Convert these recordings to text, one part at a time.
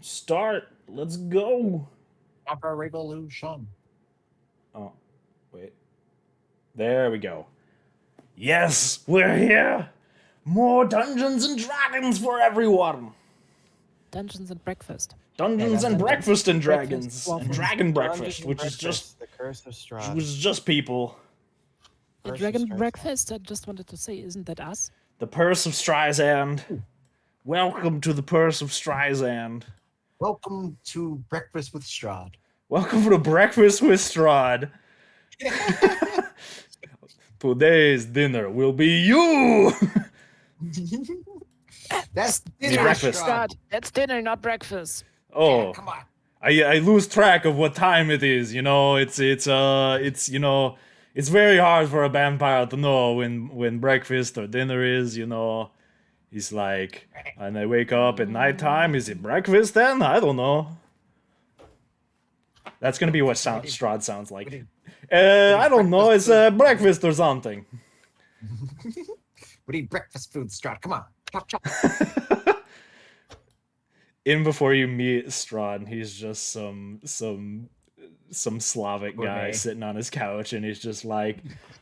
Start. Let's go. Proper revolution. Oh, wait. There we go. Yes, we're here. More Dungeons and Dragons for everyone. Dungeons and Breakfast. Dungeons and Breakfast and Dragons and waffles. Dragon Breakfast, Dungeon which is Breakfast, the curse of Strahd. just people. The Curse of Dragon Strahd. Breakfast, I just wanted to say, isn't that us? The Purse of Streisand. Welcome to the Purse of Streisand. Welcome to Breakfast with Strahd. Welcome to Breakfast with Strahd. Today's dinner will be you. That's It's dinner, breakfast. Strahd. That's dinner, not breakfast. Oh, Come on. I lose track of what time it is. You know, it's very hard for a vampire to know when breakfast or dinner is. You know, he's like, and I wake up at nighttime. Is it breakfast then? I don't know. That's gonna be what Strahd sounds like. I don't know. It's breakfast or something. We need breakfast food, Strahd. Come on. Chop, chop. In before you meet Strahd, he's just some Slavic guy Gourmet. sitting on his couch, and he's just like,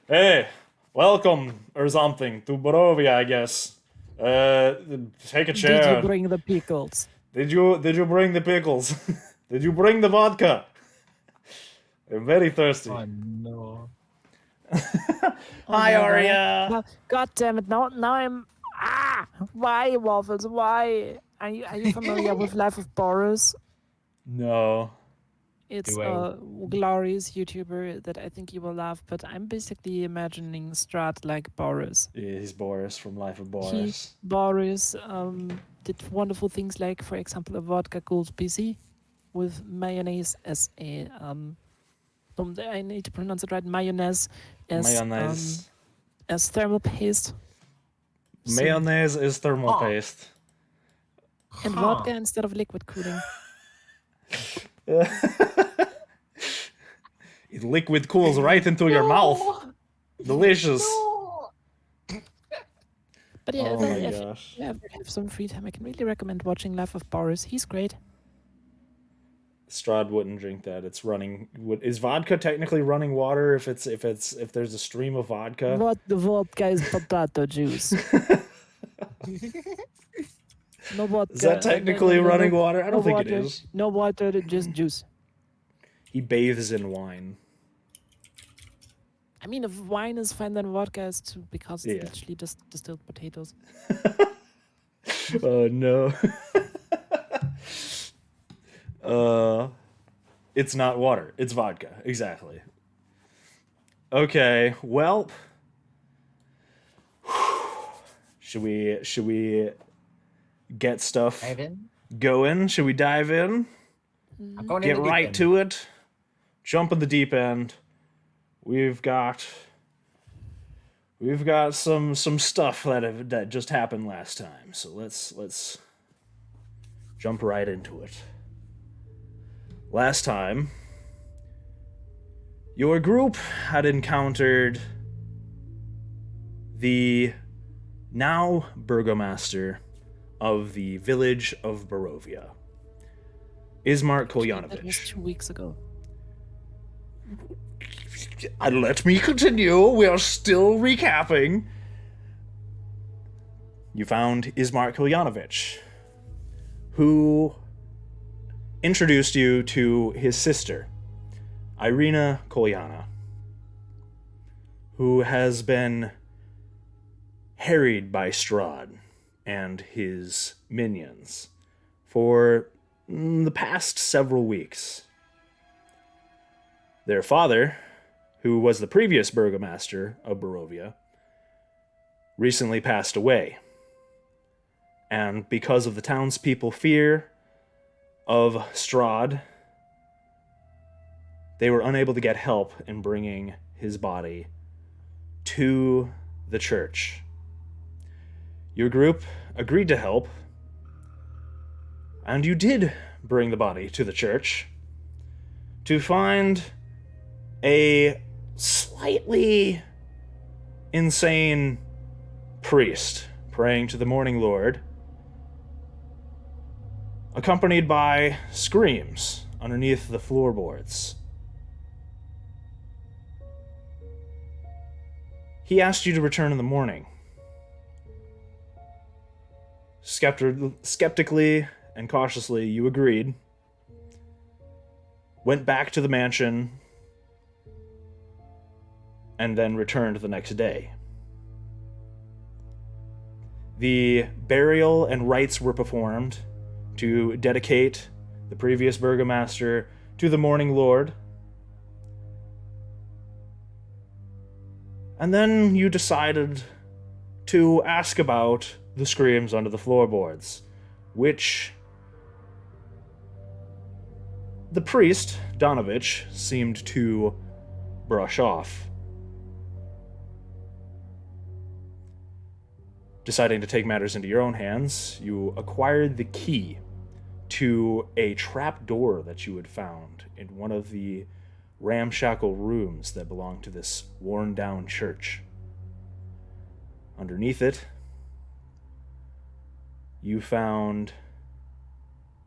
"Hey, welcome or something to Borovia, I guess. Take a Did chair. you bring the pickles? Did you bring the pickles? Did you bring the vodka? I'm very thirsty. Oh, no. Hi, Aria. Well, God damn it! Now I'm. Why waffles? Why? Are you familiar with Life of Boris? No. It's Do I- a glorious YouTuber that I think you will love. But I'm basically imagining Strahd like Boris. Yeah, he's Boris from Life of Boris. Boris did wonderful things like, for example, a vodka called PC with mayonnaise as a I need to pronounce it right. Mayonnaise Mayonnaise. as thermal paste. So- Mayonnaise is thermal Oh. paste. and Huh. vodka instead of liquid cooling. It liquid cools right into your mouth. Delicious. But yeah, Oh my if gosh. you ever have some free time, I can really recommend watching Life of Boris. He's great. Strahd wouldn't drink that. It's running. Is vodka technically running water? If there's a stream of vodka. What the vodka is potato juice. No vodka. Is that technically running water? I don't think it water, is. No water, just juice. He bathes in wine. I mean, if wine is fine, then vodka is too, because it's Yeah. literally just distilled potatoes. Oh no. It's not water. It's vodka. Exactly. Okay. Well, should we get stuff Ivan? going? Should we dive in? I'm going in Get the deep right end. to it. Jump in the deep end. We've got some stuff that just happened last time. So let's jump right into it. Last time, your group had encountered the now burgomaster of the village of Barovia, Ismark That was Kolyanovich. 2 weeks ago. Let me continue. We are still recapping. You found Ismark Kolyanovich, who introduced you to his sister, Irina Kolyana, who has been harried by Strahd and his minions for the past several weeks. Their father, who was the previous burgomaster of Barovia, recently passed away. And because of the townspeople's fear of Strahd, they were unable to get help in bringing his body to the church. Your group agreed to help, and you did bring the body to the church to find a slightly insane priest praying to the Morning Lord accompanied by screams underneath the floorboards. He asked you to return in the morning. Skeptically and cautiously, you agreed. Went back to the mansion, and then returned the next day. The burial and rites were performed to dedicate the previous burgomaster to the Morning Lord. And then you decided to ask about the screams under the floorboards, which the priest, Donovich, seemed to brush off. Deciding to take matters into your own hands, you acquired the key to a trap door that you had found in one of the ramshackle rooms that belonged to this worn-down church. Underneath it, you found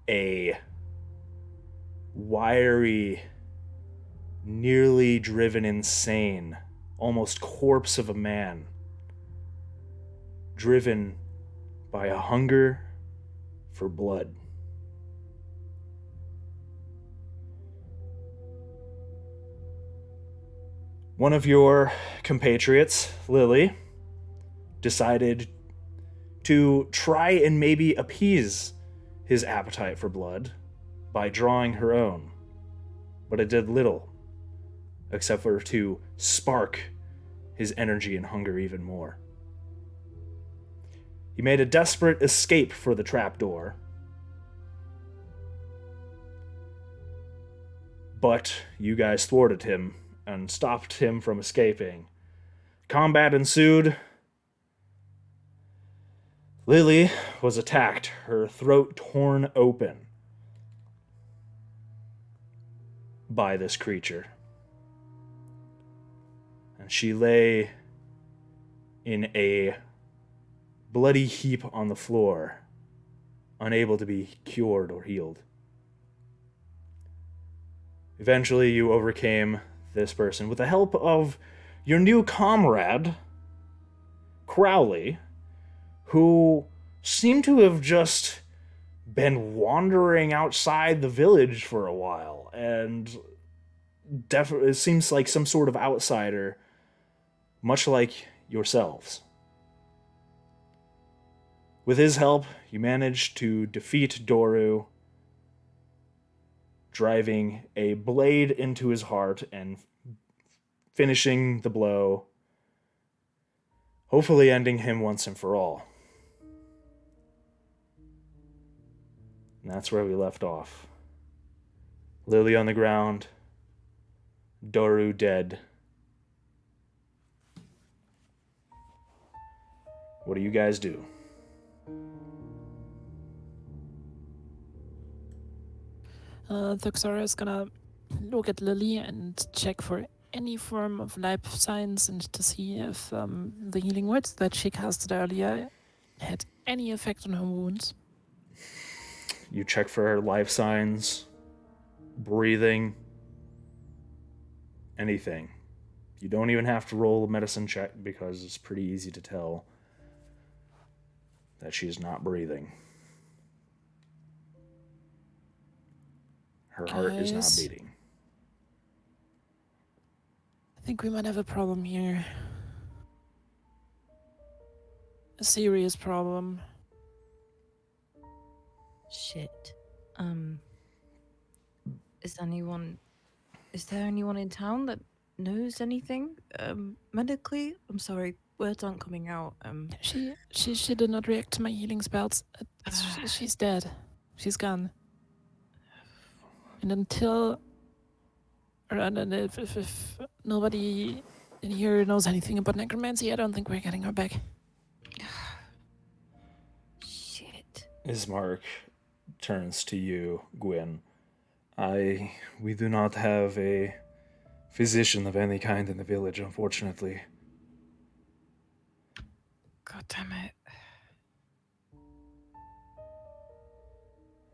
a wiry, nearly driven insane, almost corpse of a man, driven by a hunger for blood. One of your compatriots, Lily, decided to try and maybe appease his appetite for blood by drawing her own, but it did little, except for to spark his energy and hunger even more. He made a desperate escape for the trapdoor, but you guys thwarted him and stopped him from escaping. Combat ensued. Lily was attacked, her throat torn open by this creature. And she lay in a bloody heap on the floor, unable to be cured or healed. Eventually, you overcame this person with the help of your new comrade, Crowley, who seemed to have just been wandering outside the village for a while, and definitely it seems like some sort of outsider, much like yourselves. With his help, you managed to defeat Doru, driving a blade into his heart and finishing the blow, hopefully ending him once and for all. And that's where we left off. Lily on the ground, Doru dead. What do you guys do? Thuxora is gonna look at Lily and check for any form of life signs and to see if the healing words that she casted earlier had any effect on her wounds. You check for life signs, breathing, anything. You don't even have to roll a medicine check because it's pretty easy to tell that she's not breathing. Her heart is not Guys. beating. I think we might have a problem here. A serious problem. Shit. Is there anyone in town that knows anything? Medically? I'm sorry, words aren't coming out. She did not react to my healing spells. She's dead. She's gone. And if nobody in here knows anything about necromancy, I don't think we're getting her back. Shit. Ismark turns to you, Gwyn. We do not have a physician of any kind in the village, unfortunately. God damn it.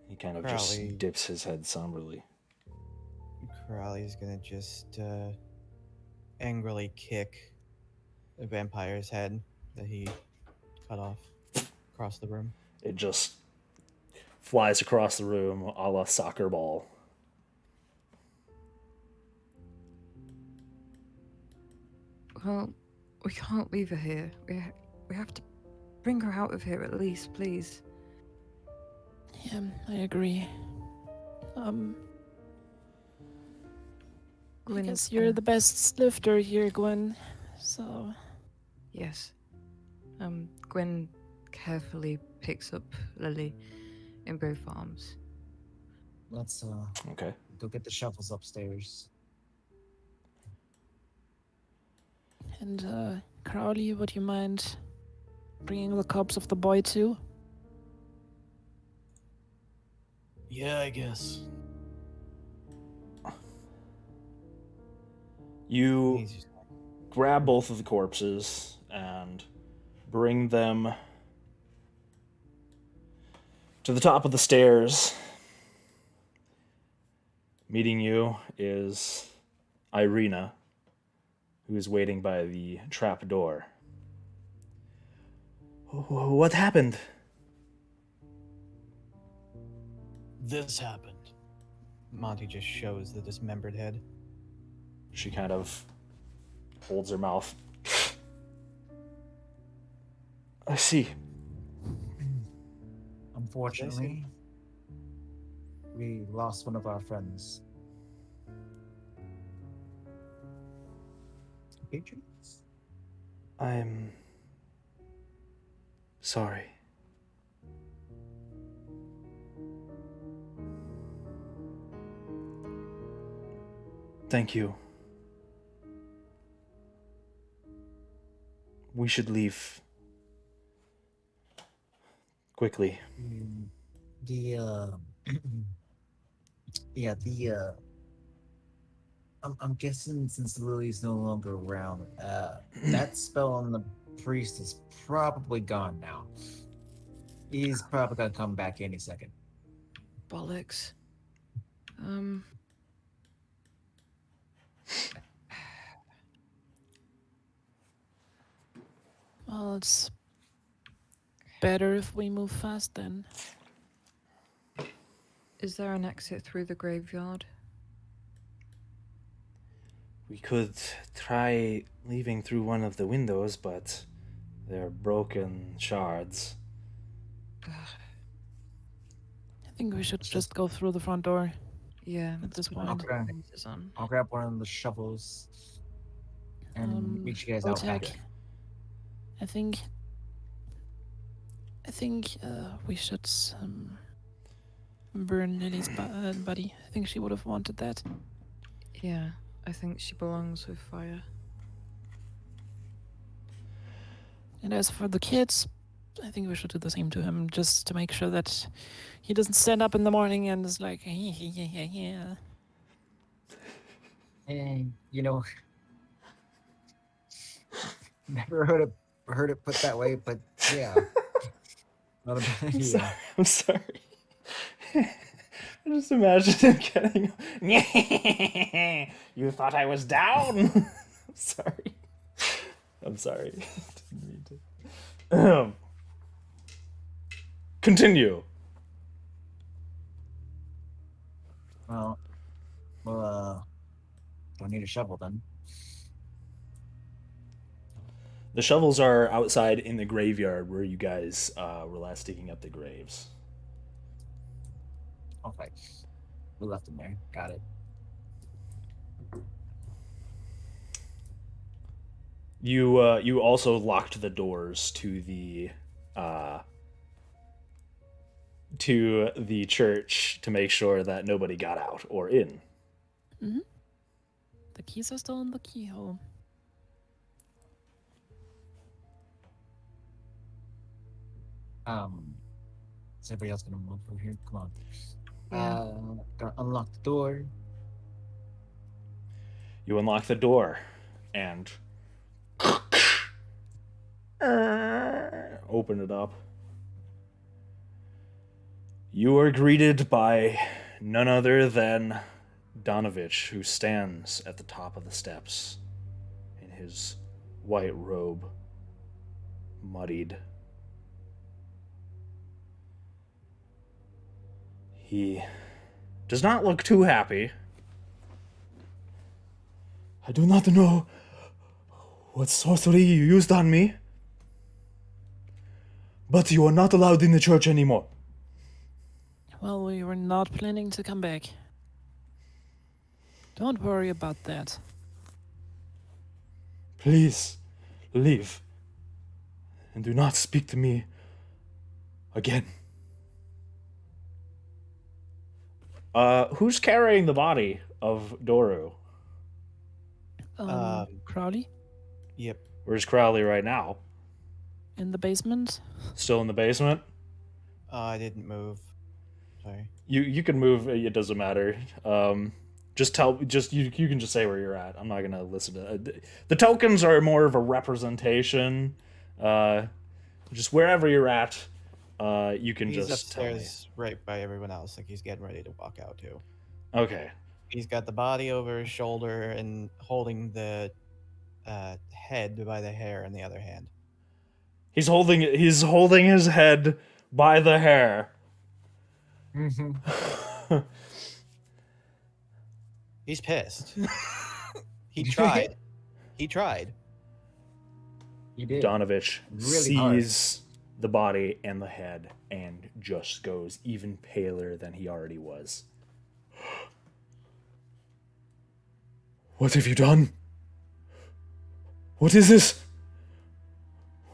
He kind of Crowley. just dips his head somberly. Crowley's gonna just angrily kick the vampire's head that he cut off across the room. It just flies across the room a la soccer ball. Well, we can't leave her here. We have to bring her out of here at least, please. Yeah, I agree. I Gwen, guess you're the best lifter here, Gwen. So, Yes. Gwen carefully picks up Lily in both arms. Let's Okay. go get the shovels upstairs. and Crowley, would you mind bringing the corpse of the boy too? Yeah, I guess. You He's just grab both of the corpses and bring them to the top of the stairs. Meeting you is Irina, who is waiting by the trap door. What happened? this happened. Monty just shows the dismembered head. She kind of holds her mouth. I see. Unfortunately, we lost one of our friends. Patriots? I'm sorry. Thank you. We should leave quickly. Yeah, I'm guessing since Lily's no longer around, that spell on the priest is probably gone now. He's probably gonna come back any second. Bollocks. Well, it's better if we move fast then. Is there an exit through the graveyard? We could try leaving through one of the windows, but they're broken shards. I think we should just go through the front door. Yeah. At this that's what point. my Okay. mind is on. I'll grab one of the shovels and meet you guys out back. Otek, I think we should burn Lily's body. I think she would have wanted that. Yeah, I think she belongs with fire. And as for the kids, I think we should do the same to him, just to make sure that he doesn't stand up in the morning and is like, yeah. And never heard it put that way, but yeah. Not a bad I'm idea. sorry. I'm sorry. I just imagine him getting. You thought I was down? I'm sorry. I'm sorry. Didn't mean to. Continue. Well, don't need a shovel then. The shovels are outside in the graveyard where you guys were last digging up the graves. Okay. We left them there. Got it. You also locked the doors to the church to make sure that nobody got out or in. Mm-hmm. The keys are still in the keyhole. Is everybody else gonna move over here? Come on. Yeah. Gonna unlock the door. You unlock the door and open it up. You are greeted by none other than Donovich, who stands at the top of the steps in his white robe, muddied. He does not look too happy. I do not know what sorcery you used on me, but you are not allowed in the church anymore. Well, we were not planning to come back. Don't worry about that. Please, leave. And do not speak to me again. Who's carrying the body of Doru? Crowley? Yep. Where's Crowley right now? In the basement? Still in the basement? I didn't move. Sorry. You can move. It doesn't matter. You can just say where you're at. I'm not gonna listen to the tokens are more of a representation. Just wherever you're at, you can He's just tell me. upstairs right by everyone else. Like he's getting ready to walk out too. Okay. He's got the body over his shoulder and holding the head by the hair in the other hand. He's holding his head by the hair. He's pissed. He tried. He tried. You did. Donovich Really hard. sees the body and the head and just goes even paler than he already was. What have you done? What is this?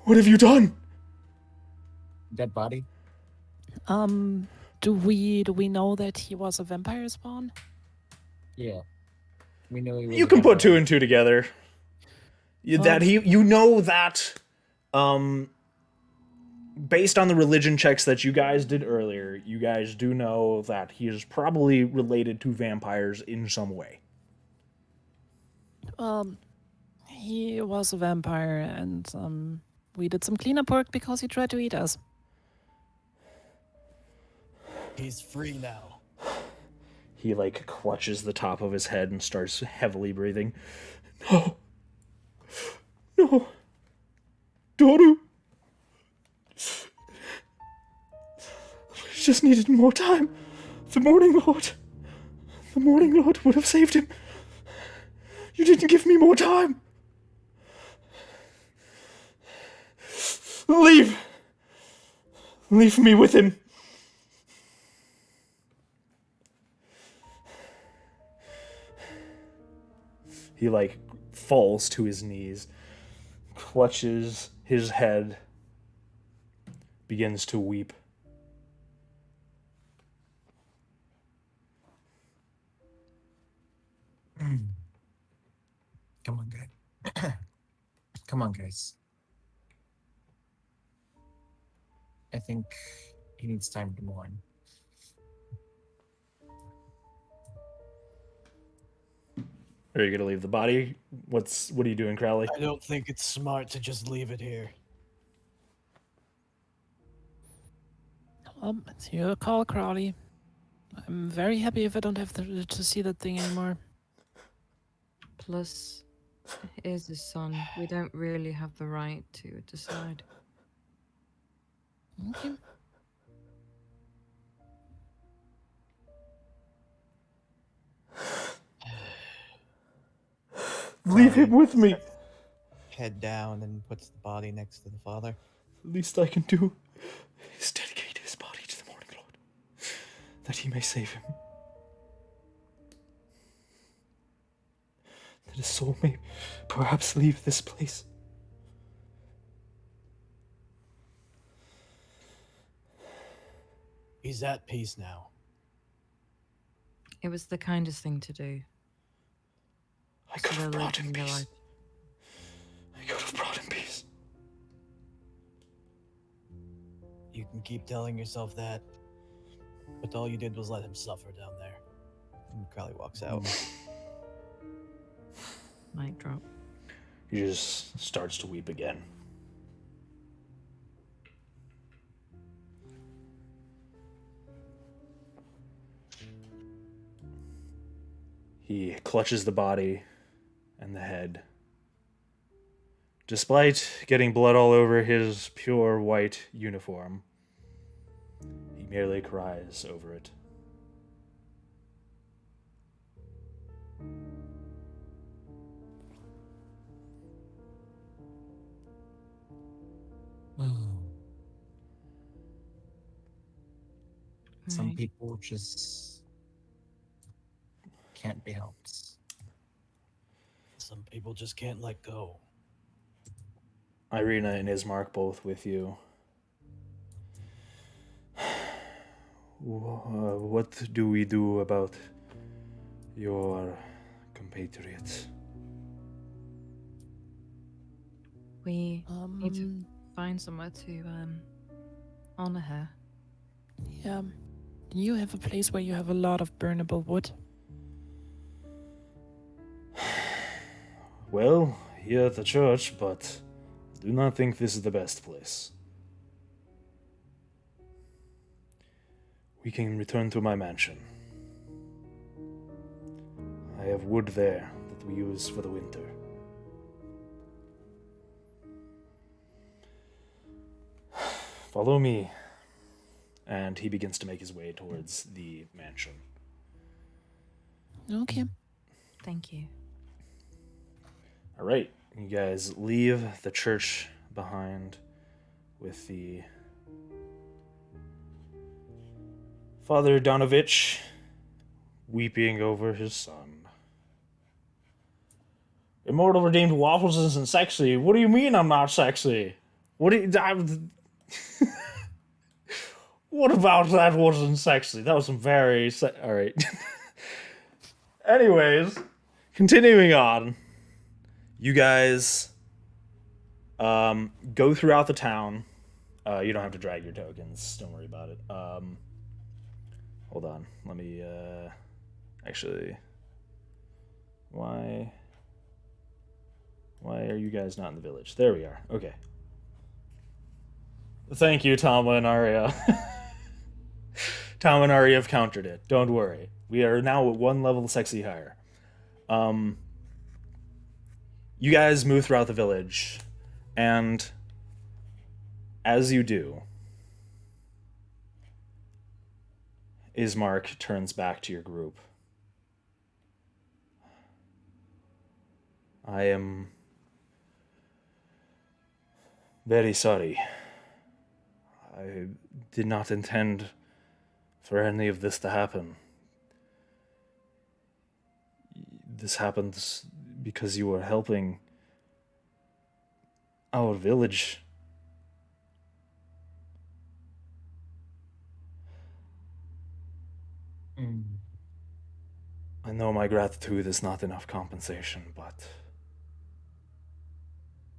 What have you done? Dead body. Do we know that he was a vampire spawn? Yeah. We know he was. You a can put vampire. 2 and 2 together. You know that based on the religion checks that you guys did earlier, you guys do know that he is probably related to vampires in some way. He was a vampire, and we did some cleanup work because he tried to eat us. He's free now. He clutches the top of his head and starts heavily breathing. No. No. Doru. We just needed more time. The Morning Lord would have saved him. You didn't give me more time. Leave. Leave me with him. He falls to his knees, clutches his head, begins to weep. Come on, guys. Come on, guys. I think he needs time to mourn. Are you gonna leave the body? What are you doing, Crowley? I don't think it's smart to just leave it here. It's your call, Crowley. I'm very happy if I don't have to see that thing anymore. Plus, it is his son. We don't really have the right to decide. Okay. Leave him with me. Head down and puts the body next to the father. The least I can do is dedicate his body to the Morning Lord, that he may save him. That his soul may perhaps leave this place. He's at peace now. It was the kindest thing to do. I could have they're brought him living their peace. life. I could have brought him peace. You can keep telling yourself that, but all you did was let him suffer down there. And Crowley walks out. Mic drop. He just starts to weep again. He clutches the body and the head. Despite getting blood all over his pure white uniform, he merely cries over it. Some Right. people just can't be helped. Some people just can't let go. Irina and Ismark both with you. What do we do about your compatriots? We need to Um, find somewhere to honor her. yeah. Do you have a place where you have a lot of burnable wood? Well, here at the church, but do not think this is the best place. We can return to my mansion. I have wood there that we use for the winter. Follow me. And he begins to make his way towards the mansion. Okay. Thank you. All right, you guys leave the church behind with the Father Donovich weeping over his son. Immortal Redeemed Waffles isn't sexy. What do you mean I'm not sexy? What do you... What about that wasn't sexy? That was some very... All right. Anyways, continuing on. You guys go throughout the town. You don't have to drag your tokens. Don't worry about it. Hold on. Let me... actually... Why are you guys not in the village? There we are. Okay. Thank you, Tama and Arya. Tama and Arya have countered it. Don't worry. We are now at one level sexy higher. You guys move throughout the village, and as you do, Ismark turns back to your group. I am very sorry. I did not intend for any of this to happen. This happens because you were helping our village. I know my gratitude is not enough compensation, but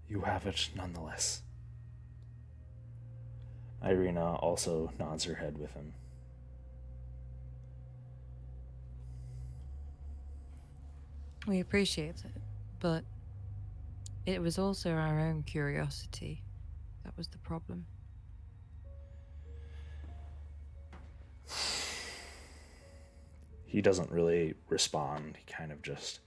you have it nonetheless. Irina also nods her head with him. We appreciate it, but it was also our own curiosity. That was the problem. He doesn't really respond. He kind of just...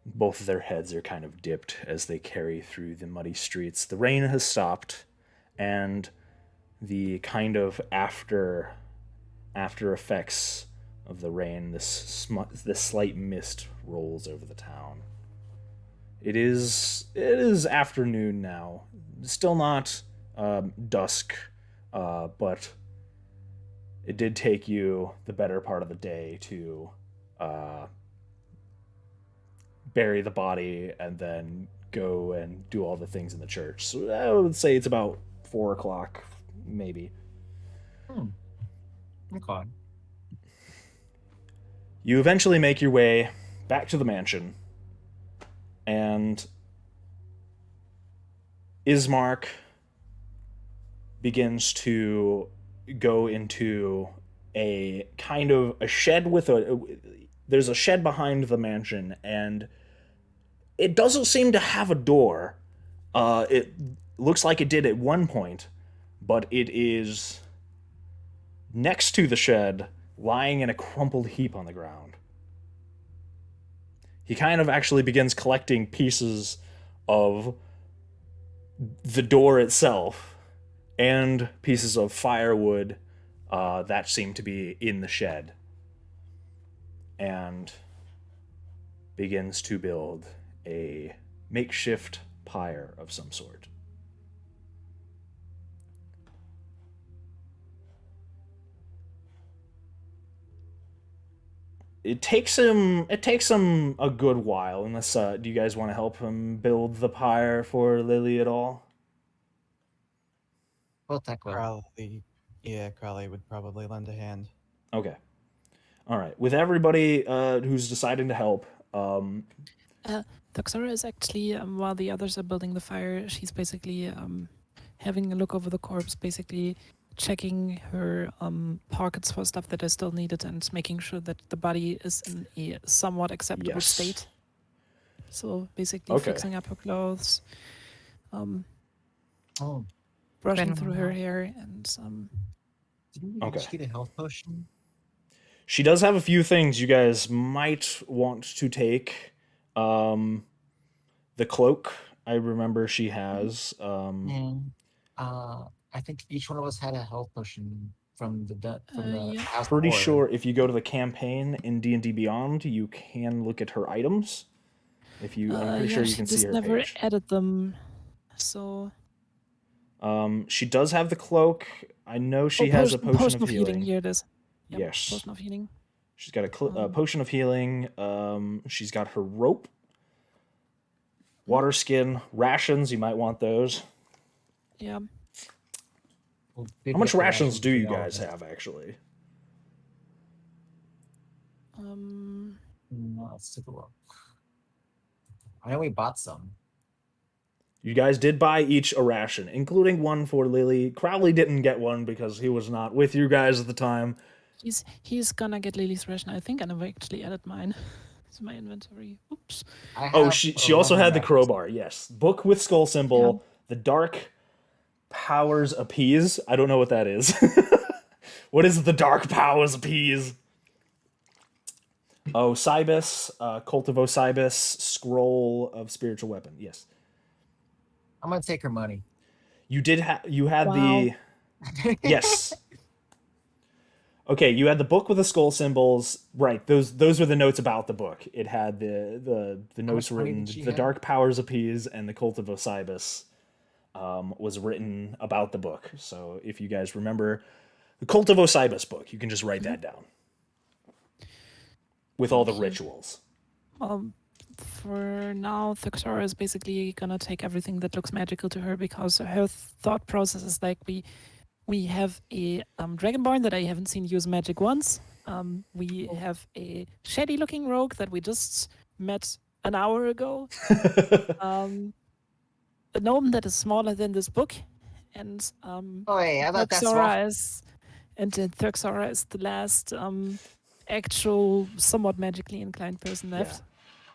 Both of their heads are kind of dipped as they carry through the muddy streets. The rain has stopped, and the kind of after effects of the rain, this slight mist rolls over the town. It is afternoon now. Still not dusk, but it did take you the better part of the day to bury the body and then go and do all the things in the church. So I would say it's about 4 o'clock, maybe. Okay. You eventually make your way back to the mansion, and Ismark begins to go into a kind of a shed with there's a shed behind the mansion, and it doesn't seem to have a door. It looks like it did at one point, but it is next to the shed, lying in a crumpled heap on the ground. he kind of actually begins collecting pieces of the door itself and pieces of firewood that seem to be in the shed, and begins to build a makeshift pyre of some sort. It takes him a good while. Unless do you guys want to help him build the pyre for Lily at all? We'll tackle it. Crowley, yeah, Crowley would probably lend a hand. Okay. All right. With everybody who's deciding to help, Thuxora is actually, while the others are building the fire, she's basically having a look over the corpse, basically checking her pockets for stuff that is still needed and making sure that the body is in a somewhat acceptable Yes. state. So basically Okay. fixing up her clothes, Oh, brushing Depending through on her how- hair, and didn't we Okay. just get a health potion? she does have a few things you guys might want to take. The cloak, I remember she has. And I think each one of us had a health potion from the yeah. house Pretty before. sure if you go to the campaign in D&D Beyond, you can look at her items. If you, I'm pretty sure you she can see just her never page. added them. So She does have the cloak. I know she has a potion of healing. Here it is. Yep, Yes. potion of healing. She's got a potion of healing. She's got her rope, water skin, rations. You might want those. Yeah. We'll How pick much up the rations do you between all of guys us. have, actually? Let's take a look. I know we bought some. You guys did buy each a ration, including one for Lily. Crowley didn't get one because he was not with you guys at the time. He's gonna get Lily's ration, I think, and I've actually added mine to my inventory. Oops. I Oh, have she also 11 had the rations. crowbar. Yes, book with skull symbol. The dark powers appease. I don't know what that is. What is the dark powers appease? Oh, Cybus, Cult of Osiris, Scroll of Spiritual Weapon. Yes, I'm gonna take her money. you did. You had Wow. the yes. Okay, you had the book with the skull symbols. Right, those were the notes about the book. It had the notes much money written. did she The have? dark powers appease and the Cult of Osiris was written about the book. So if you guys remember the Cult of Osiris book, you can just write that down with all the Thank you. rituals. For now, Thuxora is basically gonna take everything that looks magical to her because her thought process is like we have a dragonborn that I haven't seen use magic once. We have a shady-looking rogue that we just met an hour ago. A gnome that is smaller than this book, and Oh, hey, I thought that's Thuxora is the last actual somewhat magically inclined person left.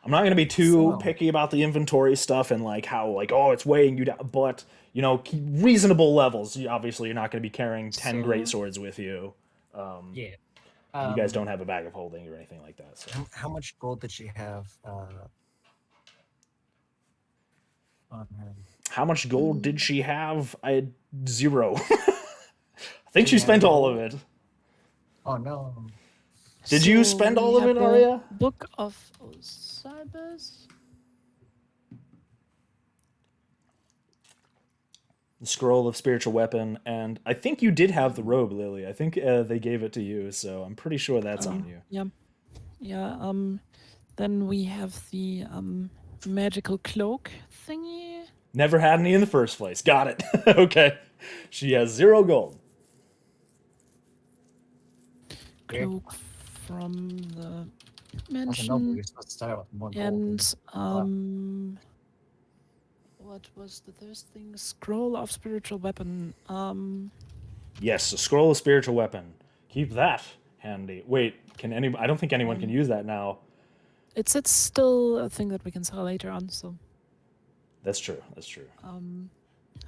I'm not going to be too So- picky about the inventory stuff and like how like oh it's weighing you down, but you know reasonable levels. Obviously, you're not going to be carrying 10 So- great swords with you. Yeah. You guys don't have a bag of holding or anything like that. So How much gold did she have on her? how much gold did she have? I had 0. I think She she had spent all of gold? it. Oh no. Did you So spend we all of have it, the Arya? Book of Osiris. The scroll of spiritual weapon, and I think you did have the robe, Lily. I think they gave it to you, so I'm pretty sure that's on you. Yeah. Yeah. Then we have the magical cloak thingy. Never had any in the first place. Got it. Okay. She has 0 gold. Okay. Cloak from the I don't know, but mansion. you're supposed to start with more gold. And what was the third thing? Scroll of spiritual weapon. Yes, a scroll of spiritual weapon. Keep that handy. Wait, can any? I don't think anyone can use that now. It's still a thing that we can sell later on. So That's true. That's true.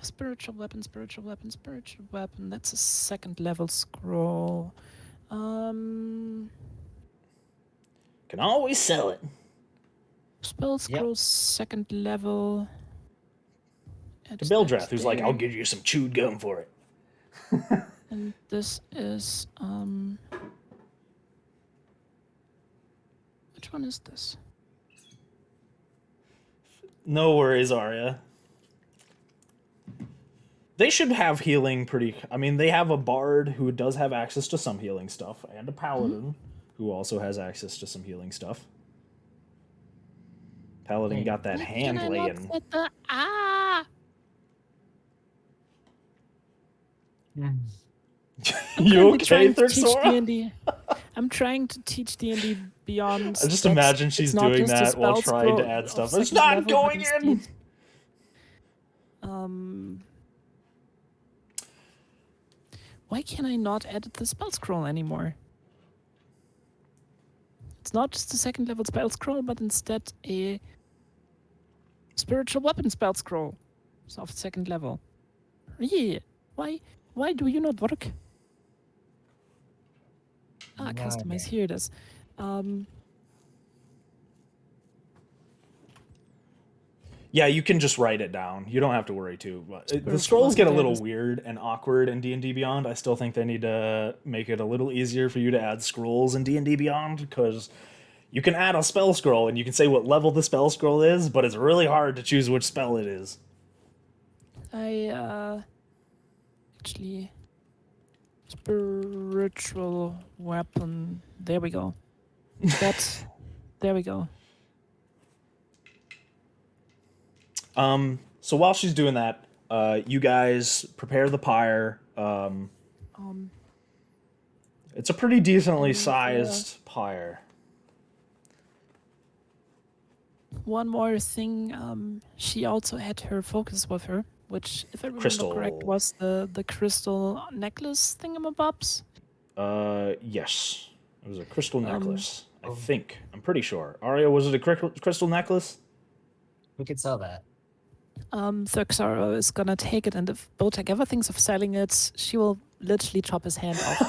spiritual weapon, spiritual weapon, spiritual weapon. That's a 2nd level scroll. Can always sell it. Spell scroll second level. To It's Bildrath, who's like, there. I'll give you some chewed gum for it. And this is which one is this? No worries, Arya. They should have healing pretty... I mean, they have a bard who does have access to some healing stuff, and a paladin who also has access to some healing stuff. Paladin got that Why hand can I not laying. set the I'm You currently okay, trying to teach Thursora? D&D. I'm trying to teach D&D Beyond. I just that imagine it's she's not doing just a that while spell trying to scroll add of stuff. It's second not level, but going in! instead, why can I not edit the spell scroll anymore? It's not just a second level spell scroll, but instead a spiritual weapon spell scroll. It's of second level. Yeah. Why do you not work? Customize. Here it is. Yeah, you can just write it down. You don't have to worry too. But the Spiritual scrolls get a weapon, little there it is. weird and awkward in D&D Beyond. I still think they need to make it a little easier for you to add scrolls in D&D Beyond, because you can add a spell scroll and you can say what level the spell scroll is, but it's really hard to choose which spell it is. I actually spiritual weapon. There we go. There we go. So while she's doing that, you guys prepare the pyre. It's a pretty decently sized pyre. One more thing. She also had her focus with her, which, if I remember correct, Crystal. was the crystal necklace thingamabobs. Yes. It was a crystal necklace. I think. I'm pretty sure. Arya, was it a crystal necklace? We could sell that. Thuxara is gonna take it, and if Botek ever thinks of selling it, she will literally chop his hand off.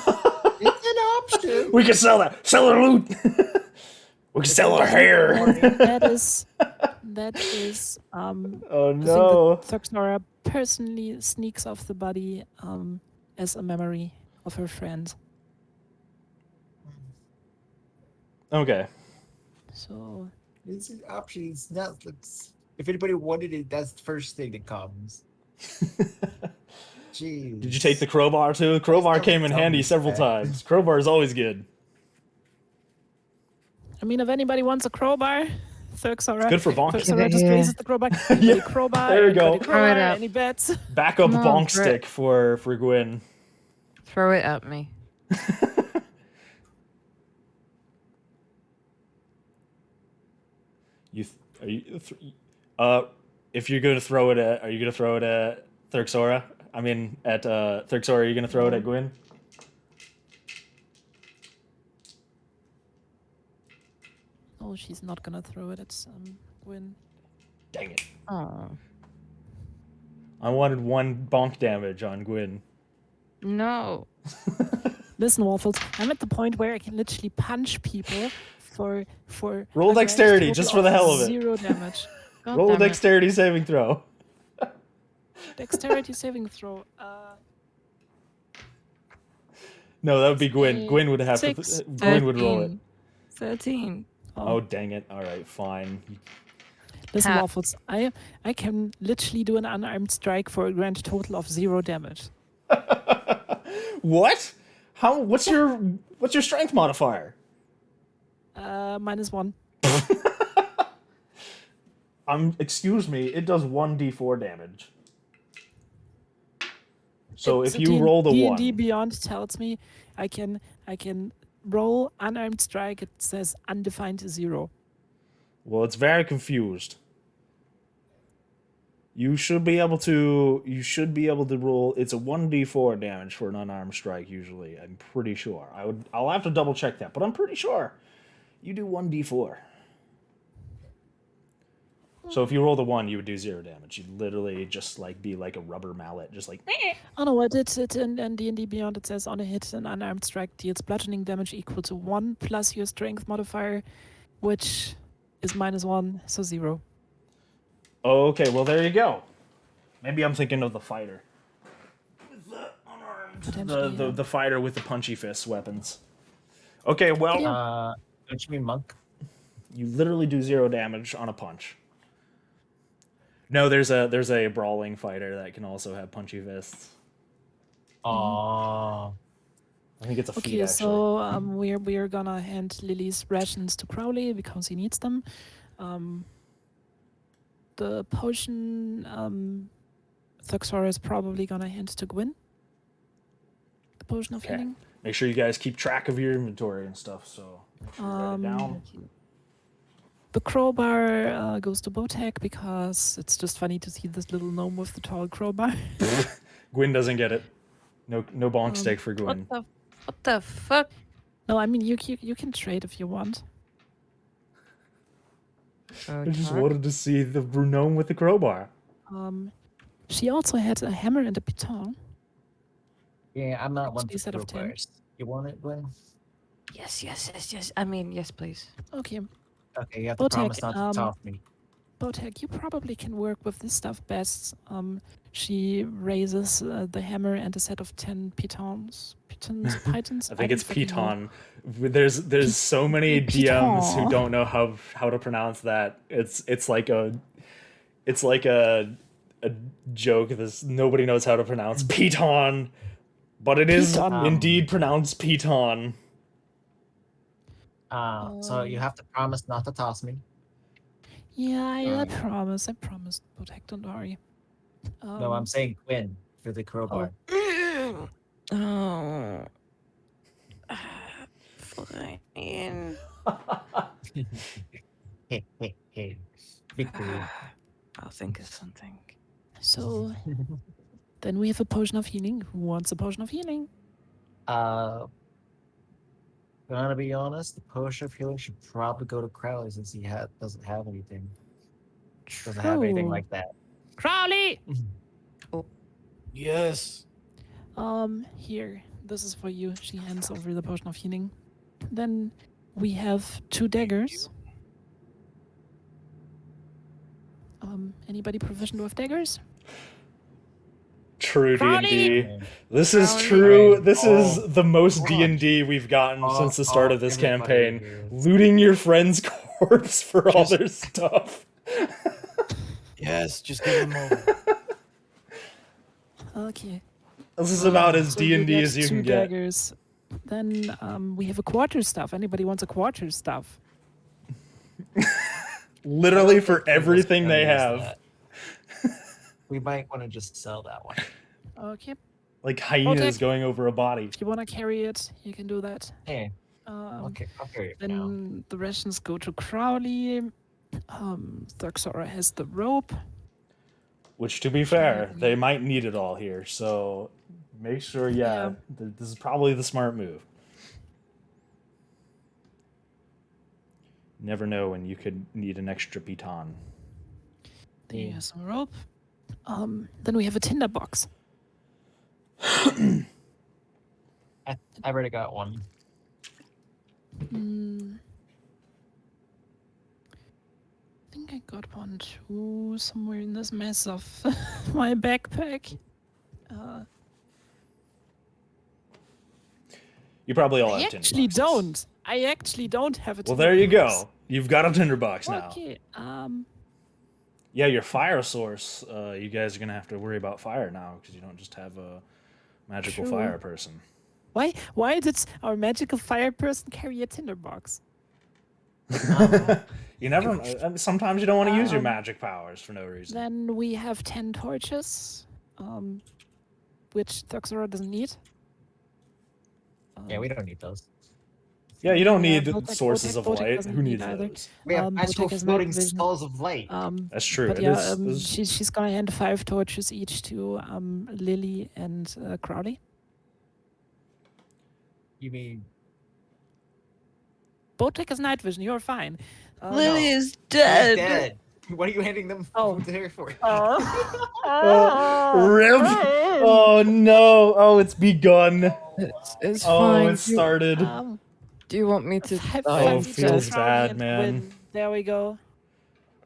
It's an option. We can sell that. Sell her loot. We can sell her hair. That is Oh the thing no. that Thuxara personally sneaks off the body as a memory of her friend. Okay. So It's an option. It's not. If anybody wanted it, that's the first thing that comes. Jeez. Did you take the crowbar too? Crowbar Don't came in tell handy me several that. times. Crowbar is always good. I mean, if anybody wants a crowbar, Thuxara. Good for bonk. Thuxara just Yeah. raises the crowbar. Yeah, Anybody crowbar. there you go. Anybody crowbar, Throw it up. Any bets? Backup Come on, bonk Brit. stick for Gwyn. Throw it at me. If you're gonna throw it at, are you gonna throw it at Thuxora? I mean, at Thuxora, are you gonna throw it at Gwyn? Oh, she's not gonna throw it. It's Gwyn. Dang it! Oh. I wanted one bonk damage on Gwyn. No. Listen, Waffles. I'm at the point where I can literally punch people for Roll a grand dexterity, total just for the hell of it. 0 damage. God Roll a damn it. dexterity saving throw. Dexterity saving throw. No, that would be Gwyn. a Gwyn would have to. 6. Gwyn would roll it. 13. Oh dang it! All right, fine. Listen, Ha- Waffles. I can literally do an unarmed strike for a grand total of 0 damage. What? How? What's your strength modifier? -1. Excuse me. It does 1d4 damage. So It's if a you roll the D&D 1, Beyond tells me I can roll unarmed strike. It says undefined 0. well, it's very confused. You should be able to roll. It's a 1d4 damage for an unarmed strike. Usually, I'm pretty sure. I'll have to double check that, but I'm pretty sure you do 1d4. So if you roll the 1, you would do 0 damage. You'd literally just be like a rubber mallet, just like. Oh no, I did it in D&D Beyond. It says on a hit, an unarmed strike deals bludgeoning damage equal to 1 plus your strength modifier, which is -1, so 0. Okay, well there you go. Maybe I'm thinking of the fighter. Potentially. The fighter with the punchy fist weapons. Okay, well, Yeah. Don't you mean monk? you literally do 0 damage on a punch. No, there's a brawling fighter that can also have punchy fists. Oh, I think it's a feat Okay, actually. so we're gonna hand Lily's rations to Crowley because he needs them. The potion Thuxora is probably gonna hand to Gwyn. The potion of Okay. healing. Make sure you guys keep track of your inventory and stuff. So make sure you write it down. The crowbar goes to Botek because it's just funny to see this little gnome with the tall crowbar. Gwyn doesn't get it. No bonk steak for Gwyn. What the fuck? No, I mean you can trade if you want. I just wanted to see the gnome with the crowbar. She also had a hammer and a baton. yeah, I'm not one Actually, for set of 10. crowbars. You want it, Gwen? Yes. I mean, yes, please. Okay, Okay, you have to Botek, promise not to top me. Botek, you probably can work with this stuff best. She raises the hammer and a set of 10 pitons. Pythons? I think it's don't fucking know. piton. There's so many DMs who Piton. don't know how to pronounce that. It's like a joke. Nobody knows how to pronounce piton, but it is Piton. indeed pronounced piton. So you have to promise not to toss me. Yeah, I promise. I promised Botek, don't worry. No, I'm saying Gwen for the crowbar. Oh. Fine. Hey, hey, hey. Victory. I'll think of something. So then we have a potion of healing. Who wants a potion of healing? Gonna be honest, the potion of healing should probably go to Crowley since he doesn't have anything. Doesn't have anything True. like that. Crowley! Yes. Here. This is for you. She hands over the potion of healing. Then we have 2 daggers. Anybody proficient with daggers? True Crowley! D&D. This is Crowley! true. This Oh, is the most hold on. D&D we've gotten Oh, since the start oh, of this everybody campaign. here. Looting your friend's corpse for all Just- their stuff. Yes, just give them over. Okay. This is about as So you D&D get as you 2 can get. daggers. Then we have a quarter staff. Anybody wants a quarter staff? Literally for I don't think we're just everything gonna they use have. that. We might want to just sell that one. Okay. Like hyenas Botek. going over a body. If you want to carry it, you can do that. Hey, Um, okay, I'll carry it for now. Then the rations go to Crowley. Thuxora has the rope. Which, to be fair, they might need it all here. So make sure, this is probably the smart move. Never know when you could need an extra piton. There Yeah. has some rope. Then we have a tinder box. I already got one. I think I got one too somewhere in this mess of my backpack. You probably all I have tinder actually boxes. don't. I actually don't have a Well, tinder there you box. go. You've got a tinderbox now. Okay. Yeah, your fire source. You guys are gonna have to worry about fire now because you don't just have a magical True. fire person. Why did our magical fire person carry a tinder box? You never. Sometimes you don't want to use your Um, magic powers for no reason. Then we have 10 torches, which Thuxora doesn't need. Yeah, we don't need those. Yeah, you don't yeah, need Botek- sources Botek- of Botek light. doesn't Who need needs either. those? We have actual Botek has night floating vision. skulls of light. That's true. But It yeah, is- she's gonna hand 5 torches each to Lily and Crowley. You mean Botek has night vision. You're fine. Lily is he's dead. dead? What are you handing them Oh. there for? Rip! Oh no! Oh, it's begun. It's Oh, fine. it started. Do you want me to Have die Oh, fun, it feels Crowley bad, and man. Gwyn. There we go.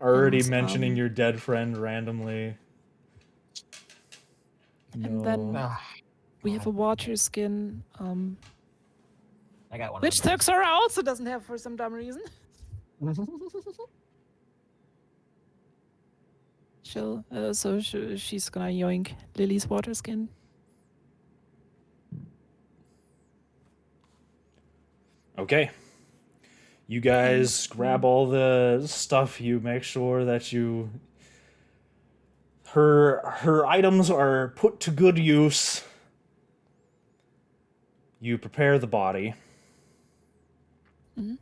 Already And, mentioning your dead friend randomly. And then- No. Ah, we have a water skin, I got one which of those. Texora also doesn't have for some dumb reason. She's gonna yoink Lily's water skin. Okay. You guys grab all the stuff. You make sure that her items are put to good use. You prepare the body. Mhm.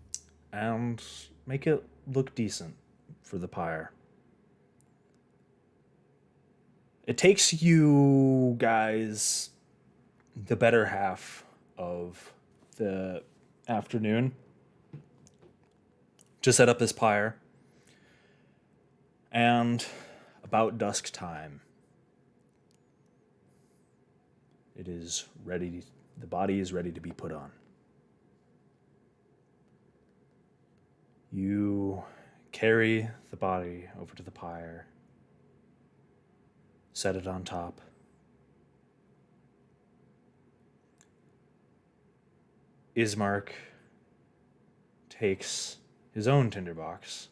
And make it look decent for the pyre. It takes you guys the better half of the afternoon to set up this pyre. And about dusk time, it is ready. The body is ready to be put on. You carry the body over to the pyre, set it on top. Ismark takes his own tinderbox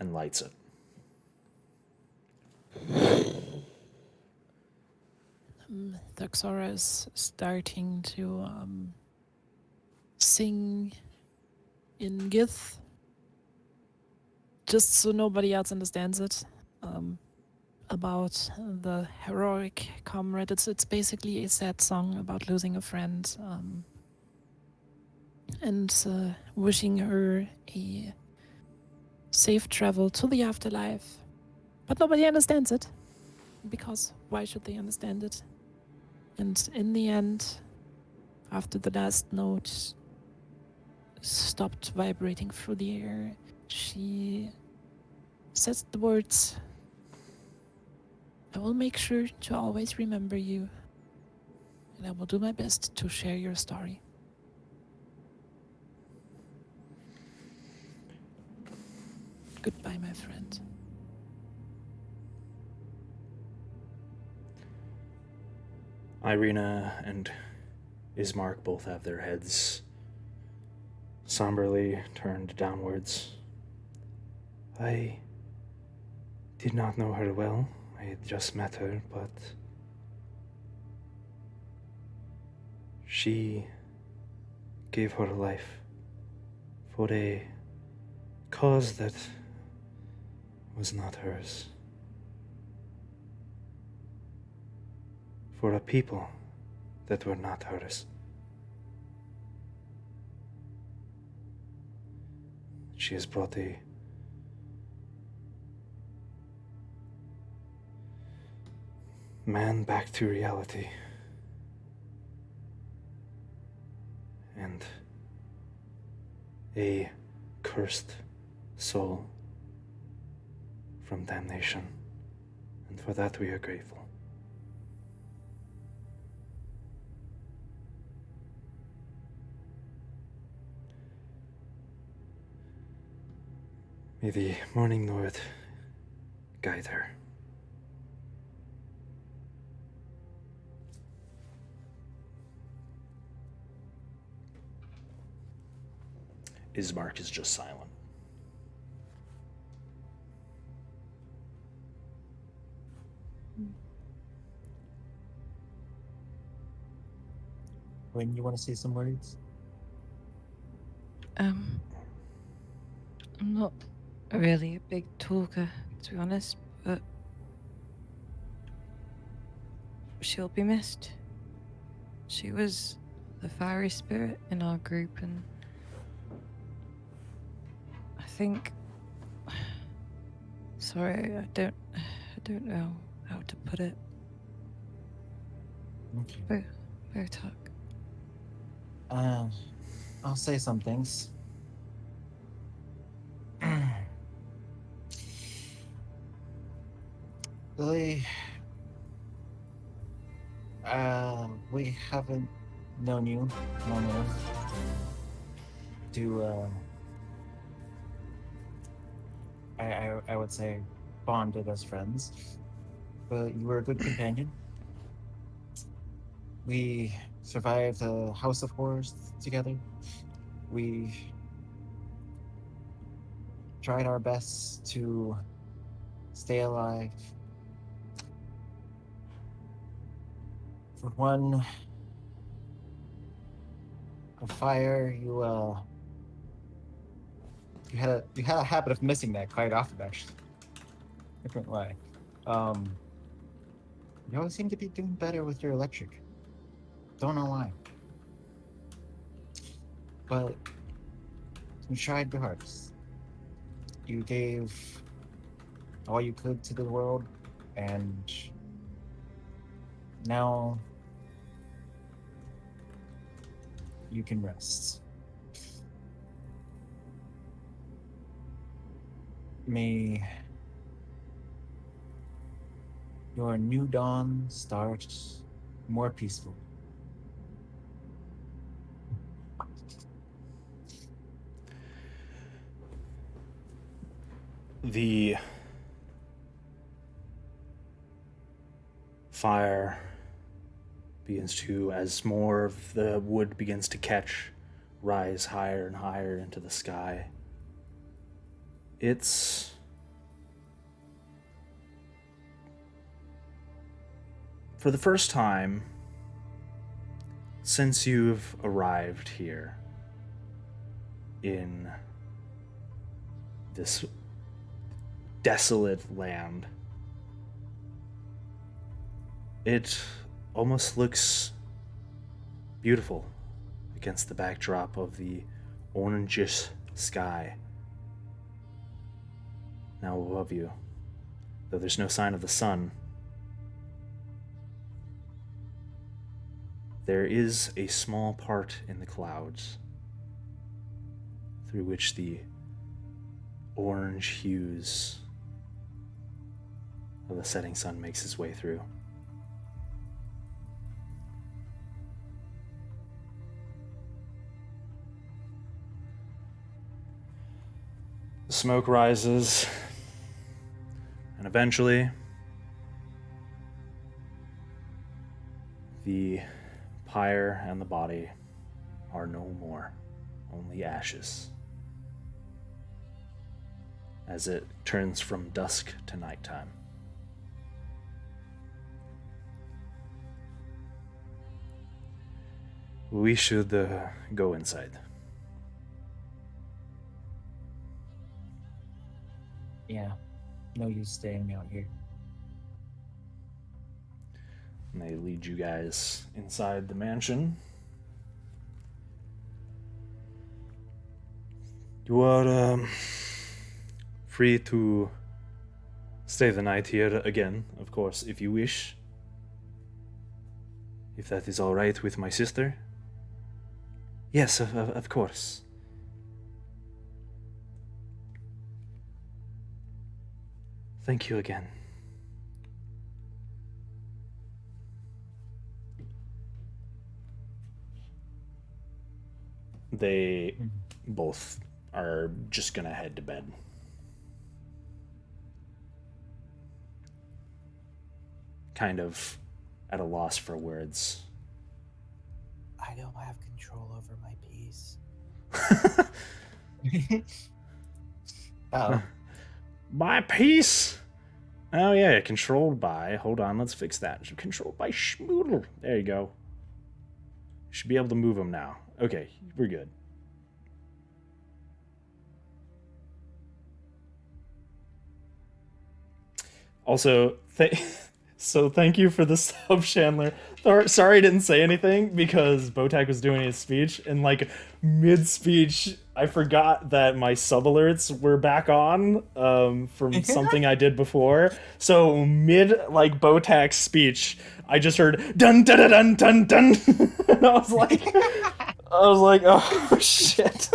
and lights it. Texora is starting to sing in Gith, just so nobody else understands it, about the heroic comrade. It's basically a sad song about losing a friend, and wishing her a safe travel to the afterlife. But nobody understands it, because why should they understand it? And in the end, after the last note stopped vibrating through the air, she says the words, "I will make sure to always remember you, and I will do my best to share your story." Goodbye, my friend. Irina and Ismark both have their heads somberly turned downwards. I did not know her well. I had just met her, but she gave her life for a cause that was not hers. For a people that were not hers. She has brought a man back to reality. And a cursed soul from damnation. And for that we are grateful. May the morning Lord guide her. Ismark is just silent. When you want to say some words? I'm not really a big talker, to be honest, but she'll be missed. She was the fiery spirit in our group, and I think. Sorry, I don't know how to put it. Okay. Botok. I'll say some things. Lily, we haven't known you long enough to, I would say, bonded as friends. But you were a good companion. We survived the House of Horrors together. We tried our best to stay alive. For one, a fire, you had a habit of missing that quite often, actually. Different way. You always seem to be doing better with your electric. Don't know why. But you tried your hardest. You gave all you could to the world, and now you can rest. May your new dawn start more peaceful. The fire begins to, as more of the wood begins to catch, rise higher and higher into the sky. It's for the first time since you've arrived here in this desolate land, it almost looks beautiful against the backdrop of the orangish sky now above you, though there's no sign of the sun. There is a small part in the clouds through which the orange hues of the setting sun makes its way through. The smoke rises, and eventually the pyre and the body are no more, only ashes, as it turns from dusk to nighttime. We should go inside. Yeah, no use staying out here. And they lead you guys inside the mansion. You are free to stay the night here again, of course, if you wish. If that is all right with my sister. Yes, of course. Thank you again. They both are just gonna head to bed. Kind of at a loss for words. I don't have control over my peace. Oh, My piece. Oh yeah, controlled by. Hold on, let's fix that. Controlled by Schmoodle. There you go. Should be able to move him now. Okay, we're good. Also, thank you for the sub, Chandler. Sorry I didn't say anything because Botak was doing his speech, and like mid-speech, I forgot that my sub alerts were back on from something I did before. So mid like Botak's speech, I just heard dun dun dun dun dun, and I was like, oh shit.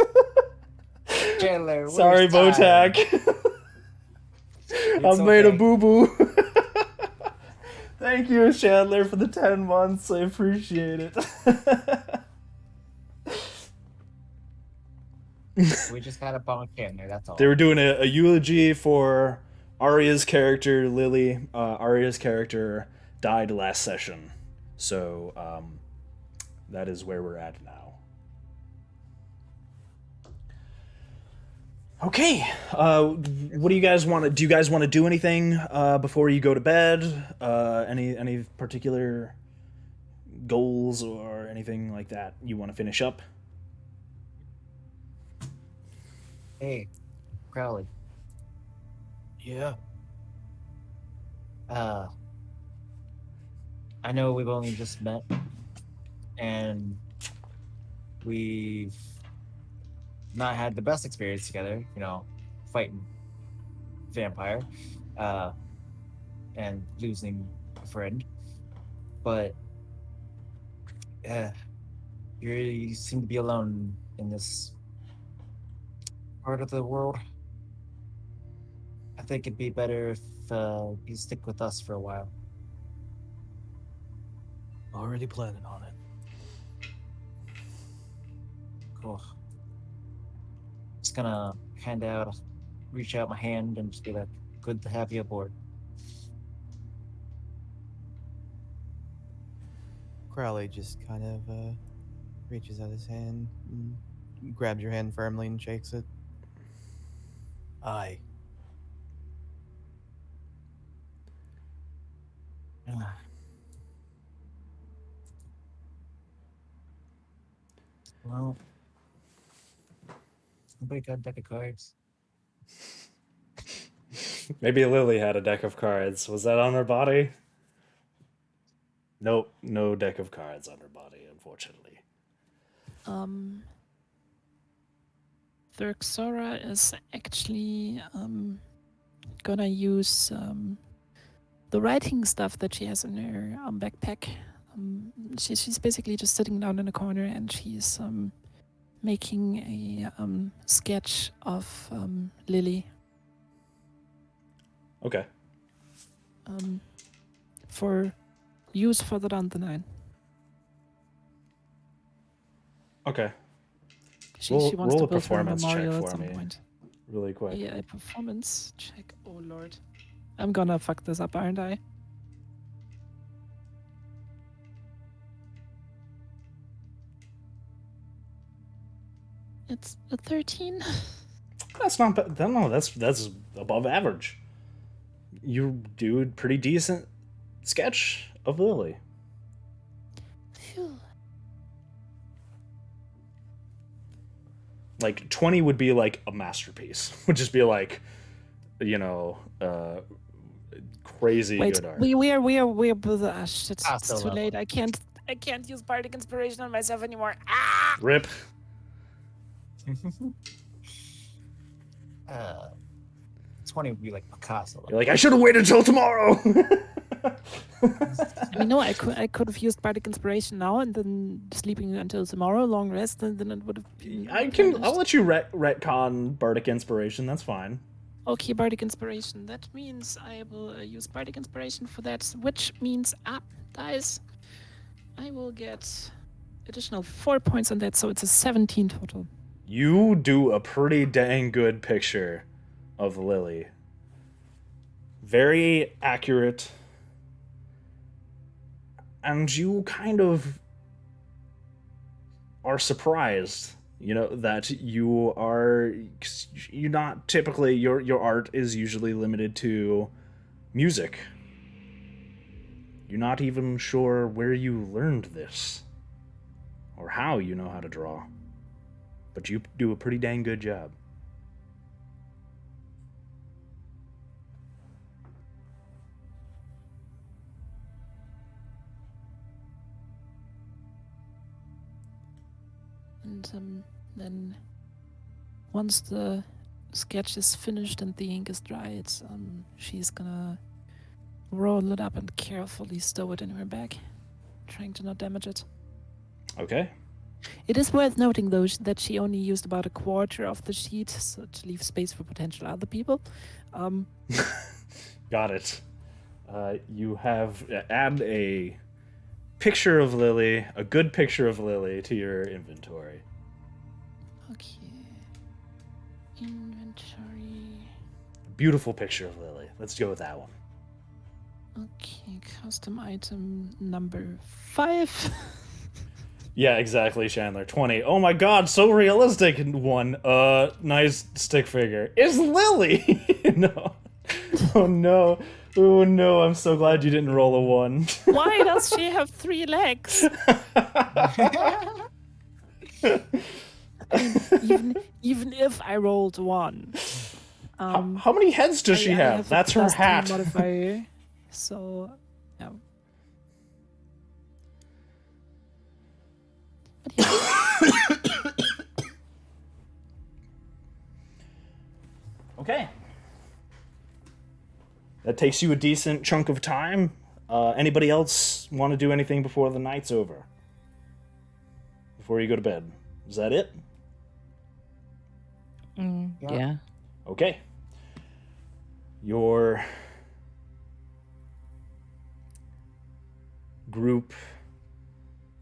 Chandler. Sorry, worst time. Botak. It's I've made a okay. boo-boo. Thank you, Chandler, for the 10 months. I appreciate it. We just got a bonk in there. That's all. They were doing a eulogy for Arya's character, Lily. Arya's character died last session. So that is where we're at now. Okay. What do you guys want to do? You guys want to do anything before you go to bed? Any particular goals or anything like that you want to finish up? Hey, Crowley. Yeah. I know we've only just met, and we've not had the best experience together. You know, fighting vampire, and losing a friend. But you seem to be alone in this part of the world. I think it'd be better if you stick with us for a while. Already planning on it. Cool. Just gonna reach out my hand and just be like, good to have you aboard. Crowley just kind of reaches out his hand, and grabs your hand firmly and shakes it. Aye. Well, nobody got a deck of cards. Maybe Lily had a deck of cards. Was that on her body? Nope, no deck of cards on her body, unfortunately. Thurxora is actually gonna use the writing stuff that she has in her backpack. She's basically just sitting down in a corner and she's making a sketch of Lily Okay. for use further down the line. Okay. She Roll wants a to build her a performance check memorial for at some me. point. Really quick. Yeah, a performance check. Oh lord. I'm gonna fuck this up, aren't I? It's a 13. That's not bad. No, that's above average. You do a pretty decent sketch of Lily. Phew. Like 20 would be like a masterpiece. Would just be like, you know, crazy Wait, good art. we are both. Ah, shit! Ah, It's still too level. late. I can't use bardic inspiration on myself anymore. Ah! Rip. 20 would be like Picasso. You're like, I should have waited till tomorrow. I mean, no, I could have used bardic inspiration now and then sleeping until tomorrow, long rest, and then it would have been. I'll finished. let you retcon bardic inspiration. That's fine. Okay, bardic inspiration. That means I will use bardic inspiration for that, which means guys, I will get additional 4 points on that, so it's a 17 total. You do a pretty dang good picture of Lily. Very accurate. And you kind of are surprised, you know, that you're not typically, your art is usually limited to music. You're not even sure where you learned this or how you know how to draw. But you do a pretty dang good job. And then once the sketch is finished and the ink is dried, she's gonna roll it up and carefully stow it in her bag, trying to not damage it. Okay. It is worth noting, though, that she only used about a quarter of the sheet, so to leave space for potential other people. Got it. You have add a picture of Lily, a good picture of Lily, to your inventory. Okay. Inventory. Beautiful picture of Lily. Let's go with that one. Okay, custom item number 5. Yeah, exactly, Chandler. 20. Oh my god, so realistic. One. Nice stick figure. It's Lily! No. Oh no. Oh no, I'm so glad you didn't roll a 1. Why does she have 3 legs? Even if I rolled 1. How many heads does she I have? a That's her +3 hat. modifier, so yeah. But yeah, Okay. That takes you a decent chunk of time. Anybody else want to do anything before the night's over? Before you go to bed? Is that it? Yeah. Okay. Your group,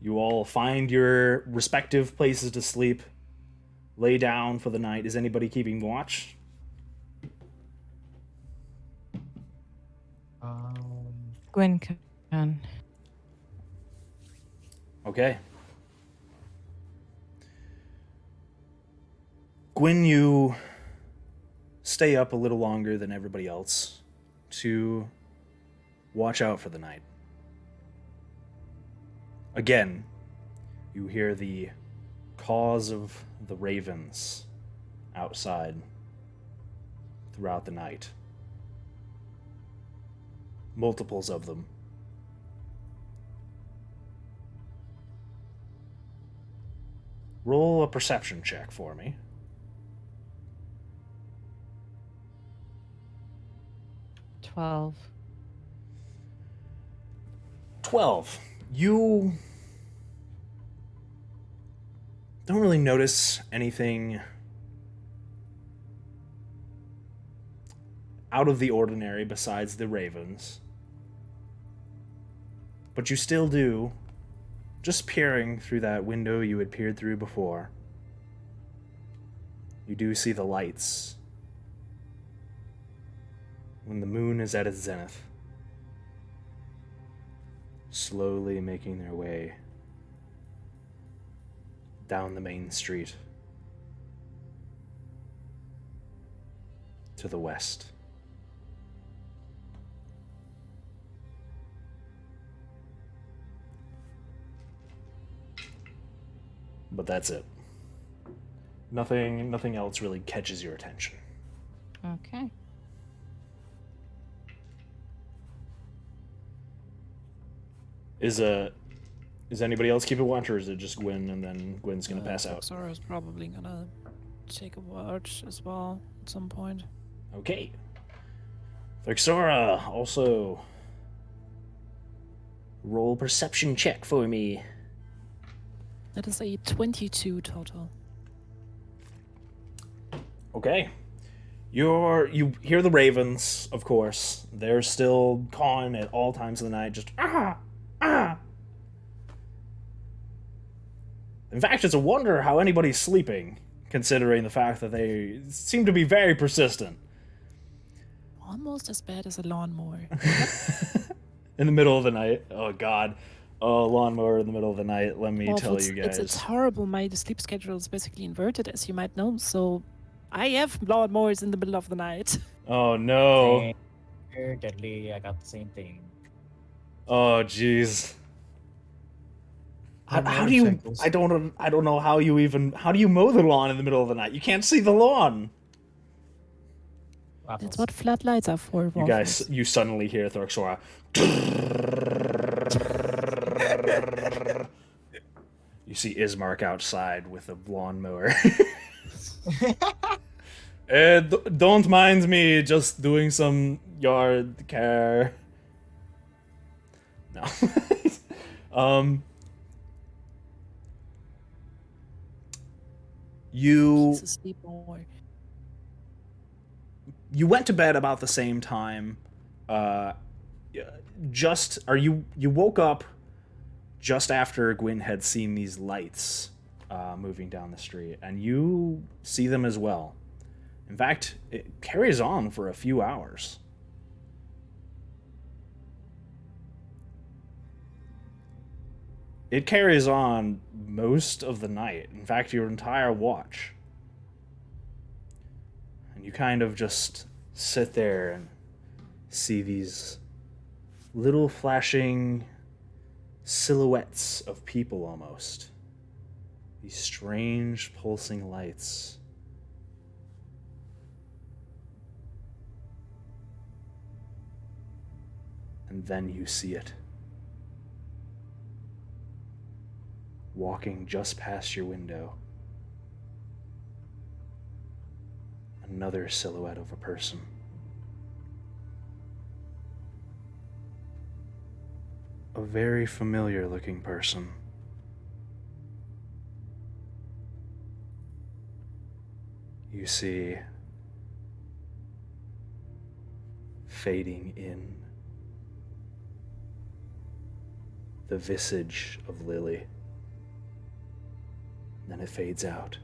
you all find your respective places to sleep, lay down for the night. Is anybody keeping watch? Gwen can. Okay. Gwyn, you stay up a little longer than everybody else to watch out for the night. Again, you hear the caws of the ravens outside throughout the night. Multiples of them. Roll a perception check for me. 12. 12. You don't really notice anything out of the ordinary besides the ravens. But you still do, just peering through that window you had peered through before, you do see the lights when the moon is at its zenith, slowly making their way down the main street to the west. But that's it. Nothing else really catches your attention. Okay. Is anybody else keeping watch, or is it just Gwyn and then Gwyn's gonna pass out? Sora's probably gonna take a watch as well at some point. Okay. Thixora, also roll perception check for me. That is a 22 total. Okay. You hear the ravens, of course. They're still cawing at all times of the night, just ah. In fact, it's a wonder how anybody's sleeping, considering the fact that they seem to be very persistent. Almost as bad as a lawnmower. In the middle of the night. Oh god. Oh, lawnmower in the middle of the night. Let me tell you guys. It's horrible. My sleep schedule is basically inverted, as you might know. So I have lawnmowers in the middle of the night. Oh no. Same. Here, deadly. I got the same thing. Oh jeez. On How do you? motorcycles. I don't know how you even. How do you mow the lawn in the middle of the night? You can't see the lawn. That's what floodlights are for. You guys, you suddenly hear Thorxora. You see Ismark outside with a lawnmower. Don't mind me, just doing some yard care. No. You He's asleep more. you went to bed about the same time. You woke up just after Gwyn had seen these lights moving down the street, and you see them as well. In fact, it carries on for a few hours. It carries on most of the night. In fact, your entire watch. And you kind of just sit there and see these little flashing silhouettes of people almost. These strange pulsing lights. And then you see it. Walking just past your window. Another silhouette of a person. A very familiar looking person. You see fading in the visage of Lily. Then it fades out.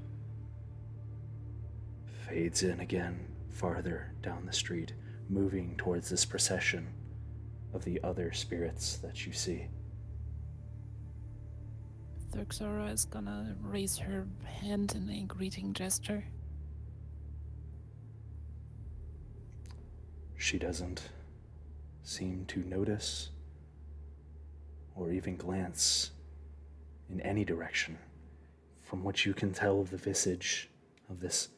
Fades in again, farther down the street, moving towards this procession of the other spirits that you see. Thurxora is gonna raise her hand in a greeting gesture. She doesn't seem to notice or even glance in any direction. From what you can tell of the visage of this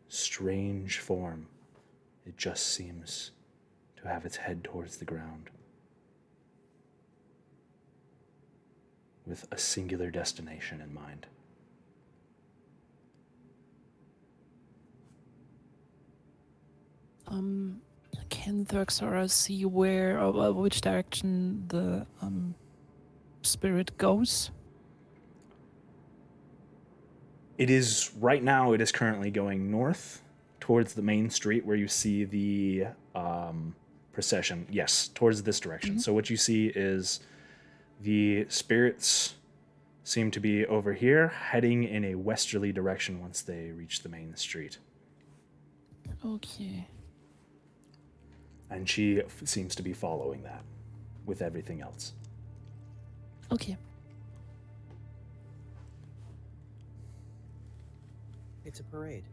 strange form, it just seems to have its head towards the ground, with a singular destination in mind. Can Thurxora see where or which direction the spirit goes? It is, right now, it is currently going north towards the main street where you see the procession. Yes, towards this direction. Mhm. So what you see is the spirits seem to be over here, heading in a westerly direction once they reach the main street. Okay. And she seems to be following that with everything else. Okay. It's a parade.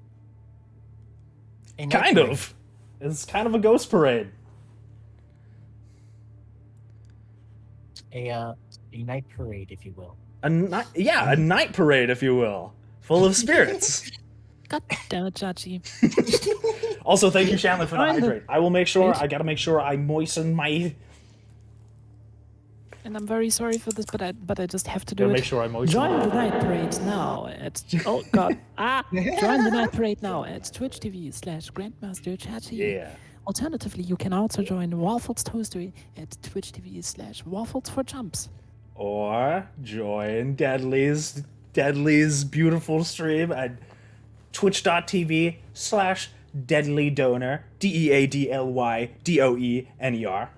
A night Kind parade. of. It's kind of a ghost parade. A night parade, if you will. A night parade, if you will, full of spirits. God damn it, Chachi. Also, thank you, Shanley, for the Find the- hydrate. I will make sure. Wait. I gotta make sure I moisten my. And I'm very sorry for this, but I just have to do Gotta it. make sure I moisten. Join the night parade now at oh god join the night parade now at Twitch TV/Grandmaster Chachi. Yeah. Alternatively, you can also join Waffles Toastery at Twitch TV/Waffles for Jumps. Or join Deadly's beautiful stream at twitch.tv/DeadlyDoner, DeadlyDoener.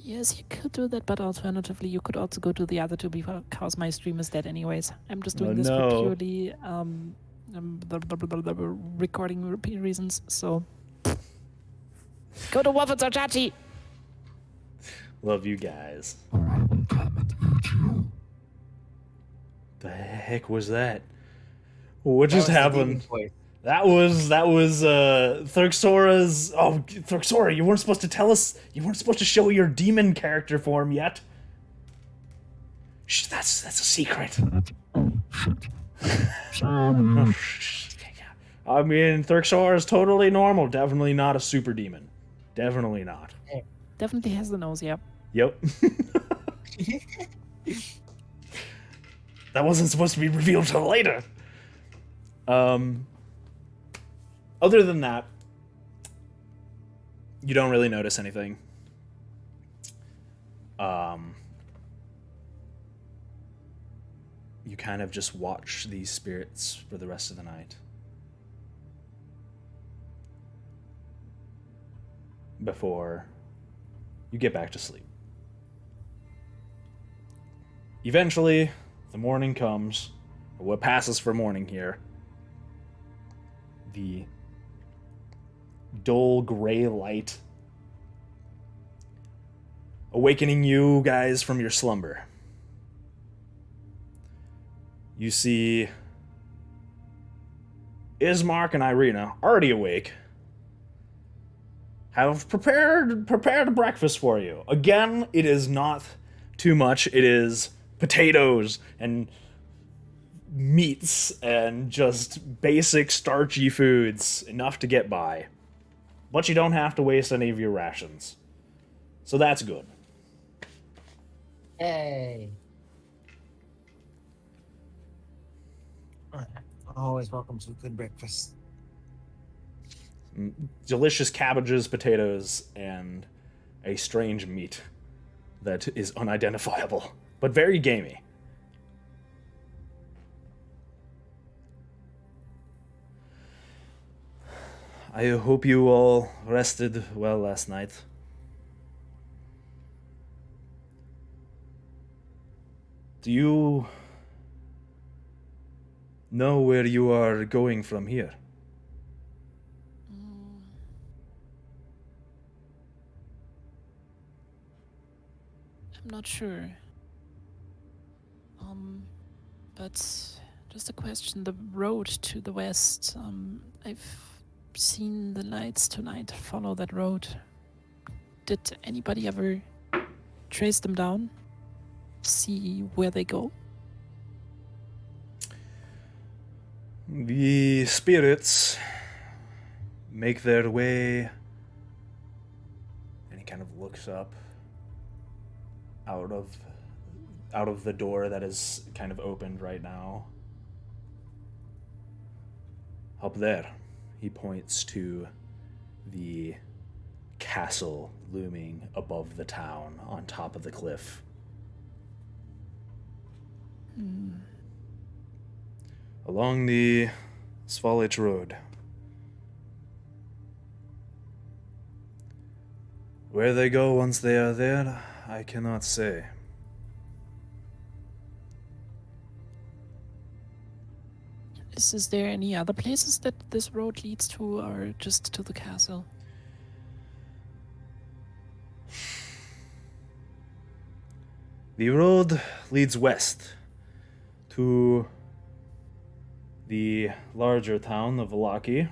Yes, you could do that, but alternatively, you could also go to the other two because my stream is dead anyways. I'm just doing Oh, this no. for purely recording reasons, so go to Waffles or Chachi. Love you guys. The heck was that? What just happened? That was Thurxora's. Oh, Thurxora, you weren't supposed to tell us. You weren't supposed to show your demon character form yet. Shh, that's a secret. I mean, Thurxora is totally normal. Definitely not a super demon. Definitely not. Definitely has the nose, yeah. Yep. That wasn't supposed to be revealed till later. Other than that, you don't really notice anything. You kind of just watch these spirits for the rest of the night. Before you get back to sleep. Eventually, the morning comes, or what passes for morning here, the dull gray light, awakening you guys from your slumber. You see Ismark and Irina, already awake, have prepared breakfast for you. Again, it is not too much. It is potatoes and meats and just basic starchy foods, enough to get by. But you don't have to waste any of your rations. So that's good. Hey. Always welcome to a good breakfast. Delicious cabbages, potatoes, and a strange meat that is unidentifiable, but very gamey. I hope you all rested well last night. Do you know where you are going from here? I'm not sure. But just a question. The road to the west. I've seen the lights tonight follow that road. Did anybody ever trace them down? See where they go? The spirits make their way, and he kind of looks up out of the door that is kind of opened right now. Up there, he points to the castle looming above the town on top of the cliff. Along the Svalich Road. Where they go once they are there, I cannot say. Is there any other places that this road leads to, or just to the castle? The road leads west to the larger town of Valaki,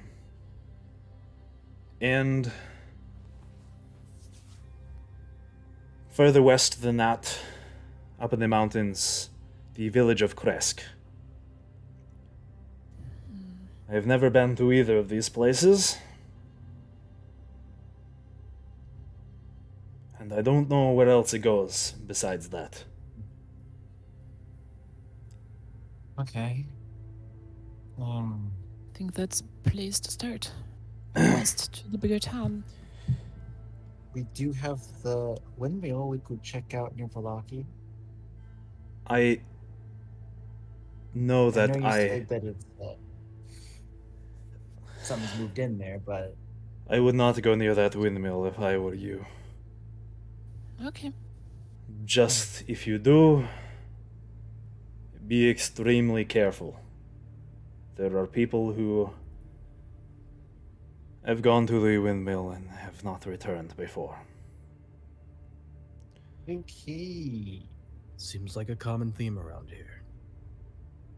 and further west than that, up in the mountains, the village of Kresk. I have never been to either of these places, and I don't know where else it goes besides that. Okay. I think that's a place to start. West to the bigger town. We do have the windmill we could check out near Valaki. I know that I know you I said that it's something's moved in there, but would not go near that windmill if I were you. Okay. Just if you do, be extremely careful. There are people who have gone to the windmill and have not returned before. okay. Seems like a common theme around here.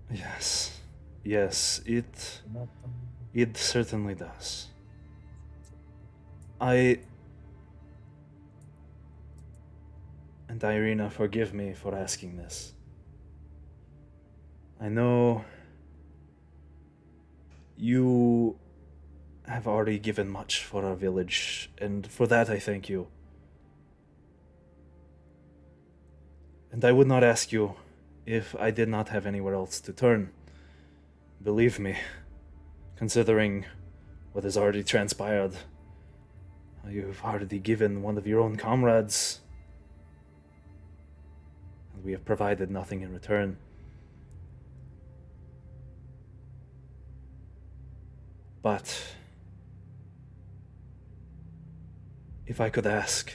Yes. Yes, it certainly does. And Irina, forgive me for asking this. I know you have already given much for our village, and for that I thank you. And I would not ask you if I did not have anywhere else to turn. Believe me, considering what has already transpired, you've already given one of your own comrades, and we have provided nothing in return. But if I could ask,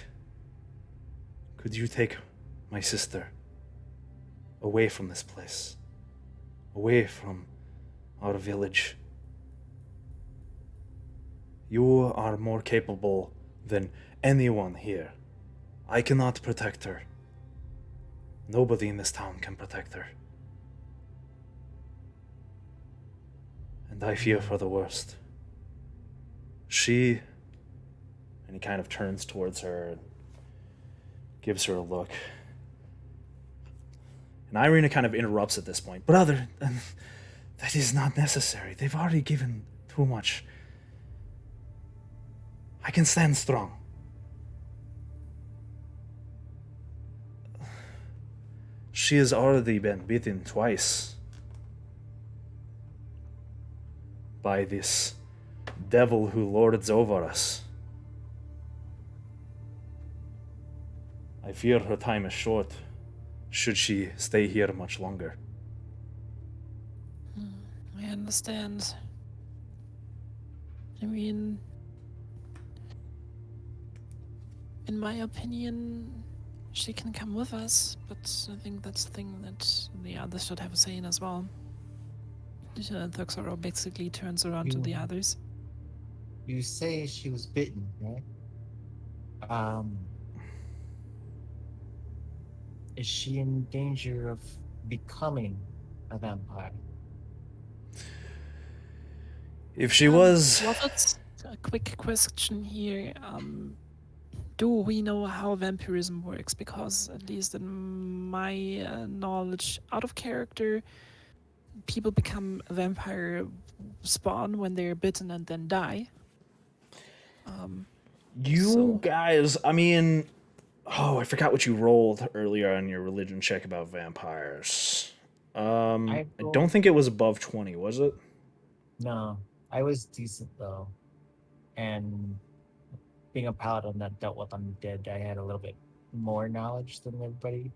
could you take my sister away from this place, away from our village? You are more capable than anyone here. I cannot protect her. Nobody in this town can protect her. And I fear for the worst. She... And he kind of turns towards her and gives her a look. And Irina kind of interrupts at this point. Brother, that is not necessary. They've already given too much. I can stand strong. She has already been beaten twice by this devil who lords over us. I fear her time is short, should she stay here much longer. I understand. I mean, in my opinion, she can come with us, but I think that's the thing that the others should have a say in as well. Thuxoro basically turns around to the others. You say she was bitten, right? Is she in danger of becoming a vampire? If she was... Waffles, a quick question here. Do we know how vampirism works? Because at least in my knowledge, out of character, people become a vampire spawn when they're bitten and then die. You guys, I mean... Oh, I forgot what you rolled earlier on your religion check about vampires. I don't think it was above 20, was it? No, I was decent though. And being a paladin that dealt with undead, I had a little bit more knowledge than everybody.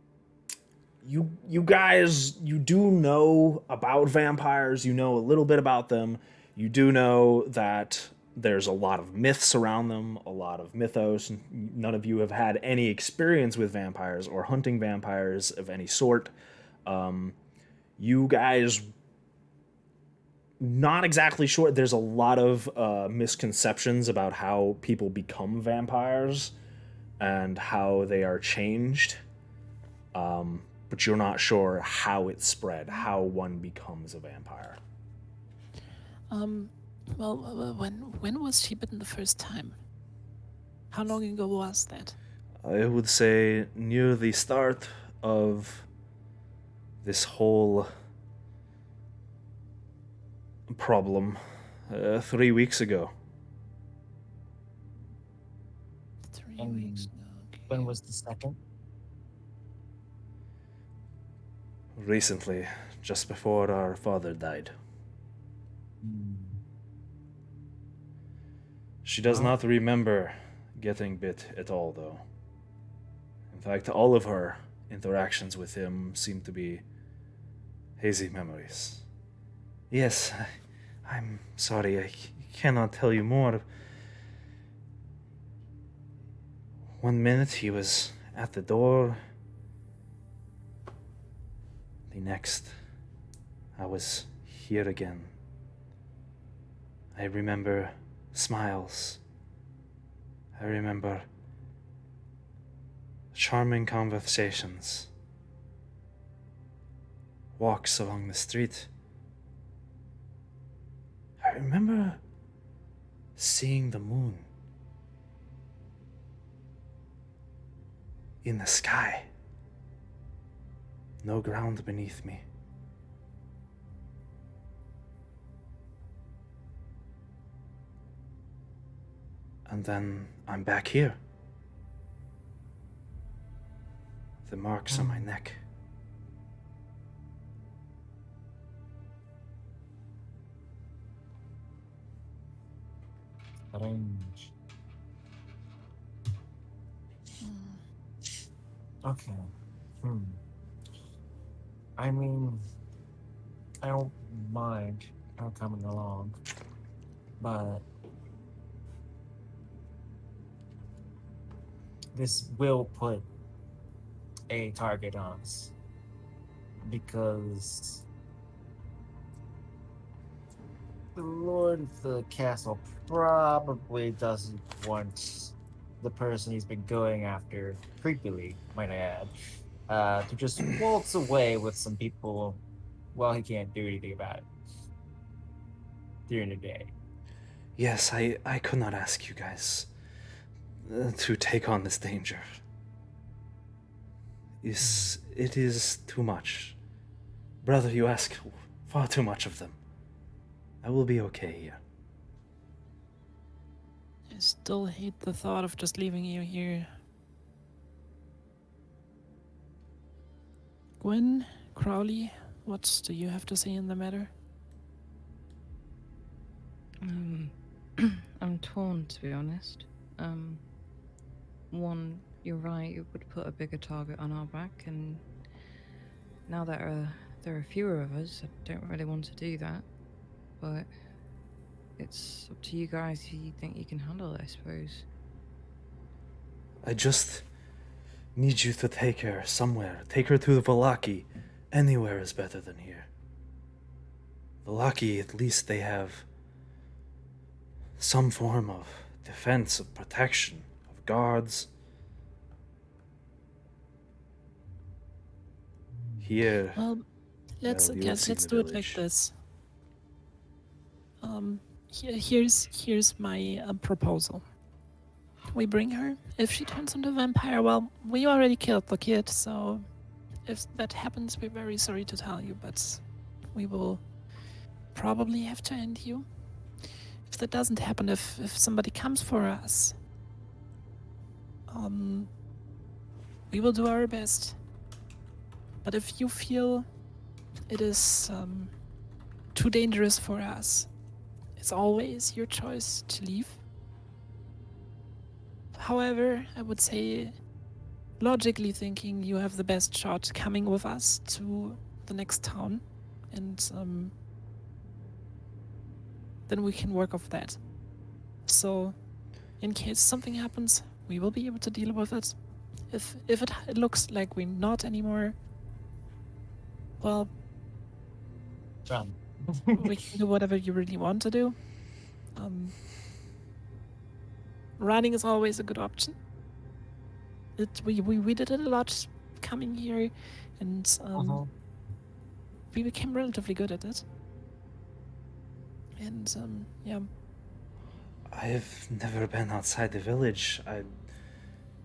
You guys, you do know about vampires. You know a little bit about them. You do know that there's a lot of myths around them, a lot of mythos. None of you have had any experience with vampires or hunting vampires of any sort. You guys, not exactly sure. There's a lot of misconceptions about how people become vampires and how they are changed. But you're not sure how it spread, how one becomes a vampire. Well, when was she bitten the first time? How long ago was that? I would say near the start of this whole problem, 3 weeks ago. 3 And weeks ago. Okay. when was the second? Recently, just before our father died. She does not remember getting bit at all, though. In fact, all of her interactions with him seem to be hazy memories. Yes, I'm sorry, I cannot tell you more. One minute he was at the door. The next, I was here again. I remember smiles. I remember charming conversations. Walks along the street. I remember seeing the moon in the sky. No ground beneath me. And then I'm back here. The marks on my neck. Strange. Okay. I mean, I don't mind her coming along, but this will put a target on us because the lord of the castle probably doesn't want the person he's been going after, creepily, might I add, to just waltz away with some people while he can't do anything about it during the day. Yes, I could not ask you guys to take on this danger. It is too much. Brother, you ask far too much of them. I will be okay here. I still hate the thought of just leaving you here. Gwen, Crowley, what do you have to say in the matter? I'm torn, to be honest. One, you're right, it would put a bigger target on our back, and now that there are fewer of us, I don't really want to do that. But it's up to you guys if you think you can handle it, I suppose. I just need you to take her somewhere. Take her to the Valaki. Anywhere is better than here. Valaki, at least they have some form of defense, of protection, of guards. Here, Well, let's Well, you have seen let's the do it like village. this. Here's my proposal. We bring her. If she turns into a vampire, well, we already killed the kid, so if that happens, we're very sorry to tell you, but we will probably have to end you. If that doesn't happen, if somebody comes for us, we will do our best. But if you feel it is too dangerous for us, it's always your choice to leave. However, I would say, logically thinking, you have the best shot coming with us to the next town, and then we can work off that. So, in case something happens, we will be able to deal with it. If it looks like we're not anymore, well, Run. we can do whatever you really want to do. Running is always a good option. We did it a lot coming here, and we became relatively good at it. And yeah, I've never been outside the village. I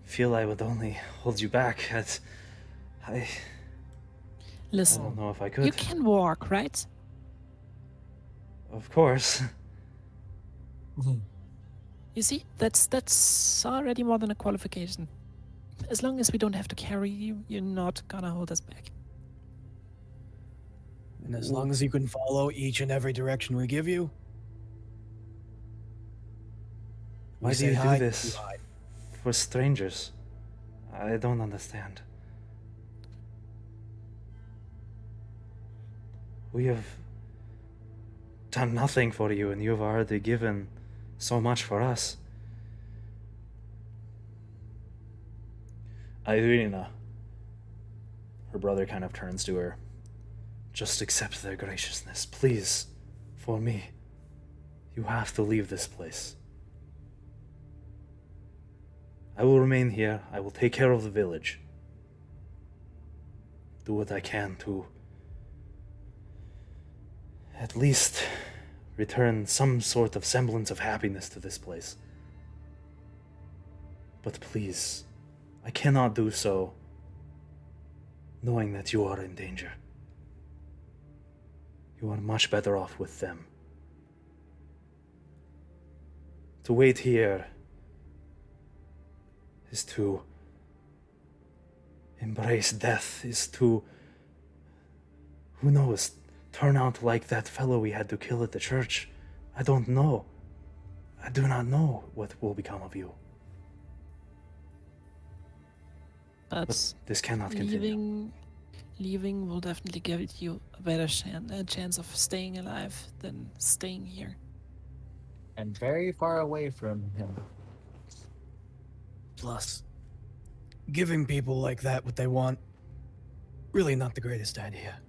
feel I would only hold you back. I listen, don't know if I you could. can walk, right? Of course. You see, that's already more than a qualification. As long as we don't have to carry you, you're not gonna hold us back. And as long as you can follow each and every direction we give you. we Why do say you do hide, this? you hide. For strangers. I don't understand. We have done nothing for you, and you've already given so much for us. Irina. Her brother kind of turns to her. Just accept their graciousness, please. For me. You have to leave this place. I will remain here. I will take care of the village. Do what I can to at least return some sort of semblance of happiness to this place. But please, I cannot do so knowing that you are in danger. You are much better off with them. To wait here is to embrace death, is to, who knows, turn out like that fellow we had to kill at the church. I don't know. I do not know what will become of you. But This cannot continue. leaving will definitely give you a better chance of staying alive than staying here. And very far away from him. Plus, giving people like that what they want, really not the greatest idea.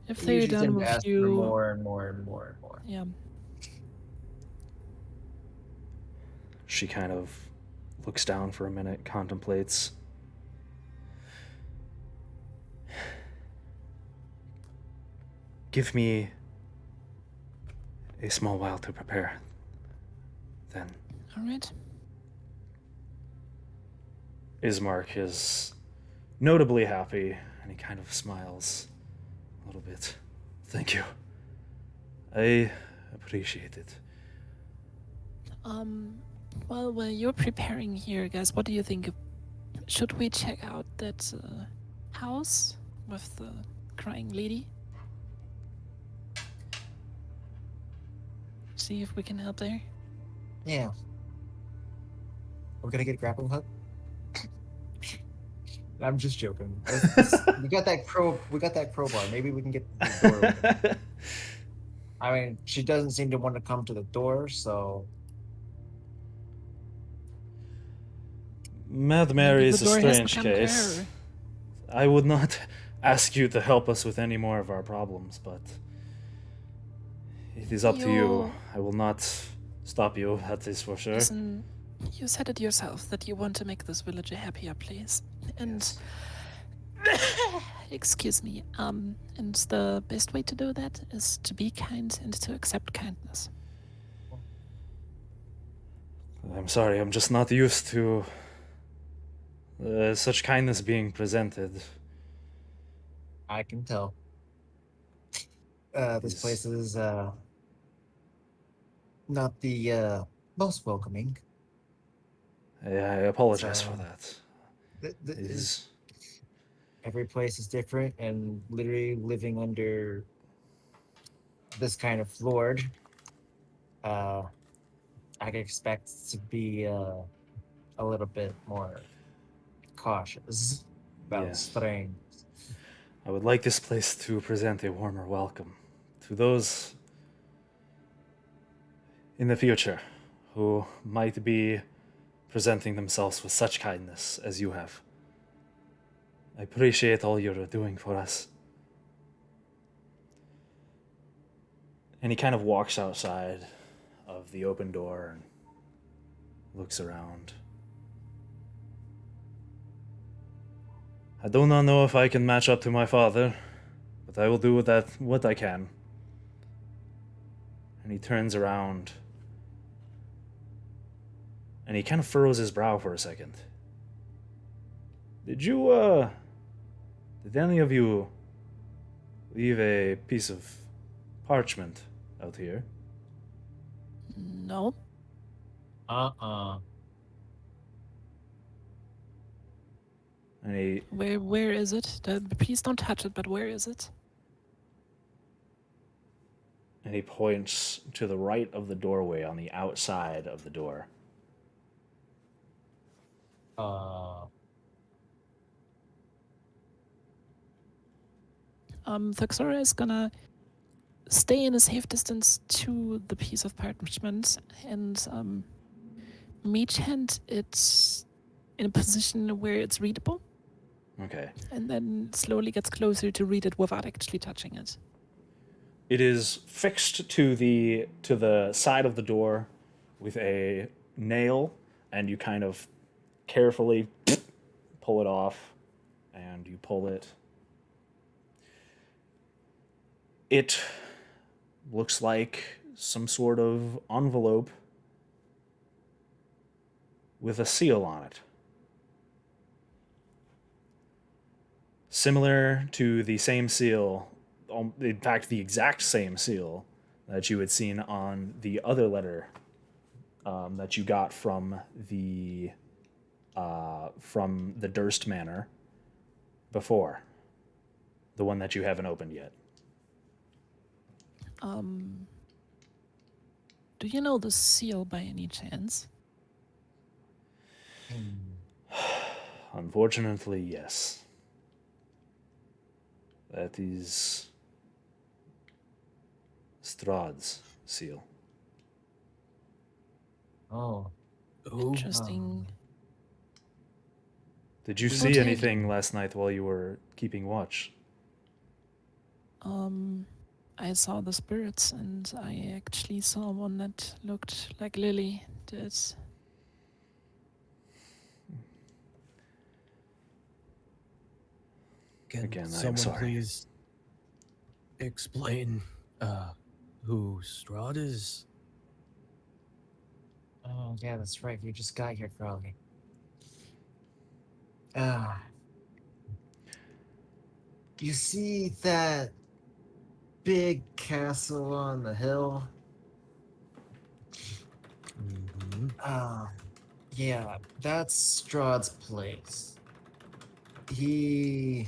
If They they're usually done tend to with ask for you, more and more and more and more. yeah. She kind of looks down for a minute, contemplates. Give me a small while to prepare. Then All right. Ismark is notably happy, and he kind of smiles a little bit. Thank you. I appreciate it. While you're preparing here, guys, what do you think? Should we check out that house with the crying lady? See if we can help there. Yeah. We're gonna get a grappling hook. I'm just joking. We got that crowbar. Maybe we can get the door open. I mean, she doesn't seem to want to come to the door, so Mad Maybe Mary the is a door hasn't strange come to case. her. I would not ask you to help us with any more of our problems, but it is up to you. I will not stop you, that is for sure. Listen, you said it yourself that you want to make this village a happier place. And excuse me, and the best way to do that is to be kind and to accept kindness. I'm sorry, I'm just not used to such kindness being presented. I can tell. This place is not the most welcoming. I apologize So, for that. It Is is every place is different, and literally living under this kind of lord, I can expect to be a little bit more cautious about Yes. straying. I would like this place to present a warmer welcome to those in the future who might be presenting themselves with such kindness as you have. I appreciate all you're doing for us. And he kind of walks outside of the open door and looks around. I do not know if I can match up to my father, but I will do what I can. And he turns around and he kind of furrows his brow for a second. Did any of you leave a piece of parchment out here? No. And he Where is it? Please don't touch it, but where is it? and he points to the right of the doorway on the outside of the door. Thuxora is gonna stay in a safe distance to the piece of parchment and mage hand it in a position where it's readable, Okay. and then slowly gets closer to read it without actually touching it. It is fixed to the side of the door with a nail, and you kind of carefully pull it off, and you pull it. It looks like some sort of envelope with a seal on it. Similar to the same seal, in fact, the exact same seal that you had seen on the other letter that you got from the Durst Manor before, the one that you haven't opened yet. Do you know the seal by any chance? Unfortunately, yes. That is Strahd's seal. Oh. Interesting. Did you We see would have- anything last night while you were keeping watch? I saw the spirits, and I actually saw one that looked like Lily did. Can Again, I am someone sorry. please explain who Strahd is? Oh, yeah, that's right. You just got here, Crowley. Ah. You see that big castle on the hill? Mm-hmm. Yeah, that's Strahd's place. He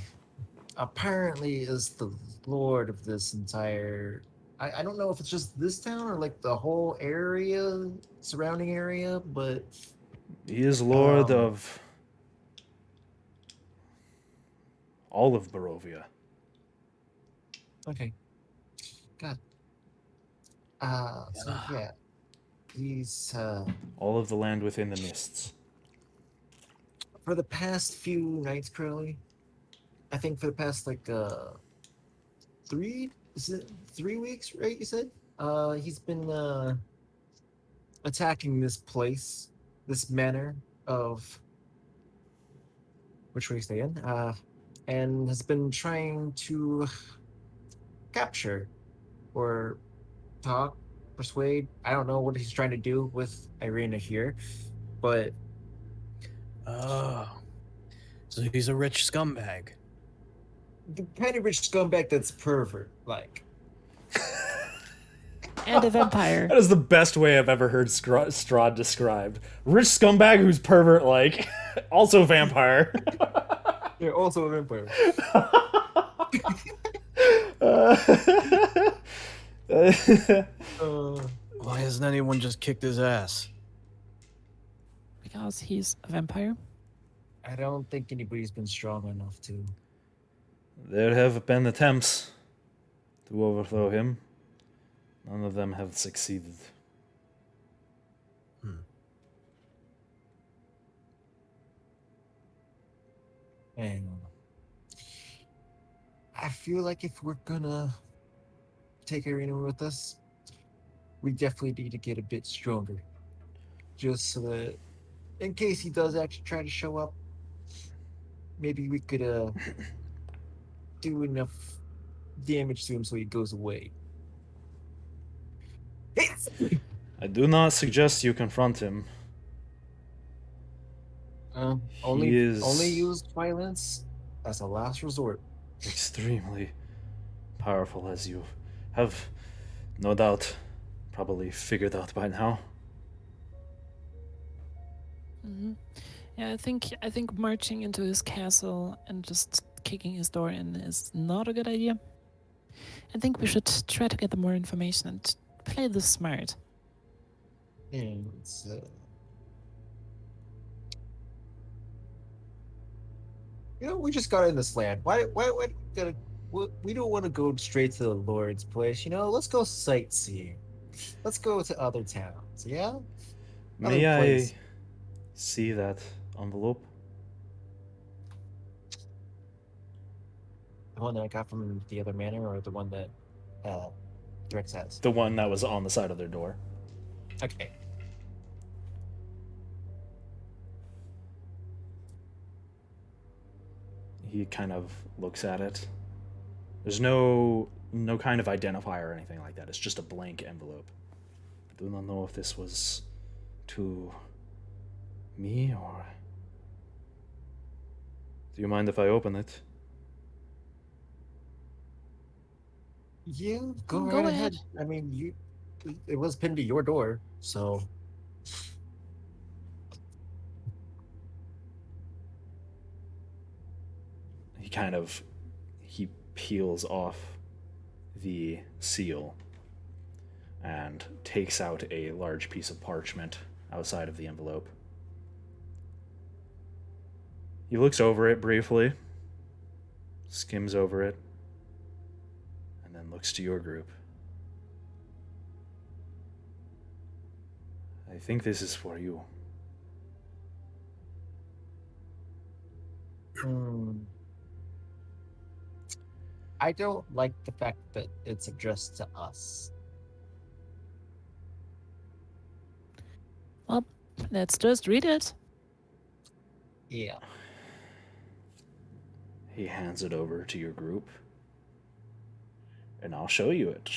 apparently is the lord of this entire. I don't know if it's just this town or like the whole area, surrounding area, but He is lord um, of all of Barovia. okay, God. So Yeah. yeah, he's All of the land within the mists. for the past few nights, Curly. I think for the past like 3 weeks, right? You said he's been attacking this place, this manor of which we stay in, and has been trying to capture or talk, persuade. I don't know what he's trying to do with Irina here, but Oh, so he's a rich scumbag. the kind of rich scumbag that's pervert like. And a vampire. That is the best way I've ever heard Strahd described. Rich scumbag who's pervert like, also vampire. They're also a vampire. Why hasn't anyone just kicked his ass? Because he's a vampire. I don't think anybody's been strong enough to. There have been attempts to overthrow him. None of them have succeeded. And I feel like if we're gonna take Irina with us, we definitely need to get a bit stronger. Just so that, in case he does actually try to show up, maybe we could do enough damage to him so he goes away. I do not suggest you confront him. Only is- use violence as a last resort. Extremely powerful, as you have no doubt probably figured out by now. Hmm. Yeah, I think marching into his castle and just kicking his door in is not a good idea. I think we should try to get more information and play this smart. And it's, we just got in this land. Why we gotta? We don't want to go straight to the Lord's place. Let's go sightseeing. Let's go to other towns. Yeah. May Other I place. see that envelope? The one that I got from the other manor, or the one that Drex has. The one that was on the side of their door. Okay. He kind of looks at it. There's no kind of identifier or anything like that. It's just a blank envelope. I do not know if this was to me or... Do you mind if I open it? Yeah, go Go right ahead. ahead. I mean, it was pinned to your door, so He peels off the seal and takes out a large piece of parchment outside of the envelope. He looks over it briefly, skims over it, and then looks to your group. I think this is for you. I don't like the fact that it's addressed to us. Well, let's just read it. Yeah. He hands it over to your group, and I'll show you it.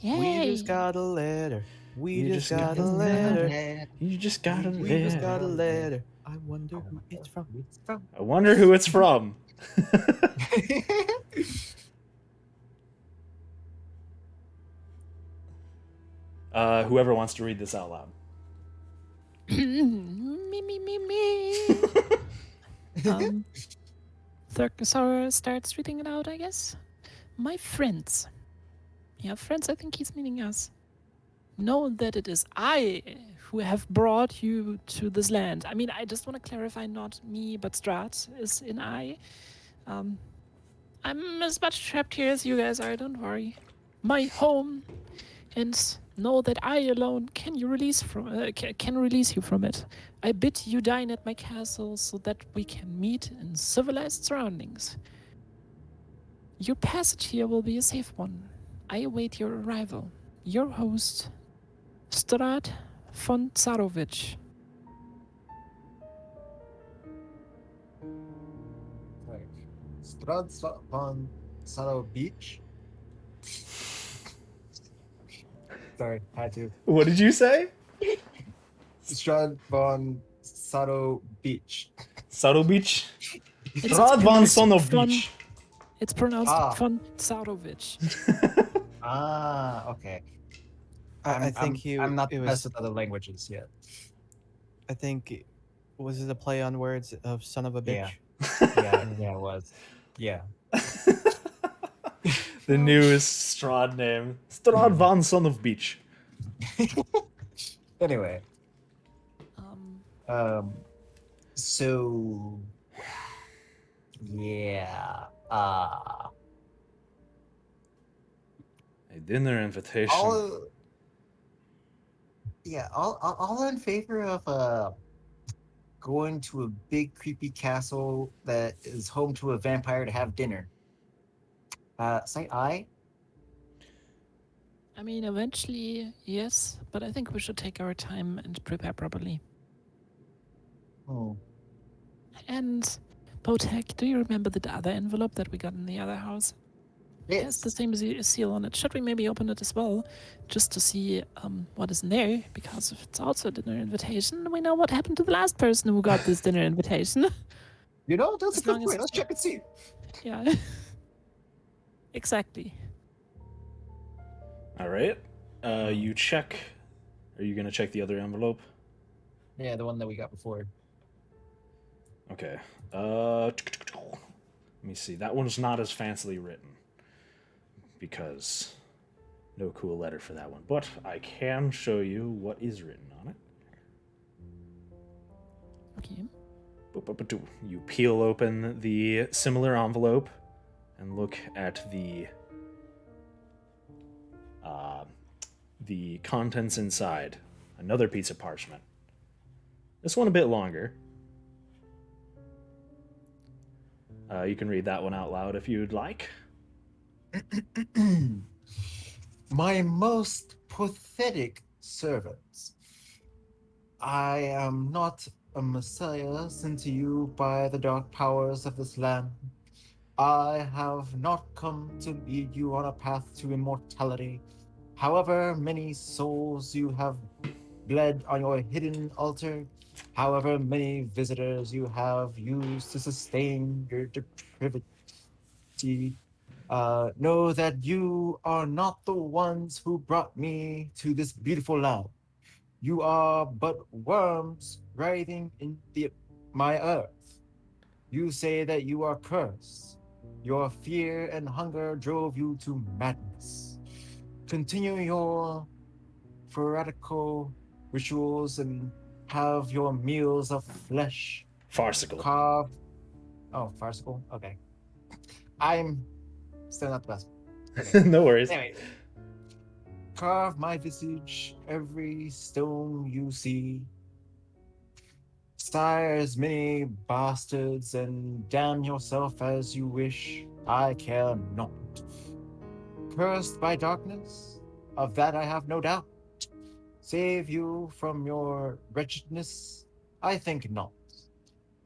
Yay! We just got a letter. We You just just got got a a letter. You just got a We just got a letter. I wonder who it's from. I wonder who it's from. Whoever wants to read this out loud. me. Thurkasor starts reading it out, I guess. My friends. Yeah, friends, I think he's meaning us. Know that it is I who have brought you to this land. I mean, I just want to clarify, not me, but Strahd is in I. I'm as much trapped here as you guys are, don't worry. My home, and know that I alone can release you from it. I bid you dine at my castle so that we can meet in civilized surroundings. Your passage here will be a safe one. I await your arrival. Your host, Strahd von Tsarovich. Strahd von Salo Beach. Sorry, had to. What did you say? Strahd von Salo Beach. Subtle Beach? It's Strahd von pronounced Son of von- Beach. It's pronounced Ah. von Tsarovich. Okay. I think I'm not it the was. best with other languages yet. I think was it a play on words of son of a bitch? Yeah. Yeah, it was. Yeah. The newest Strahd name. Strahd von Son of Beach. Anyway, Um, so yeah. A dinner invitation. All in favor of going to a big creepy castle that is home to a vampire to have dinner. Say I. I mean, eventually, yes, but I think we should take our time and prepare properly. Oh. And, Botek, do you remember the other envelope that we got in the other house? It has the same seal on it. Should we maybe open it as well, just to see what is in there? Because if it's also a dinner invitation, we know what happened to the last person who got this dinner invitation. You know, that's a As long good as point. Let's check and see. Yeah. Exactly. All right. You check. Are you going to check the other envelope? Yeah, the one that we got before. Okay. Let me see. That one's not as fancily written. Because no cool letter for that one. But I can show you what is written on it. Okay. You peel open the similar envelope and look at the contents inside. Another piece of parchment. This one a bit longer. You can read that one out loud if you'd like. My most pathetic servants, I am not a messiah sent to you by the dark powers of this land. I have not come to lead you on a path to immortality. However many souls you have bled on your hidden altar, however many visitors you have used to sustain your depravity, know that you are not the ones who brought me to this beautiful land. You are but worms writhing in my earth. You say that you are cursed. Your fear and hunger drove you to madness. Continue your fanatical rituals and have your meals of flesh Farcical. carved. Oh, farcical? Okay. I'm still not the best. Okay. No worries. Anyway, carve my visage every stone you see. Sire as many bastards and damn yourself as you wish. I care not. Cursed by darkness? Of that I have no doubt. Save you from your wretchedness? I think not.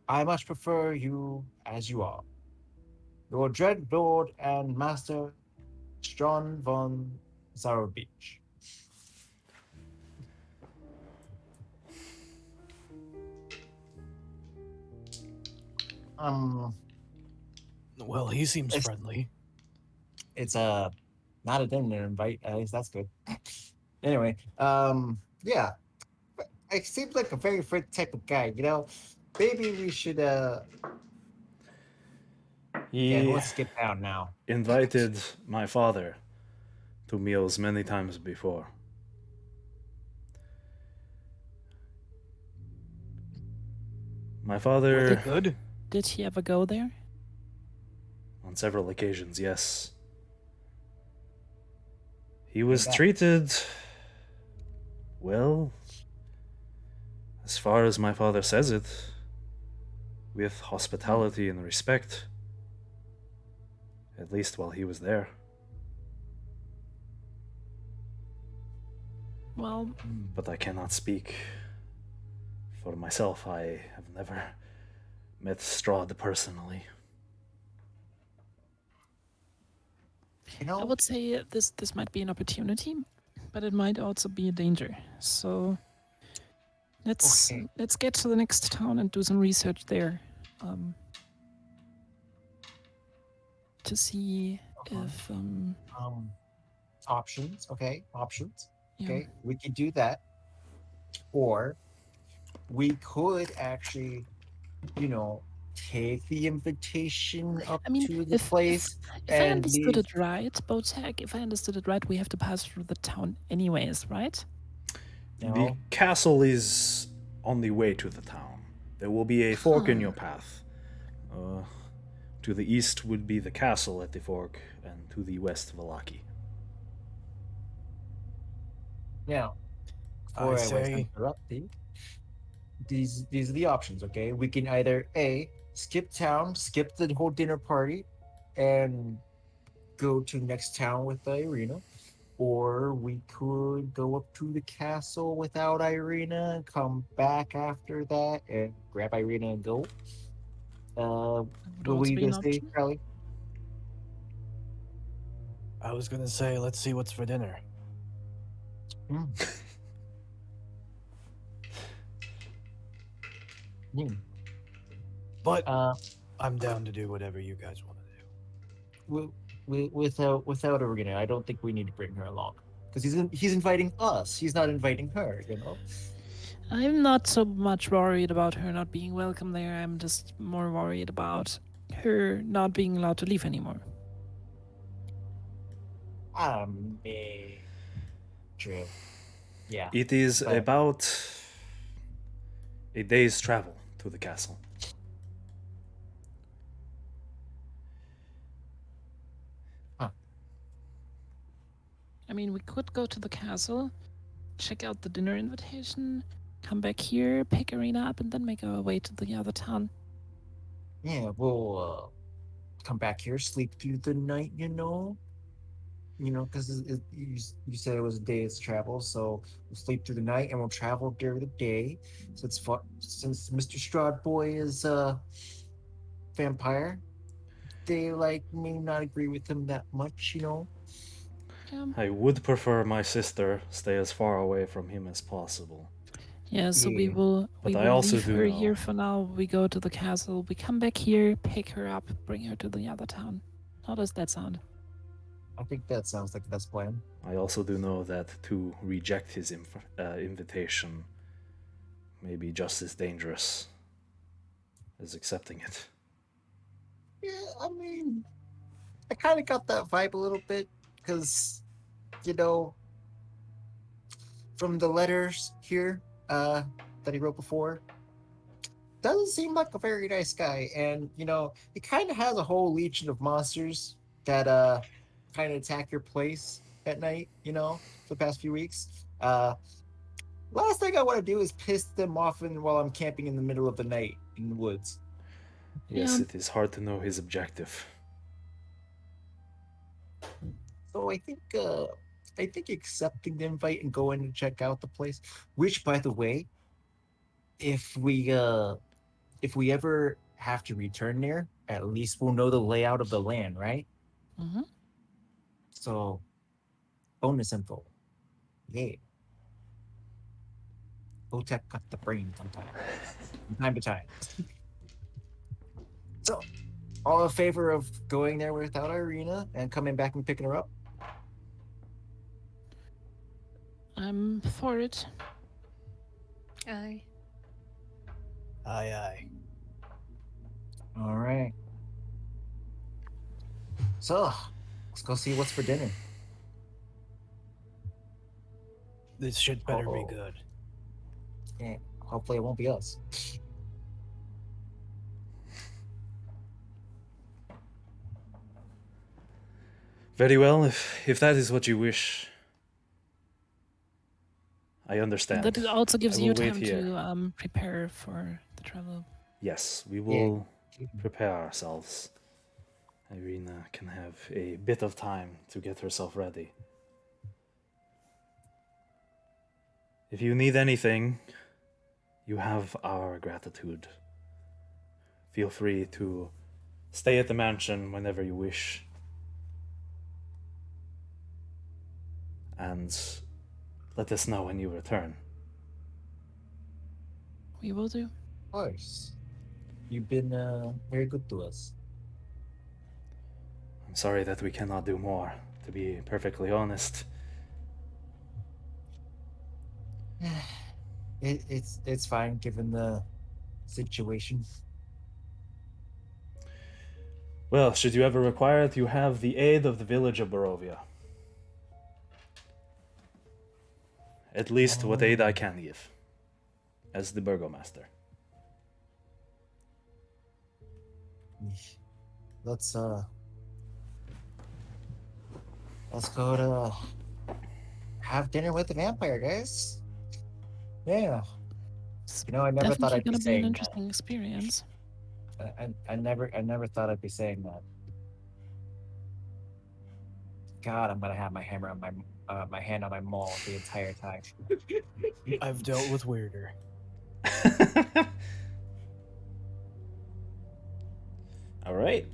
I much prefer you as you are. Your dread lord and master, Strahd von Zarobich. Um, Well, he seems it's friendly. it's not a dinner invite. At least that's good. Anyway, yeah, it seems like a very friendly type of guy. Maybe we should yeah, He let's skip down now. invited my father to meals many times before. My Were they father, good? Did he ever go there? on several occasions, yes. He Hear was that. treated, well, as far as my father says it, with hospitality and respect, at least while he was there. Well, But I cannot speak for myself. I have never met Strahd personally. I would say this might be an opportunity, but it might also be a danger. So let's Okay. let's get to the next town and do some research there, to see Uh-huh. if Options. Okay, options. yeah. Okay, we could do that, or we could actually, you know, take the invitation up I mean, to the if place I and understood leave. it right, Botek, if I understood it right, we have to pass through the town anyways, right? The No. castle is on the way to the town. There will be a fork in your path. Uh, to the east would be the castle at the fork, and to the west, Valaki. Now, I before I was say, interrupted, these are the options. Okay, we can either a skip town, skip the whole dinner party, and go to next town with the Irina, or we could go up to the castle without Irina and come back after that and grab Irina and go. Uh, That would what were also you be an gonna say, option. Charlie? I was gonna say, let's see what's for dinner. Hmm. Hmm. But Uh, I'm down to do whatever you guys want to do. without Irina, I don't think we need to bring her along because he's inviting us. He's not inviting her. I'm not so much worried about her not being welcome there. I'm just more worried about her not being allowed to leave anymore. May true. Yeah, It is but about a day's travel to the castle. I mean, we could go to the castle, check out the dinner invitation, come back here, pick Arena up, and then make our way to the other town. yeah, we'll come back here, sleep through the night. Because you said it was a day's travel, so we'll sleep through the night and we'll travel during the day. So it's fun since Mr. Strahd boy is a vampire. They may not agree with him that much. I would prefer my sister stay as far away from him as possible. Yeah, so we Yeah. will But we I will also leave do her know. here for now. We go to the castle. We come back here, pick her up, bring her to the other town. How does that sound? I think that sounds like the best plan. I also do know that to reject his invitation may be just as dangerous as accepting it. Yeah, I mean, I kind of got that vibe a little bit because, you know, from the letters here that he wrote before, doesn't seem like a very nice guy. And, he kind of has a whole legion of monsters that kind of attack your place at night, for the past few weeks. Last thing I want to do is piss them off while I'm camping in the middle of the night in the woods. Yes, Yeah. it is hard to know his objective. So I think accepting the invite and going to check out the place, which by the way, if we ever have to return there, at least we'll know the layout of the land, right? Hmm. So bonus info. Yeah. Hotep got the brain sometime. From time to time. So all in favor of going there without Irina and coming back and picking her up? I'm for it. Aye. Aye, aye. All right. So let's go see what's for dinner. This shit better be Oh. good. Yeah, hopefully it won't be us. Very well, if that is what you wish, I understand. That also gives I you will wait time here. to prepare for the travel. Yes, we will prepare ourselves. Irina can have a bit of time to get herself ready. If you need anything, you have our gratitude. Feel free to stay at the mansion whenever you wish. And let us know when you return. We will do. Of course. You've been very good to us. I'm sorry that we cannot do more, to be perfectly honest. It's fine given the situation. Well, should you ever require it, you have the aid of the village of Barovia. At least what aid I can give, as the burgomaster. Let's go to have dinner with the vampire, guys. Yeah. It's You know, I never thought definitely I'd be gonna be an saying that. interesting experience. I never thought I'd be saying that. God, I'm gonna have my hammer on my hand on my maul the entire time. I've dealt with weirder. All right.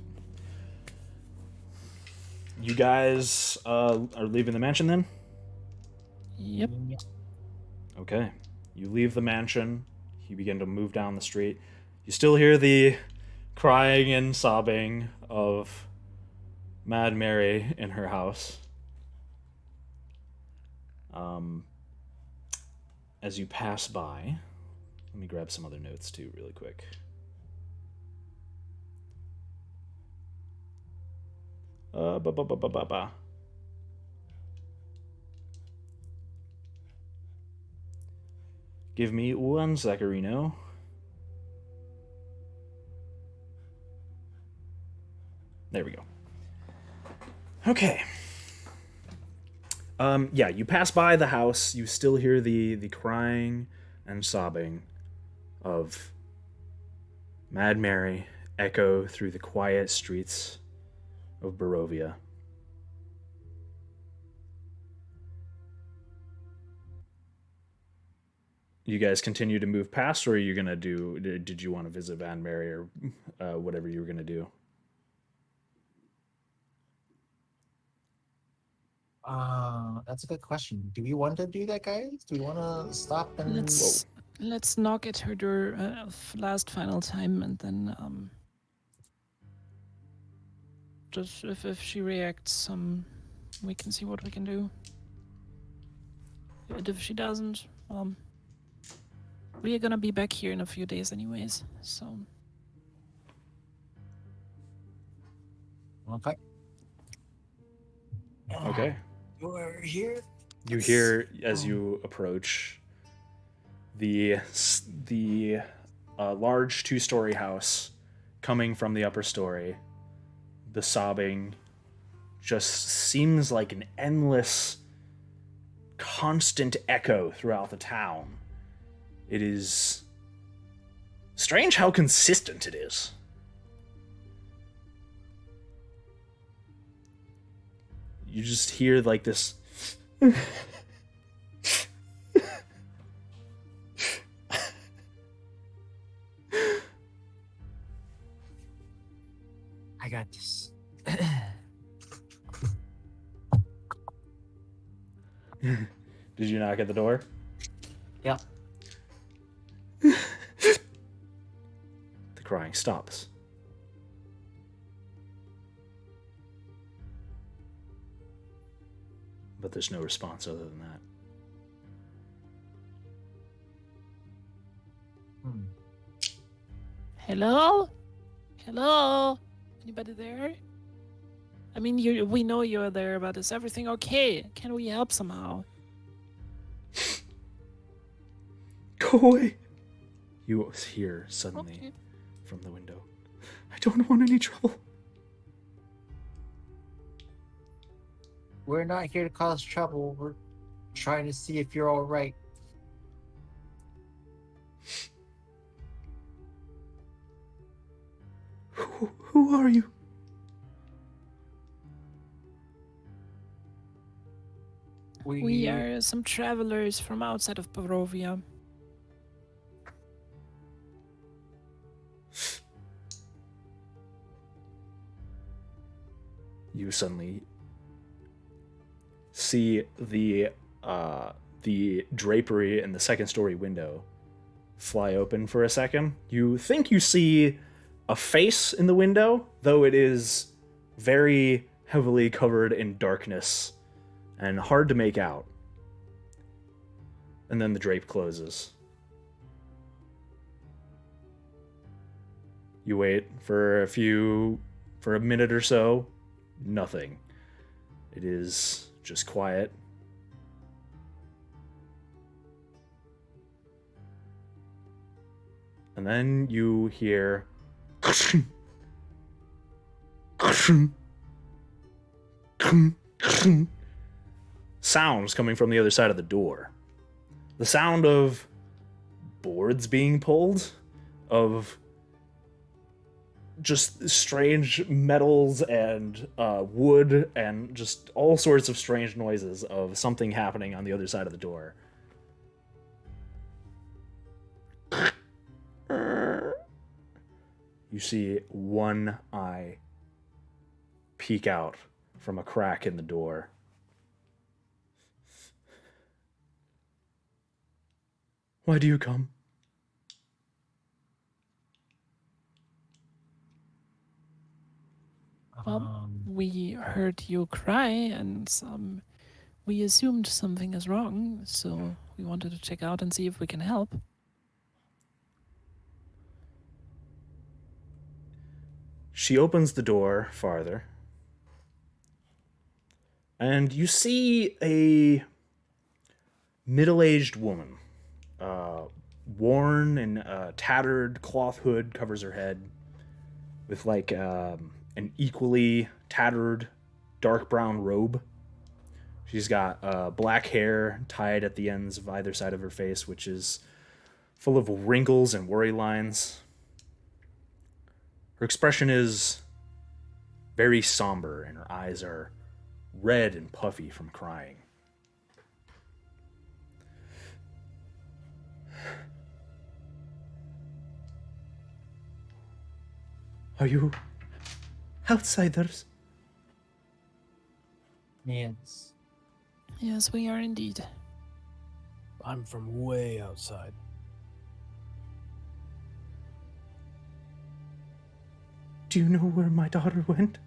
You guys are leaving the mansion then? Yep. Okay. You leave the mansion. You begin to move down the street. You still hear the crying and sobbing of Mad Mary in her house. As you pass by, let me grab some other notes too, really quick. Ba, ba, ba, ba, ba, ba. Give me one Zacharino. There we go. Okay. Yeah, you pass by the house. You still hear the crying and sobbing of Mad Mary echo through the quiet streets of Barovia. You guys continue to move past, or are you gonna do? Did you want to visit Van Mary or whatever you were gonna do? That's a good question. Do we want to do that, guys? Do we want to stop and? Let's knock at her door last final time, and then just if she reacts, we can see what we can do. And if she doesn't, we are gonna be back here in a few days anyways. So Okay. Okay. We're here. You hear as you approach the large two-story house coming from the upper story. The sobbing just seems like an endless constant echo throughout the town. It is strange how consistent it is. You just hear like this I got this. Did you knock at the door? Yep. The crying stops. But there's no response other than that. Hmm. Hello? Hello? Anybody there? I mean, we know you're there, but is everything okay? Can we help somehow? Go away! You hear suddenly Okay. from the window. I don't want any trouble. We're not here to cause trouble. We're trying to see if you're all right. Who are you? We are some travelers from outside of Barovia. You suddenly see the drapery in the second story window fly open for a second. You think you see a face in the window, though it is very heavily covered in darkness and hard to make out. And then the drape closes. You wait for a minute or so. Nothing. It is just quiet. And then you hear sounds coming from the other side of the door. The sound of boards being pulled, of just strange metals and wood and just all sorts of strange noises of something happening on the other side of the door. You see one eye peek out from a crack in the door. Why do you come? Well, we heard you cry, and we assumed something is wrong, so we wanted to check out and see if we can help. She opens the door farther, and you see a middle-aged woman. Worn and tattered cloth hood covers her head with like an equally tattered dark brown robe. She's got black hair tied at the ends of either side of her face, which is full of wrinkles and worry lines. Her expression is very somber, and her eyes are red and puffy from crying. Are you outsiders? Yes. Yes, we are indeed. I'm from way outside. Do you know where my daughter went?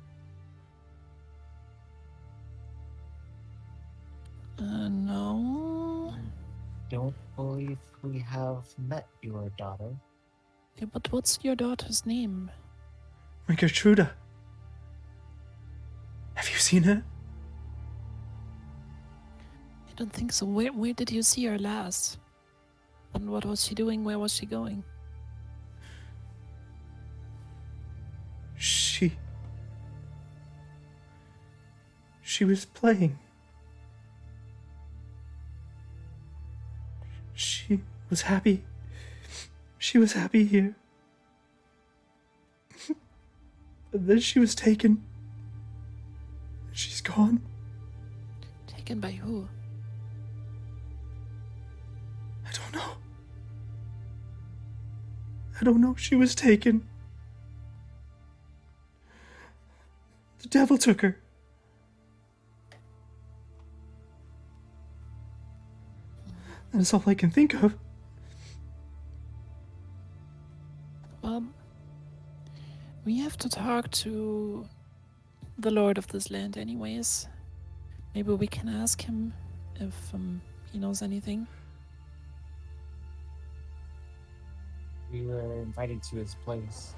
No. Don't believe we have met your daughter. Yeah, but what's your daughter's name? My Gertruda. Have you seen her? I don't think so. Where did you see her last? And what was she doing? Where was she going? She was playing. was happy. She was happy here. But then she was taken. She's gone. Taken by who? I don't know. I don't know. She was taken. The devil took her. That is all I can think of. We have to talk to the lord of this land anyways. Maybe we can ask him if he knows anything. We were invited to his place.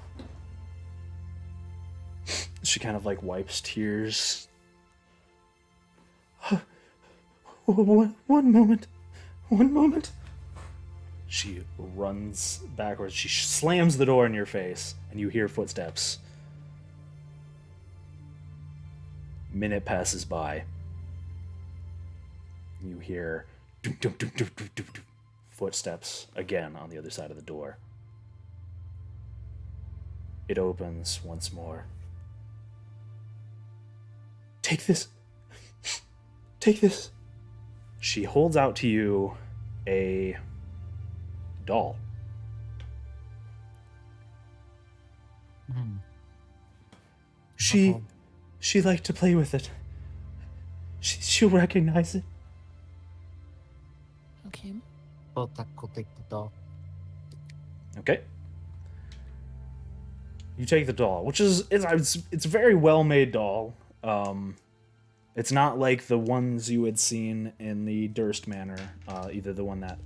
She kind of like wipes tears. One moment. One moment. She runs backwards. She slams the door in your face, and you hear footsteps. Minute passes by. You hear doom, doom, doom, doom, doom, doom, doom, footsteps again on the other side of the door. It opens once more. Take this. Take this. She holds out to you a doll. Hmm. She Okay. she liked to play with it. She'll recognize it. Okay. Botak will take the doll. Okay. You take the doll, which is it's a very well made doll. It's not like the ones you had seen in the Durst Manor, either the one that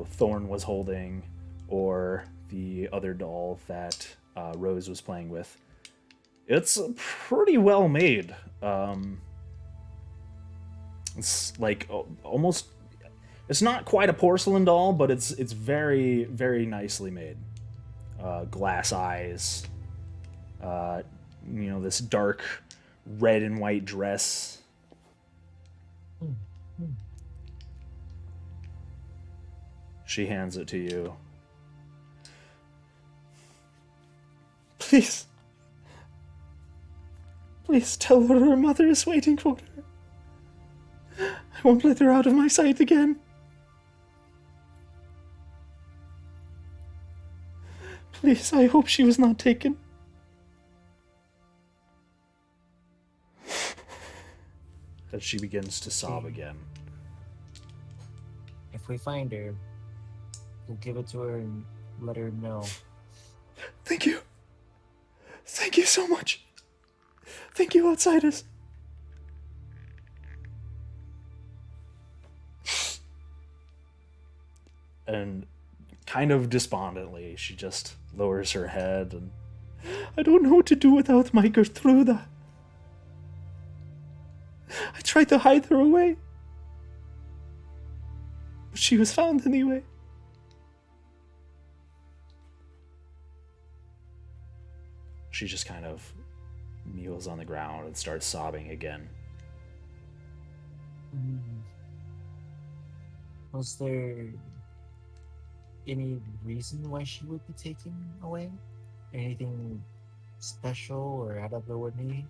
Thorn was holding, or the other doll that Rose was playing with. It's pretty well made. It's like almost. It's not quite a porcelain doll, but it's very, very nicely made. Glass eyes. This dark red and white dress. She hands it to you. Please. Please tell her her mother is waiting for her. I won't let her out of my sight again. Please, I hope she was not taken. As she begins to sob again. If we find her, we'll give it to her and let her know. Thank you. Thank you so much. Thank you, outsiders. And kind of despondently, she just lowers her head and I don't know what to do without my Gertruda. I tried to hide her away. But she was found anyway. She just kind of kneels on the ground and starts sobbing again. Was there any reason why she would be taken away? Anything special or out of the ordinary?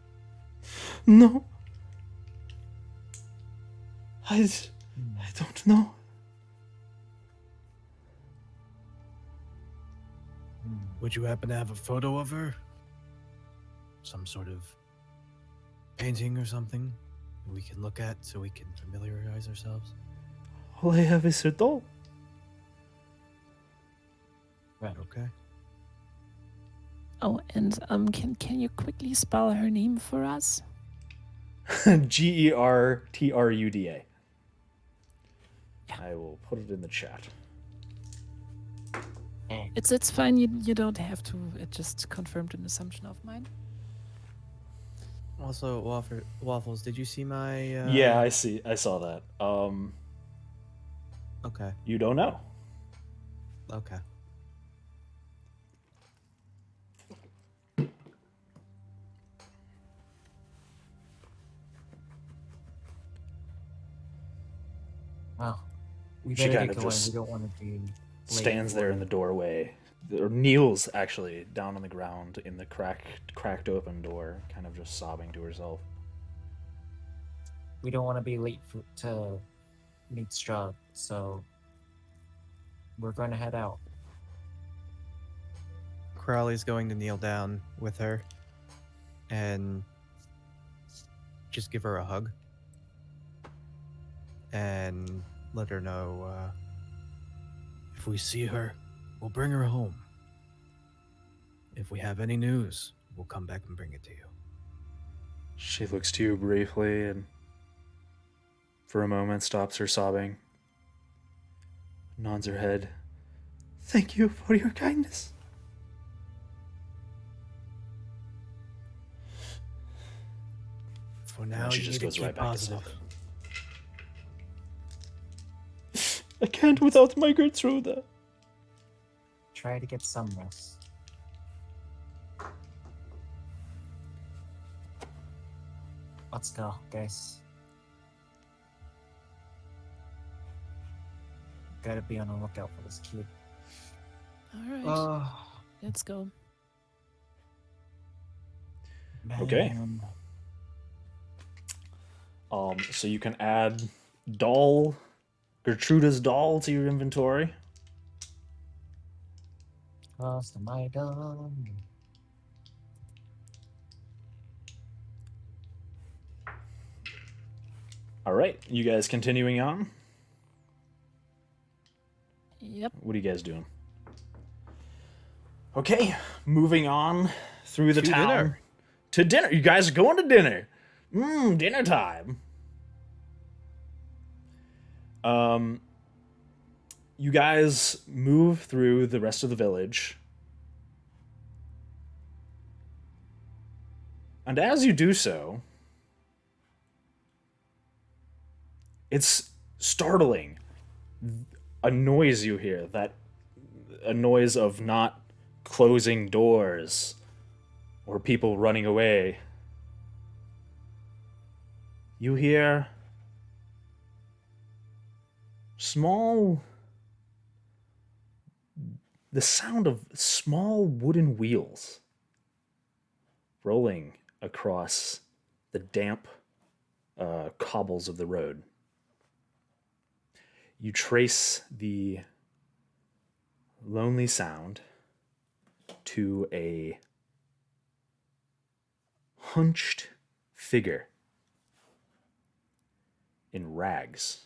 No. I don't know. Would you happen to have a photo of her? Some sort of painting or something that we can look at so we can familiarize ourselves? All I have is her doll. Right, okay. Oh, and can you quickly spell her name for us? Gertruda. I will put it in the chat. It's fine. You don't have to. It just confirmed an assumption of mine. Also, Waffles, did you see my... Yeah, I saw that. Okay, You don't know. okay. Wow. We She better kind get of going. just We don't want to be late stands there for- in the doorway, or kneels actually down on the ground in the cracked open door, kind of just sobbing to herself. We don't want to be late to meet Strahd, so we're going to head out. Crowley's going to kneel down with her and just give her a hug and let her know if we see her, we'll bring her home. If we have any news, we'll come back and bring it to you. She looks to you briefly and for a moment stops her sobbing, nods her head. Thank you for your kindness. For now, she you just need goes to keep right back to positive. sobbing. I can't without my Gertrude. Try to get some rest. Let's go, guys. Gotta be on the lookout for this kid. All right, Oh, let's go. Okay. man. So you can add Gertruda's doll to your inventory. Cross to my dog. All right, you guys continuing on? Yep. What are you guys doing? Okay, moving on through the To town dinner. to dinner. You guys are going to dinner. Dinner time. You guys move through the rest of the village. And as you do so, it's startling. A noise you hear, a noise of not closing doors or people running away. You hear the sound of small wooden wheels rolling across the damp cobbles of the road. You trace the lonely sound to a hunched figure in rags,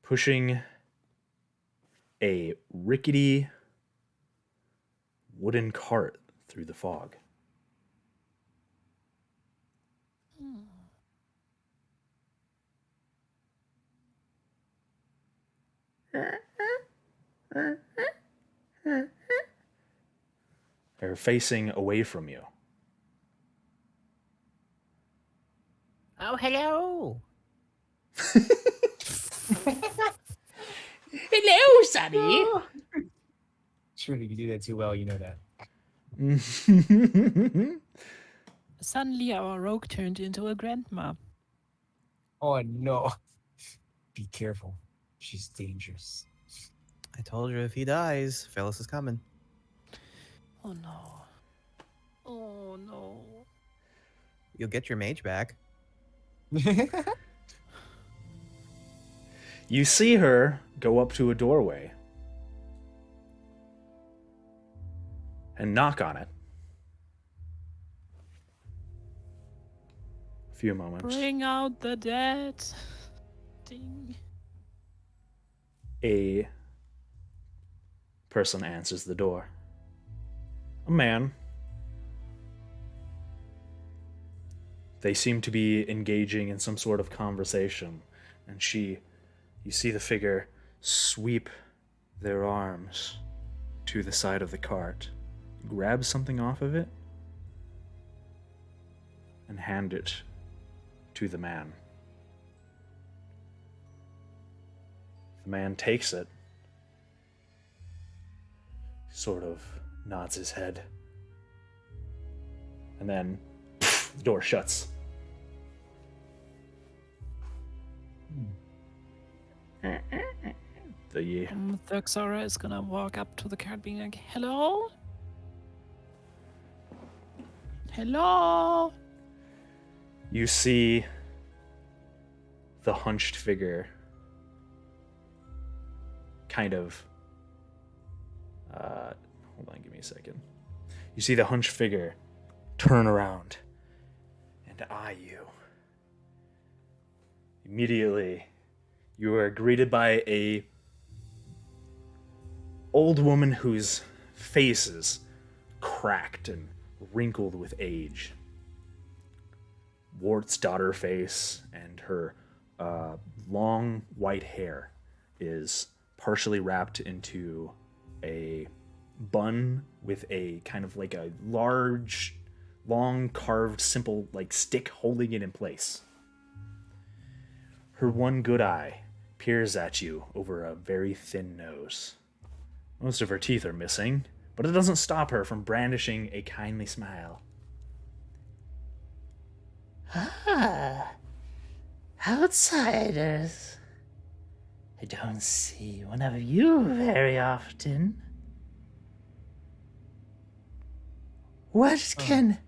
pushing a rickety wooden cart through the fog. They're facing away from you. Oh, hello. Hello, Sonny. Sure, if you do that too well, you know that. Suddenly, our rogue turned into a grandma. Oh no. Be careful. She's dangerous. I told you if he dies, Phyllis is coming. Oh no. Oh no. You'll get your mage back. You see her go up to a doorway and knock on it. A few moments. Bring out the dead. Ding. A person answers the door. A man. They seem to be engaging in some sort of conversation, and you see the figure sweep their arms to the side of the cart, grab something off of it, and hand it to the man. The man takes it, sort of nods his head, and then the door shuts. The Thuxara is gonna walk up to the cart being like, hello? Hello? you see the hunched figure kind of hold on, give me a second. You see the hunched figure turn around and eye you. Immediately, you are greeted by a old woman whose face is cracked and wrinkled with age. Wart's daughter face, and her long white hair is partially wrapped into a bun with a kind of like a large, long carved, simple like stick holding it in place. Her one good eye peers at you over a very thin nose. Most of her teeth are missing, but it doesn't stop her from brandishing a kindly smile. Ah, outsiders. I don't see one of you very often. What can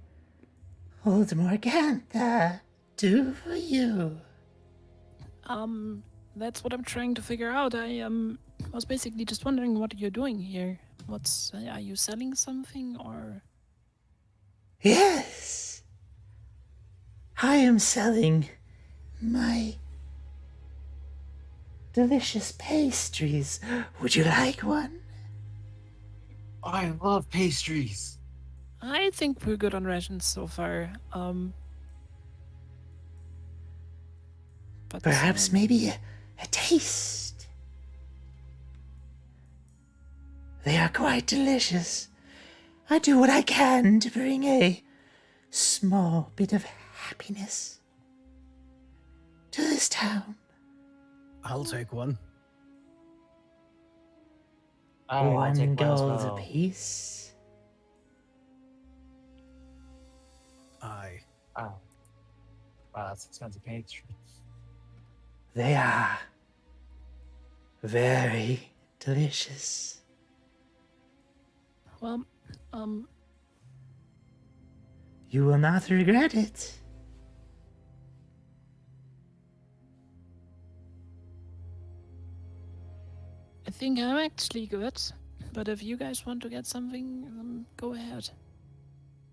old Morgantha do for you? That's what I'm trying to figure out. I was basically just wondering what you're doing here. Are you selling something or? Yes. I am selling my delicious pastries. Would you like one? I love pastries. I think we're good on rations so far. But Perhaps maybe a taste. They are quite delicious. I do what I can to bring a small bit of happiness to this town. I'll take one. I'll One take one as gold well. apiece. Aye. Oh. Wow, that's expensive pastries. They are very delicious. well, You will not regret it. I think I'm actually good. But if you guys want to get something, go ahead.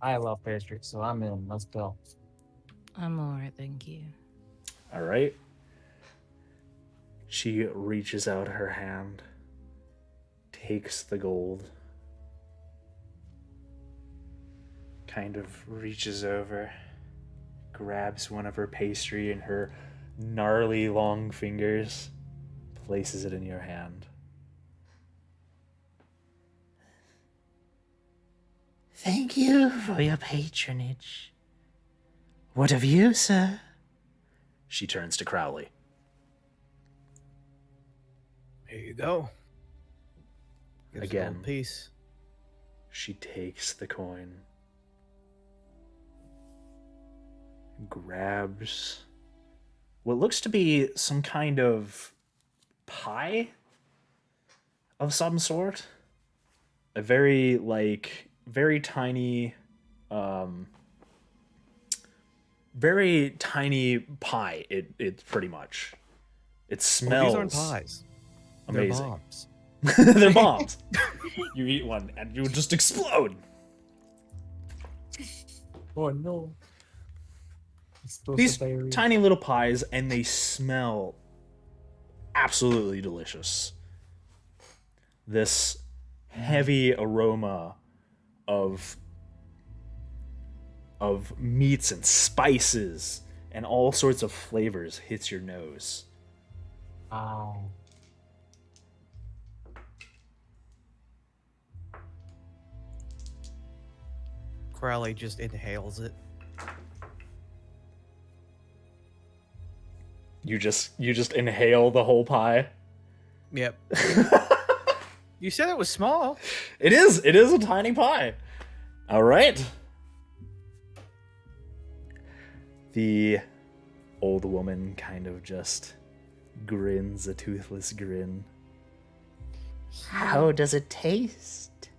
I love pastries, so I'm in. Let's go. I'm alright, thank you. All right. She reaches out her hand, takes the gold, kind of reaches over, grabs one of her pastry in her gnarly long fingers, places it in your hand. Thank you for your patronage. What of you, sir? She turns to Crowley. Here you go. Gives a Again. gold piece. She takes the coin, grabs what looks to be some kind of pie of some sort. A very, very tiny pie. It's pretty much. It Oh, smells these aren't pies. amazing. They're bombs. They're bombs. You eat one and you just explode. Oh no. These Explosive tiny little pies, and they smell absolutely delicious. This heavy aroma of meats and spices and all sorts of flavors hits your nose. Wow. Crowley just inhales it. You just inhale the whole pie. Yep. You said it was small. It is a tiny pie. All right. The old woman kind of just grins a toothless grin. How does it taste?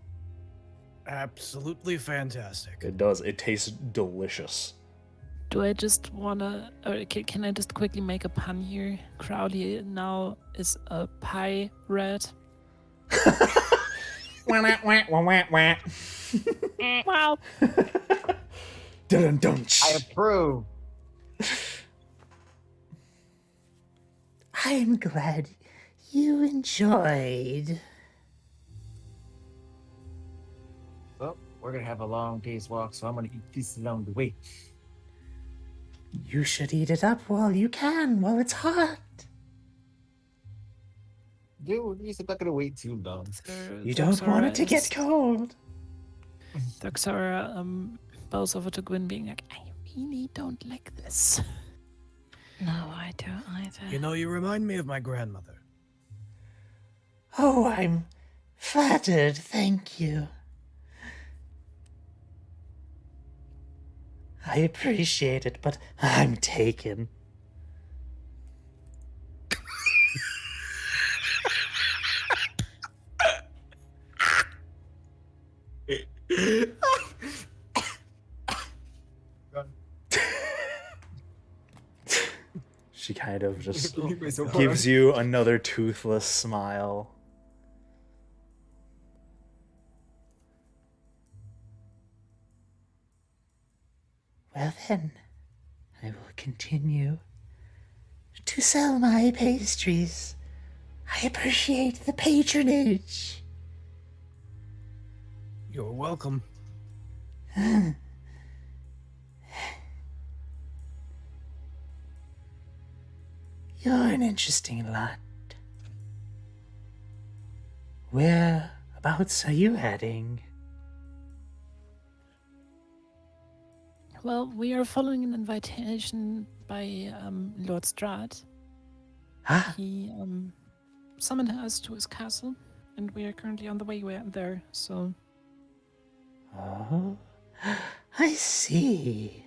Absolutely fantastic. It does. It tastes delicious. Do I just wanna, or can I just quickly make a pun here? Crowley now is a pie rat. Wah, wah, wah, wah, wah. Wow. Dun dun. I approve. I'm glad you enjoyed. Well, we're gonna have a long day's walk, so I'm gonna eat pieces along the way. You should eat it up while you can, while it's hot. Dude, I'm not gonna wait too long. You don't want it to get cold. Doxara bows over to Gwyn, being like, I really don't like this. No, I don't either. You know, you remind me of my grandmother. Oh, I'm flattered, thank you. I appreciate it, but I'm taken. She kind of just Anyways, so gives you another toothless smile. Well then, I will continue to sell my pastries. I appreciate the patronage. You're welcome. You're an interesting lot. Whereabouts are you heading? Well, we are following an invitation by Lord Strahd. Ah, He summoned us to his castle, and we are currently on the way there, so... oh, I see.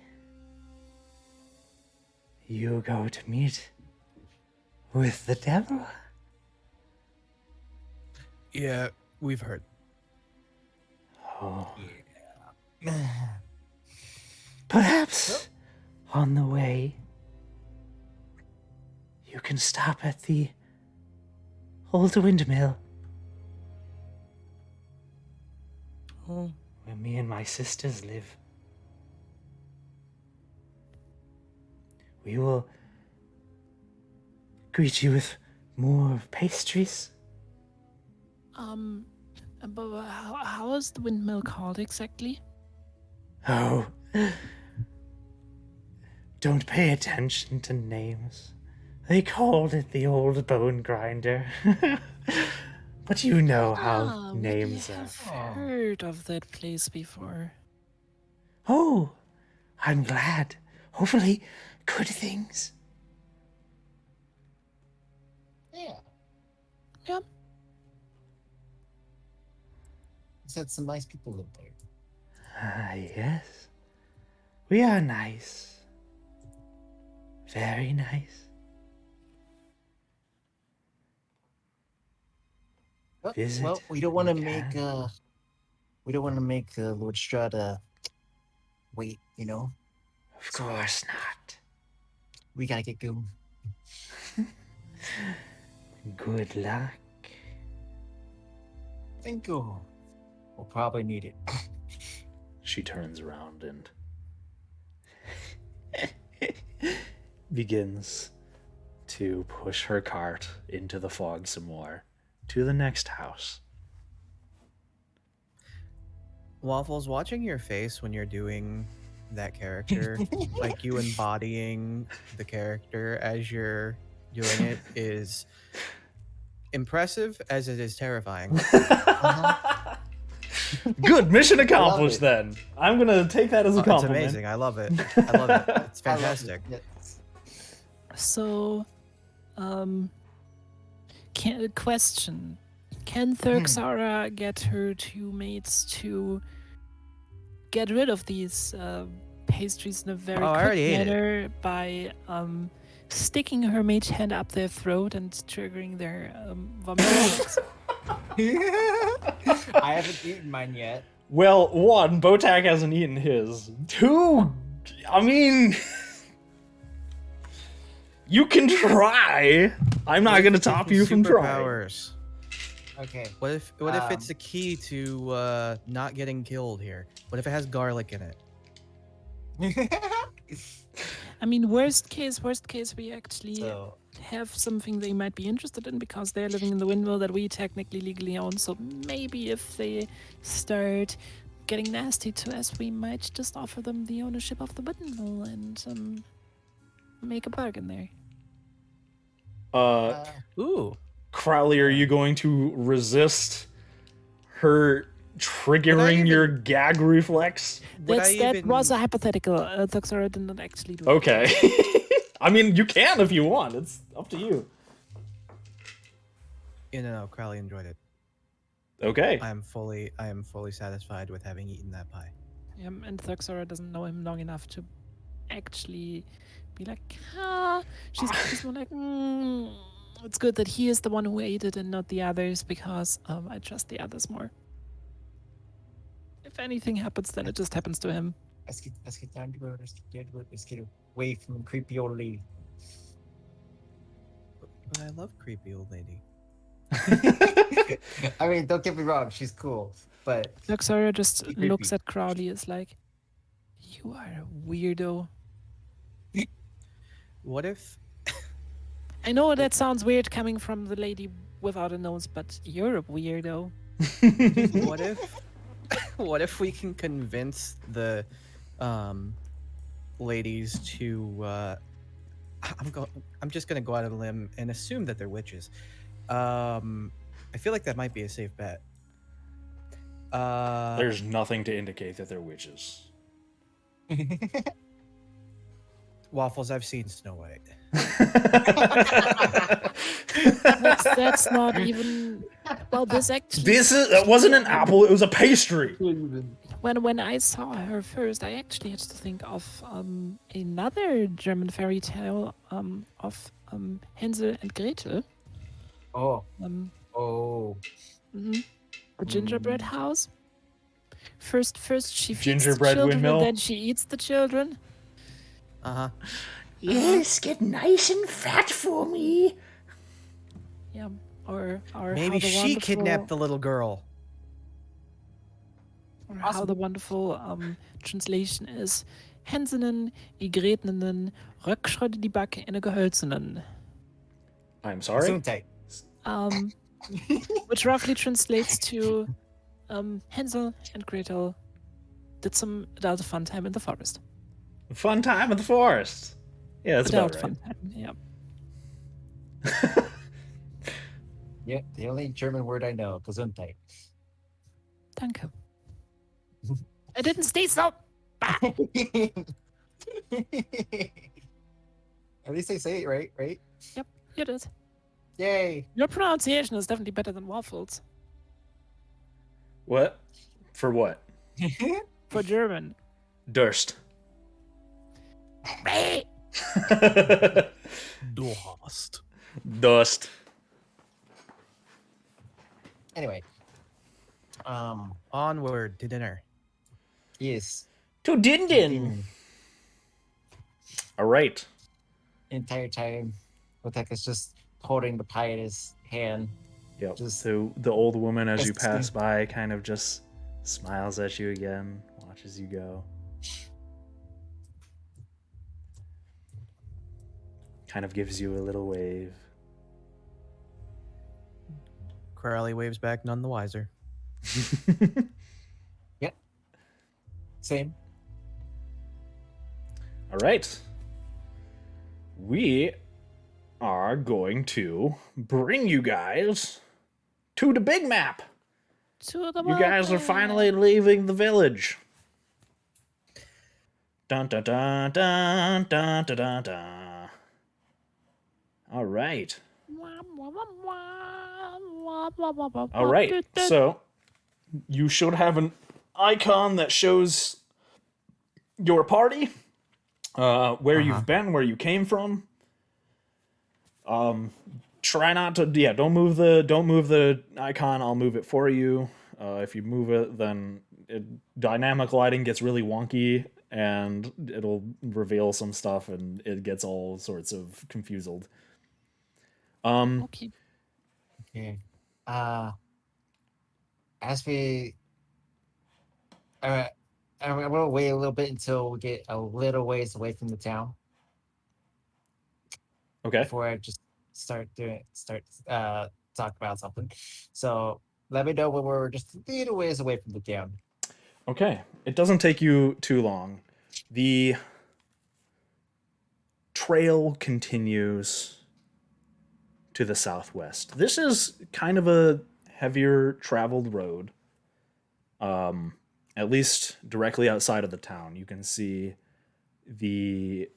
You go to meet with the devil? Yeah, we've heard. Oh. Perhaps on the way, you can stop at the old windmill Oh, where me and my sisters live. We will greet you with more pastries. But how is the windmill called exactly? Oh, don't pay attention to names. They called it the old bone grinder. But you know how names we are. have heard of that place before. Oh, I'm glad. Hopefully, good things. Yeah. Yeah. Said some nice people live there. Ah, yes. We are nice. Very nice. Well, Visit well, we don't want to when you make can. Lord Strahd wait. You know, Of course not. we gotta get going. Good luck. Thank you. We'll probably need it. She turns around and begins to push her cart into the fog some more to the next house. Waffles, watching your face when you're doing that character, like you embodying the character as you're doing it, is impressive as it is terrifying. Good, mission accomplished it. then. I'm gonna take that as a It's compliment. amazing. I love it. I love it. It's I love fantastic. it. Yes. So, question. Can Thurxara get her two mates to get rid of these pastries in a very Oh, I quick already ate it. manner by sticking her mage hand up their throat and triggering their vomit reflex? I haven't eaten mine yet. Well, one, Botak hasn't eaten his. Two, I mean, you can try. I'm not gonna stop you from trying. Superpowers. Okay. What if it's a key to not getting killed here? What if it has garlic in it? I mean, worst case, we actually So, have something they might be interested in because they're living in the windmill that we technically legally own. So maybe if they start getting nasty to us, we might just offer them the ownership of the windmill and make a bargain there. Ooh. Crowley, are you going to resist her triggering your gag reflex? That was a hypothetical. Thuxora did not actually do it. Okay. I mean, you can if you want. It's up to you. No, Crowley enjoyed it. Okay. I am fully satisfied with having eaten that pie. And Thuxora doesn't know him long enough to actually be like, she's more like, it's good that he is the one who ate it and not the others because I trust the others more. If anything happens, then it just happens to him. let's get down to it. Let's get away from creepy old lady. But I love creepy old lady. I mean, don't get me wrong, she's cool, but Thuxora just Creepy. looks at Crowley as like, you are a weirdo. What if I know that sounds weird coming from the lady without a nose, but you're a weirdo. what if we can convince the ladies to I'm just gonna go out on a limb and assume that they're witches. I feel like that might be a safe bet. There's nothing to indicate that they're witches. Waffles, I've seen Snow White. That's not even. Well, this actually. That wasn't an apple, it was a pastry. When I saw her first, I actually had to think of another German fairy tale of Hänsel and Gretel. oh, Um, oh, the gingerbread house. First she feeds Gingerbread the children windmill? and then she eats the children. Uh-huh. Yes, get nice and fat for me. Yeah, or Maybe how the she kidnapped the little girl. Or how the wonderful translation is: Hänsenen, i Gretenen, röckschrödde die Backe in a gehölzenen. I'm sorry? Gesundheit. Which roughly translates to Hansel and Gretel did some adult fun time in the forest. Fun time in the forest. Yeah, that's Adult about fun right. time, yeah. Yeah, the only German word I know, Gesundheit. Danke. I didn't stay so. At least they say it right, right? Yep, you did. Yay! Your pronunciation is definitely better than Waffles. What? For what? For German. Durst. Durst. Dust. Anyway, Onward to dinner. yes. To Din. All right. Entire time, Otek is just holding the pie in his hand. Yep. Just- So the old woman, as you Just- pass by, kind of just smiles at you again, watches you go. Kind of gives you a little wave. Crowley waves back, none the wiser. Same. All right. We are going to bring you guys to the big map. To the You guys are market. finally leaving the village. Dun dun dun dun dun dun dun dun. All right. All right. So you should have an icon that shows your party, where you've been, where you came from. try not to. Yeah, don't move the icon. I'll move it for you. If you move it, then dynamic lighting gets really wonky, and it'll reveal some stuff, and it gets all sorts of confused. Okay. Okay. Uh, as we, uh, I'm gonna wait a little bit until we get a little ways away from the town Okay. before I just talk about something. So let me know when we're just a little ways away from the town. Okay. It doesn't take you too long. The trail continues to the southwest. This is kind of a heavier traveled road. At least directly outside of the town, you can see the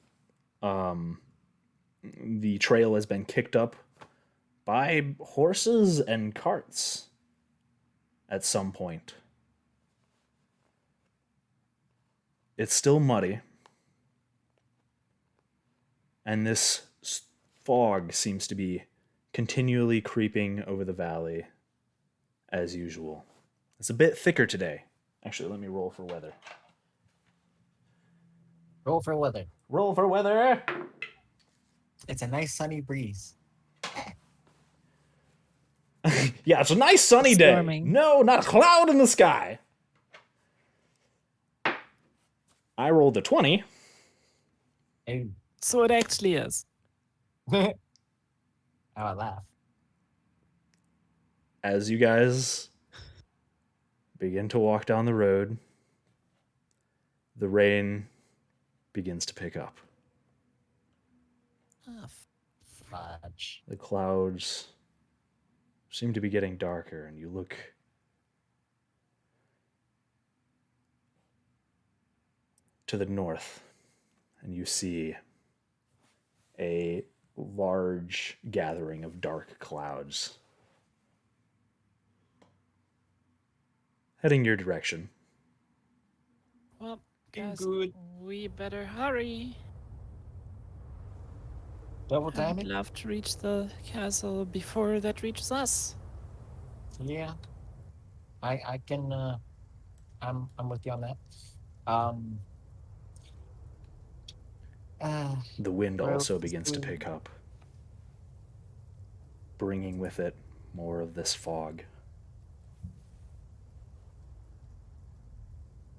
um, the trail has been kicked up by horses and carts at some point. It's still muddy, and this fog seems to be continually creeping over the valley as usual. It's a bit thicker today. Actually, let me roll for weather. Roll for weather. Roll for weather! It's a nice sunny breeze. Yeah, it's a nice sunny day. Storming. No, not a cloud in the sky. I rolled a 20. Oh, So it actually is. I laugh. As you guys begin to walk down the road, the rain begins to pick up. Ah, Fudge. The clouds seem to be getting darker, and you look to the north, and you see a large gathering of dark clouds heading your direction. well, Too guys, good. we better hurry. Double I would timing? love to reach the castle before that reaches us. Yeah. I can I'm with you on that. Um The wind Where also else is begins to the- pick up, bringing with it more of this fog.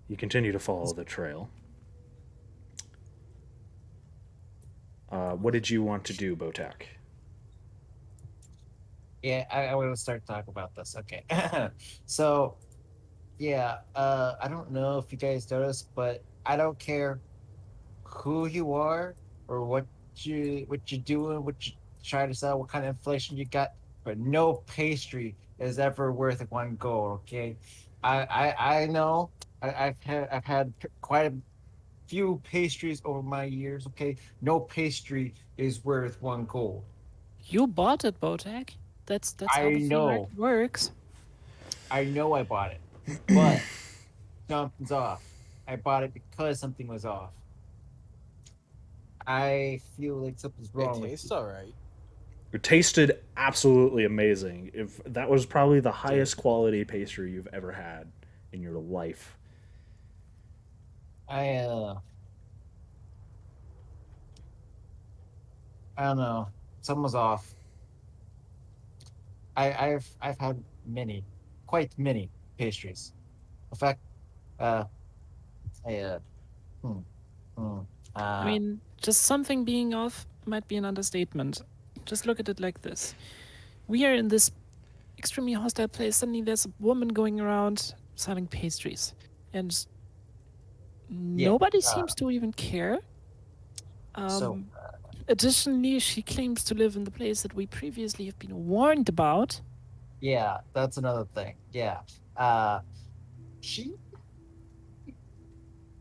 You continue to follow the trail. What did you want to do, Botak? yeah, I want to start talking about this. Okay. So yeah, I don't know if you guys noticed, but I don't care who you are or what you're doing, what you try to sell, what kind of inflation you got, but no pastry is ever worth one gold. Okay, I know I've had quite a few pastries over my years. Okay, no pastry is worth one gold. You bought it, Botak. That's how I the free know, market works. I know, I bought it, but something's off. I bought it because something was off. I feel like something's It wrong with tastes you. all right. It tasted absolutely amazing. If that was probably the Dude. highest quality pastry you've ever had in your life. I I don't know. Something's off. I've had many, quite many pastries. In fact, uh, I hmm, hmm, I mean, just something being off might be an understatement. Just look at it like this. We are in this extremely hostile place. Suddenly there's a woman going around selling pastries. And nobody seems to even care. so Additionally, she claims to live in the place that we previously have been warned about. yeah, that's another thing. Yeah, she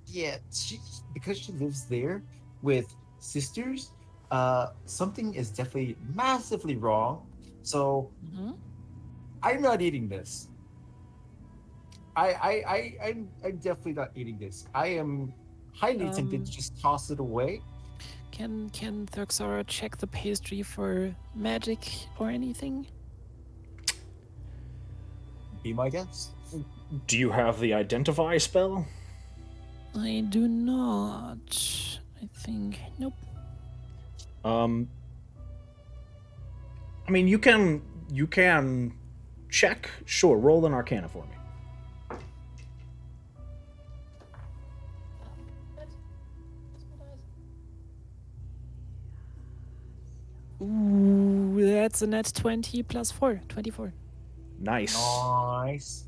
she because she lives there with sisters. Something is definitely massively wrong. So Mhm. I'm not eating this. I'm definitely not eating this. I am highly tempted to just toss it away. Can Thuxora check the pastry for magic or anything? Be my guest. Do you have the identify spell? I do not. I think nope. I mean, you can check. Sure, roll an Arcana for me. Ooh, that's a net 20 plus 4, 24. Nice. Nice.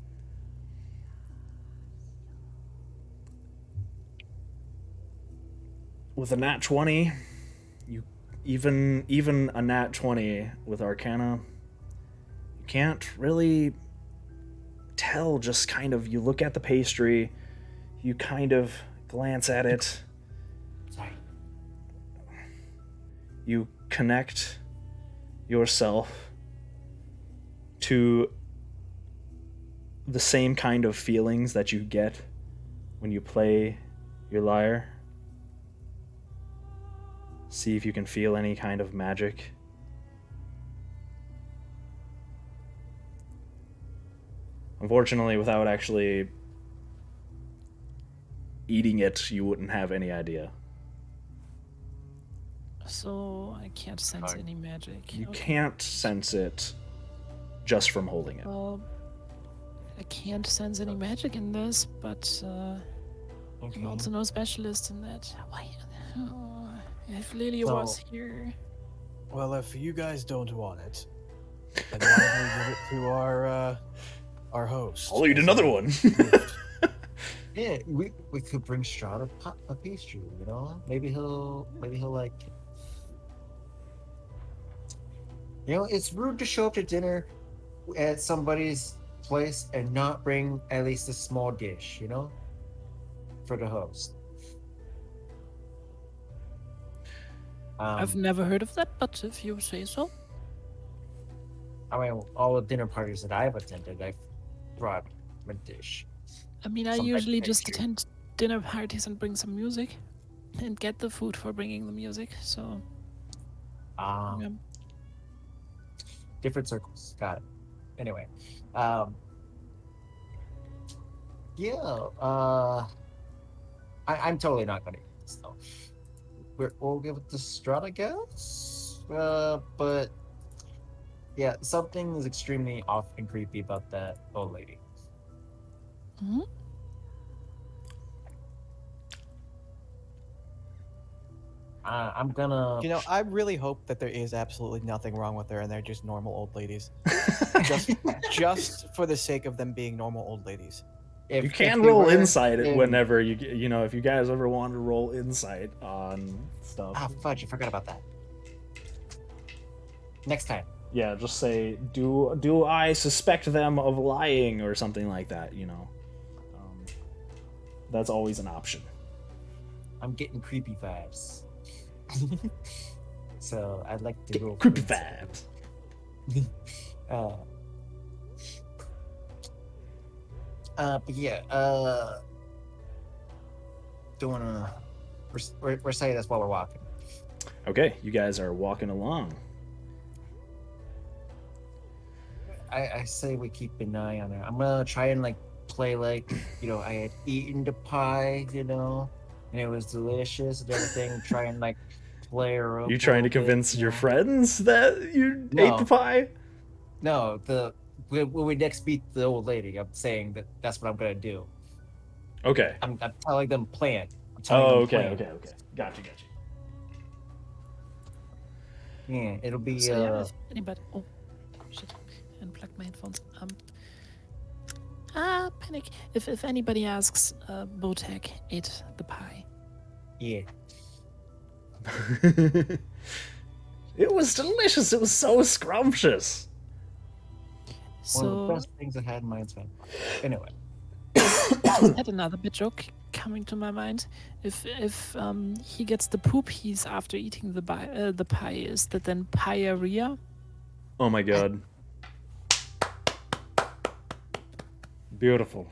With a nat 20, you even a nat 20 with Arcana, you can't really tell. Just kind of, you look at the pastry, you kind of glance at it, Sorry. you connect yourself to the same kind of feelings that you get when you play your lyre. See if you can feel any kind of magic. Unfortunately, without actually eating it, you wouldn't have any idea. So I can't sense Fine. any magic. You Okay. can't sense it just from holding it. Well, I can't sense any magic in this, but Okay. I'm also no specialist in that. Why? Oh, if Lily So- was here. Well, if you guys don't want it, then why don't we give it to our host? I'll eat another one. Yeah, we could bring Strahd a pastry. You know, maybe he'll like it. You know, it's rude to show up to dinner at somebody's place and not bring at least a small dish. You know, for the host. I've never heard of that, but if you say so. I mean, all the dinner parties that I've attended, I've brought a dish. I mean, I Some usually type of just pastry. attend dinner parties and bring some music and get the food for bringing the music. So, yeah. Different circles. Got it. Anyway, yeah. I'm totally not gonna eat this though. We'll give it to Strahd, I guess. But yeah, something is extremely off and creepy about that old lady. Mhm. I'm gonna. You know, I really hope that there is absolutely nothing wrong with her and they're just normal old ladies. just for the sake of them being normal old ladies. If, You if can they roll were, insight then- whenever you know, if you guys ever want to roll insight on stuff. Ah, fudge! I forgot about that. Next time. Yeah, just say, do I suspect them of lying or something like that, you know. That's always an option. I'm getting creepy vibes. So I'd like to roll Creepy for insight. vibes. But yeah, don't wanna recite this while we're walking. Okay, you guys are walking along. I say we keep an eye on her. I'm gonna try and like play like, you know, I had eaten the pie, you know, and it was delicious and everything. Try and like play her up. You a trying to little bit, convince you your know? friends that you No. ate the pie? No, when we next meet the old lady, I'm saying that's what I'm gonna do. Okay. I'm telling them plan. I'm telling Oh, them okay, plan. okay. Gotcha. Yeah, it'll be So yeah, if anybody. Oh, shit! Unplugged my headphones. Panic. If anybody asks, Botek ate the pie. yeah. It was delicious. It was so scrumptious. One of So the best things I had in my entire life. Anyway. I had another bit joke coming to my mind. If he gets the poop he's after eating the pie, is that then pieria? Oh my god. Beautiful.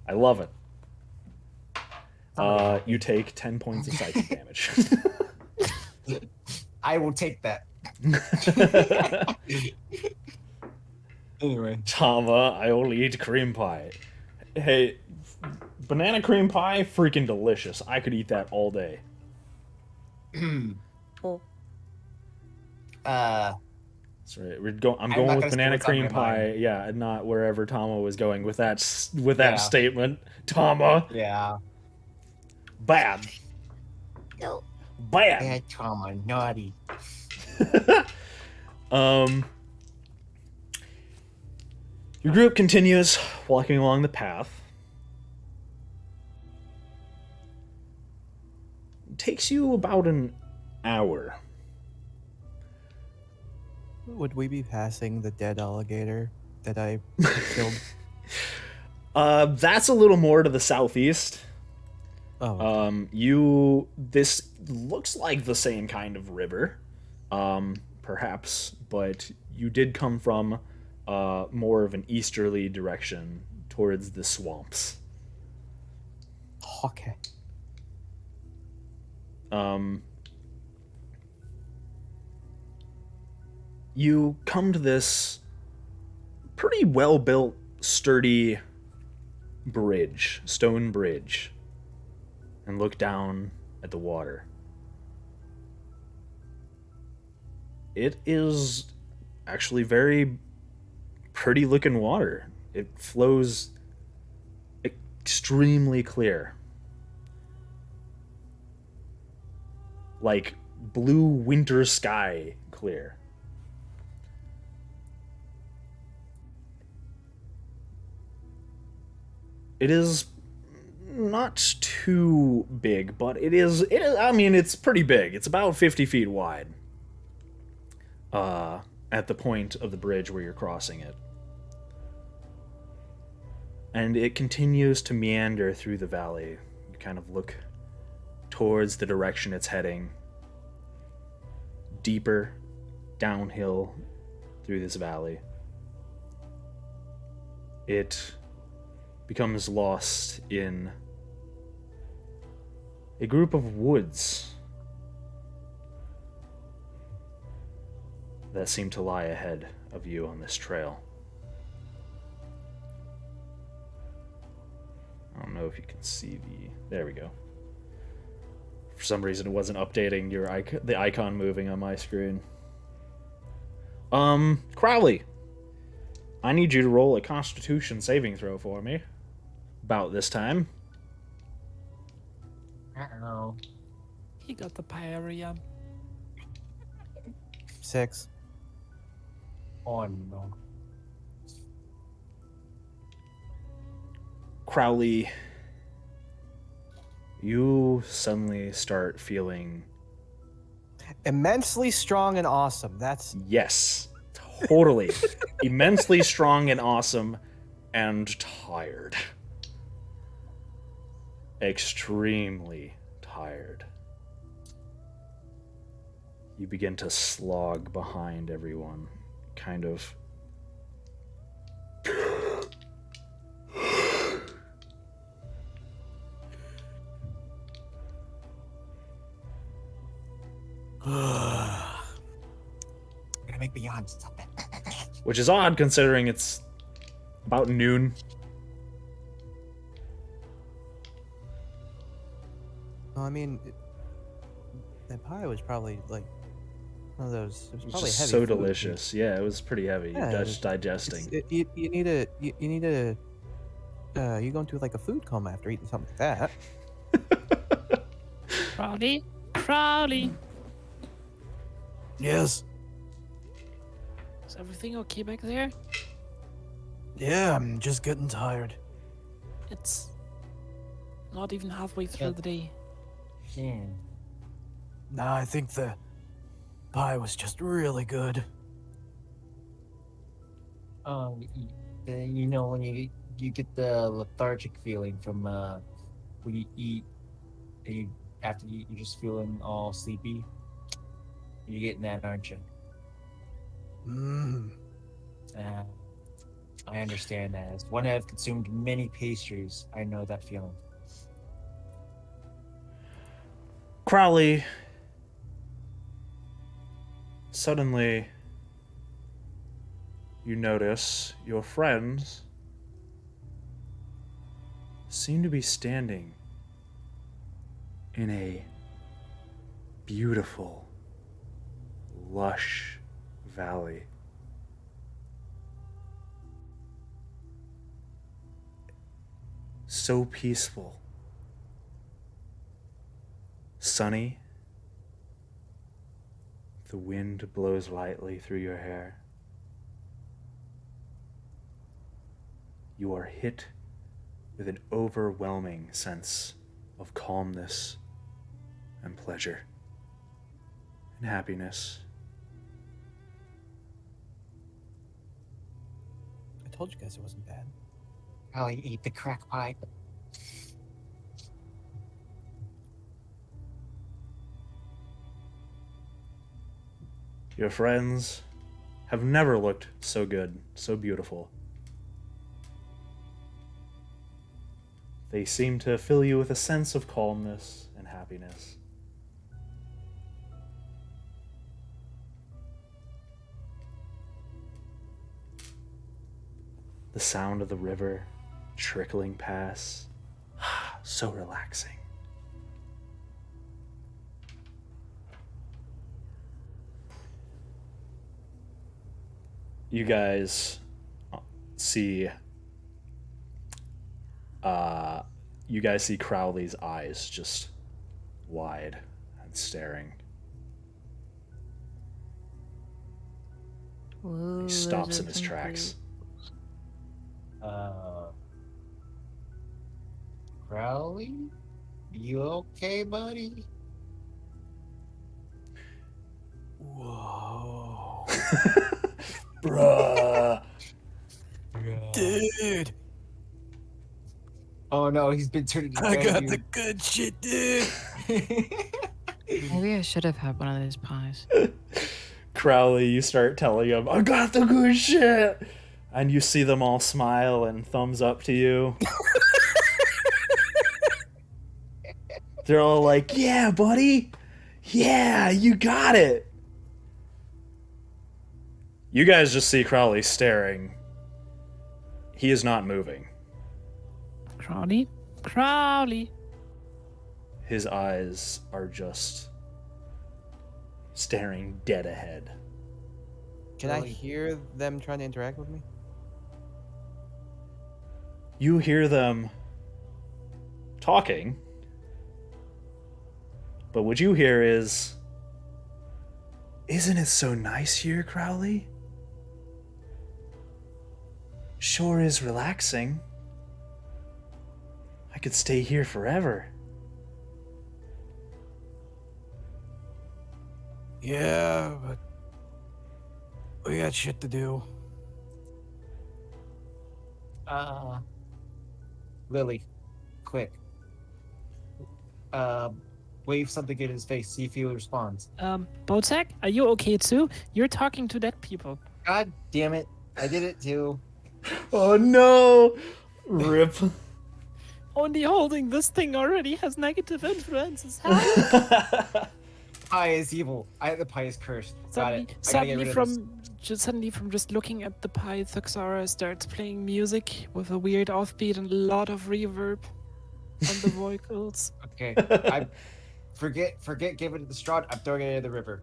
I love it. You take 10 points of psychic damage. I will take that. Anyway. Tama, I only eat cream pie. Hey, banana cream pie, freaking delicious. I could eat that all day. Oh, That's right. I'm I'm going not with gonna say banana what's on cream my pie. mind. Yeah, and not wherever Tama was going with that Yeah. statement. Tama, Yeah. bad, No. bad. Bad trauma, naughty. Your group continues walking along the path. It takes you about an hour. Would we be passing the dead alligator that I killed? That's a little more to the southeast. Oh, okay. This looks like the same kind of river, perhaps, but you did come from more of an easterly direction towards the swamps. Okay. You come to this pretty well built, sturdy bridge, stone bridge, and look down at the water. It is actually very pretty looking water. It flows extremely clear. Like blue winter sky clear. It is not too big, but it is I mean, it's pretty big. It's about 50 feet wide. At the point of the bridge where you're crossing it. And it continues to meander through the valley. You kind of look towards the direction it's heading. Deeper downhill through this valley. It becomes lost in a group of woods that seem to lie ahead of you on this trail. I don't know if you can see there we go. For some reason it wasn't updating the icon moving on my screen. Crowley, I need you to roll a Constitution saving throw for me. About this time. Uh-oh. he got the pyrrhia. 6. Oh no. Crowley, you suddenly start feeling Immensely strong and awesome. That's yes, totally, immensely strong and awesome, and tired. Extremely tired. You begin to slog behind everyone, kind of. Gonna make me yawn. Stop it. Which is odd considering it's about noon. well, I mean, that pie was probably like one of those. It was It's probably just heavy. so food. delicious. Yeah, it was pretty heavy. Yeah, You're just digesting. You need a you need a you go into like a food coma after eating something like that. Crowley? Crowley! Yes. Is everything okay back there? Yeah, I'm just getting tired. It's not even halfway through Yeah. the day. Nah, I think the pie was just really good. You know when you get the lethargic feeling from when you eat, and after you eat, you're just feeling all sleepy. You're getting that, aren't you? Mmm. I understand that. As one who have consumed many pastries, I know that feeling. Crowley, suddenly you notice your friends seem to be standing in a beautiful, lush valley. So peaceful, sunny. The wind blows lightly through your hair. You are hit with an overwhelming sense of calmness and pleasure and happiness. I told you guys it wasn't bad. Probably eat the crack pipe. Your friends have never looked so good, so beautiful. They seem to fill you with a sense of calmness and happiness. The sound of the river trickling past, so relaxing. You guys see Crowley's eyes just wide and staring. Whoa, He stops those in his open tracks. Crowley? You okay, buddy? Whoa. Bruh. Dude, Oh no, he's been turned into I got Bambi. the good shit, dude. Maybe I should have had one of those pies. Crowley, you start telling him, I got the good shit! And you see them all smile and thumbs up to you. They're all like, yeah, buddy! Yeah, you got it! You guys just see Crowley staring. He is not moving. Crowley? Crowley! His eyes are just staring dead ahead. Can I Really? hear them trying to interact with me? You hear them talking, but what you hear is, isn't it so nice here, Crowley? Sure is relaxing. I could stay here forever. Yeah, but we got shit to do. Lily, quick. Wave something in his face, see if he responds. Botek, are you okay too? You're talking to dead people. God damn it. I did it too. Oh no! Rip. Only holding this thing already has negative influences. How? Pie is evil. The pie is cursed. Got it. I gotta get rid of this. Suddenly from just looking at the pie, Thuxara starts playing music with a weird offbeat and a lot of reverb on the vocals. Okay. I forget giving it to Strahd. I'm throwing it in the river.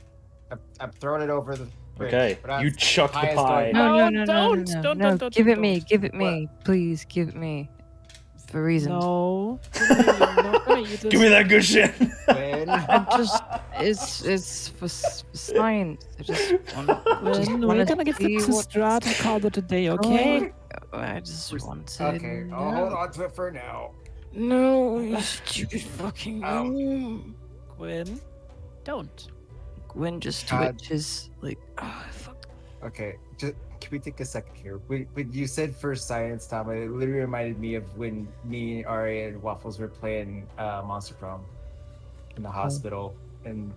I'm throwing it over the bridge. Okay, But you chuck the is pie. going- No, No, don't, give it me, don't. give it me, please, give it me. For reasons. No. You're not gonna eat Give me that good shit! When I just, it's for science. I just want, We're gonna give it to Strahd and call it a day, okay? I just want to. Okay, I'll hold on to it for now. No, you stupid fucking. Gwen, don't. Gwen just God. twitches like, oh fuck. Okay, just can we take a second here? When you said for science, Tom, it literally reminded me of when me, Ari, and Waffles were playing Monster Prom in the hospital, and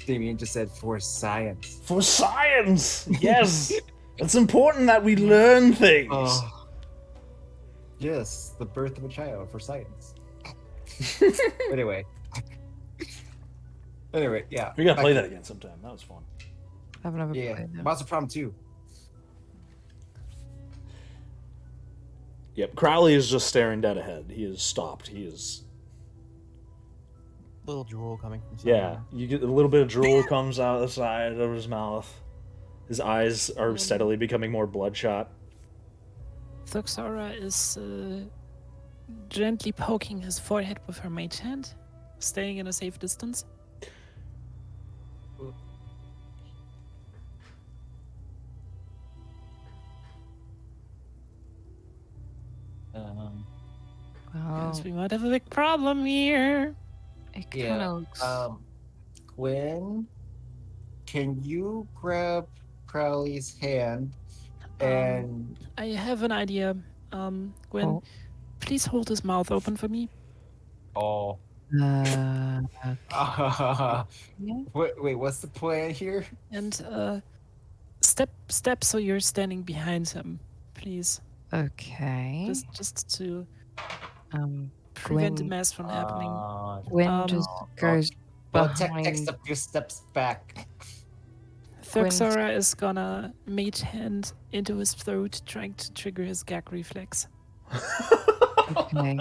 Damien just said for science. For science! Yes! It's important that we learn things! Oh, yes, the birth of a child for science. Anyway, Anyway, yeah. We gotta play back that to- again sometime. That was fun. I've never Yeah, played that. Monster Problem 2. Yep, Crowley is just staring dead ahead. He is stopped. He is... Little drool coming from Yeah, somewhere. you get a little bit of drool comes out the side of his mouth. His eyes are steadily becoming more bloodshot. Thuxora is gently poking his forehead with her mage hand, staying in a safe distance. Um, Well, Yes, we might have a big problem here. it kind yeah. of looks. Quinn, can you grab Crowley's hand Um, and I have an idea. Gwen, Oh. please hold his mouth open for me. oh. Yeah. Wait, what's the plan here? And step so you're standing behind him, please. Okay. Just to prevent the Gwen, mess from happening. Gwen just no. goes Well, take behind. a few steps back. Gwen's- Thuxora is gonna mage hand into his throat, trying to trigger his gag reflex. Okay.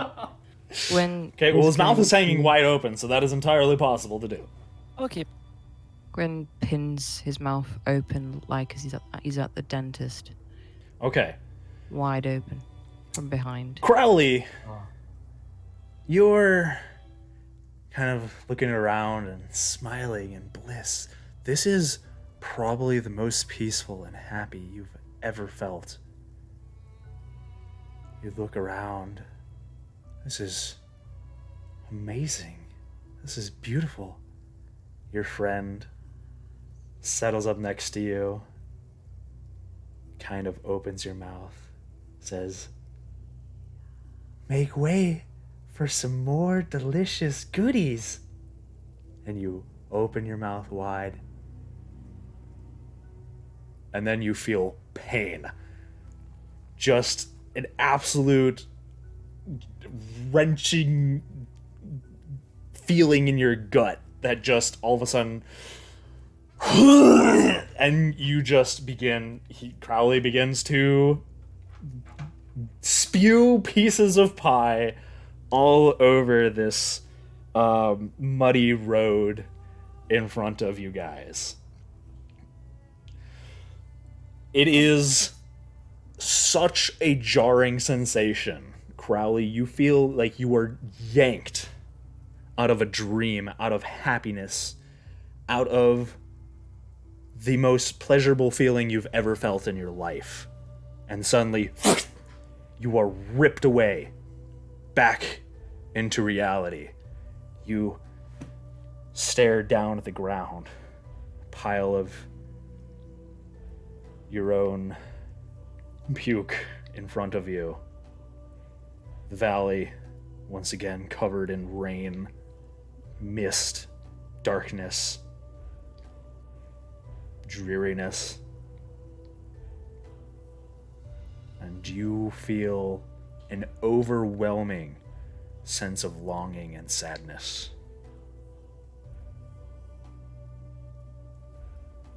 Gwen. Okay, well, is his mouth going is hanging to- wide open, so that is entirely possible to do. Okay, Gwen pins his mouth open like as he's at the dentist, Okay. wide open from behind. Crowley, Oh. you're kind of looking around and smiling in bliss. This is probably the most peaceful and happy you've ever felt. You look around. This is amazing. This is beautiful. Your friend settles up next to you, kind of opens your mouth, says, "Make way for some more delicious goodies." And you open your mouth wide. And then you feel pain. Just an absolute wrenching feeling in your gut that just all of a sudden and you just Crowley begins to spew pieces of pie all over this muddy road in front of you guys. It is such a jarring sensation. Crowley, you feel like you are yanked out of a dream, out of happiness, out of the most pleasurable feeling you've ever felt in your life. And suddenly, you are ripped away back into reality. You stare down at the ground, a pile of your own puke in front of you. The valley, once again covered in rain, mist, darkness, dreariness. And you feel an overwhelming sense of longing and sadness.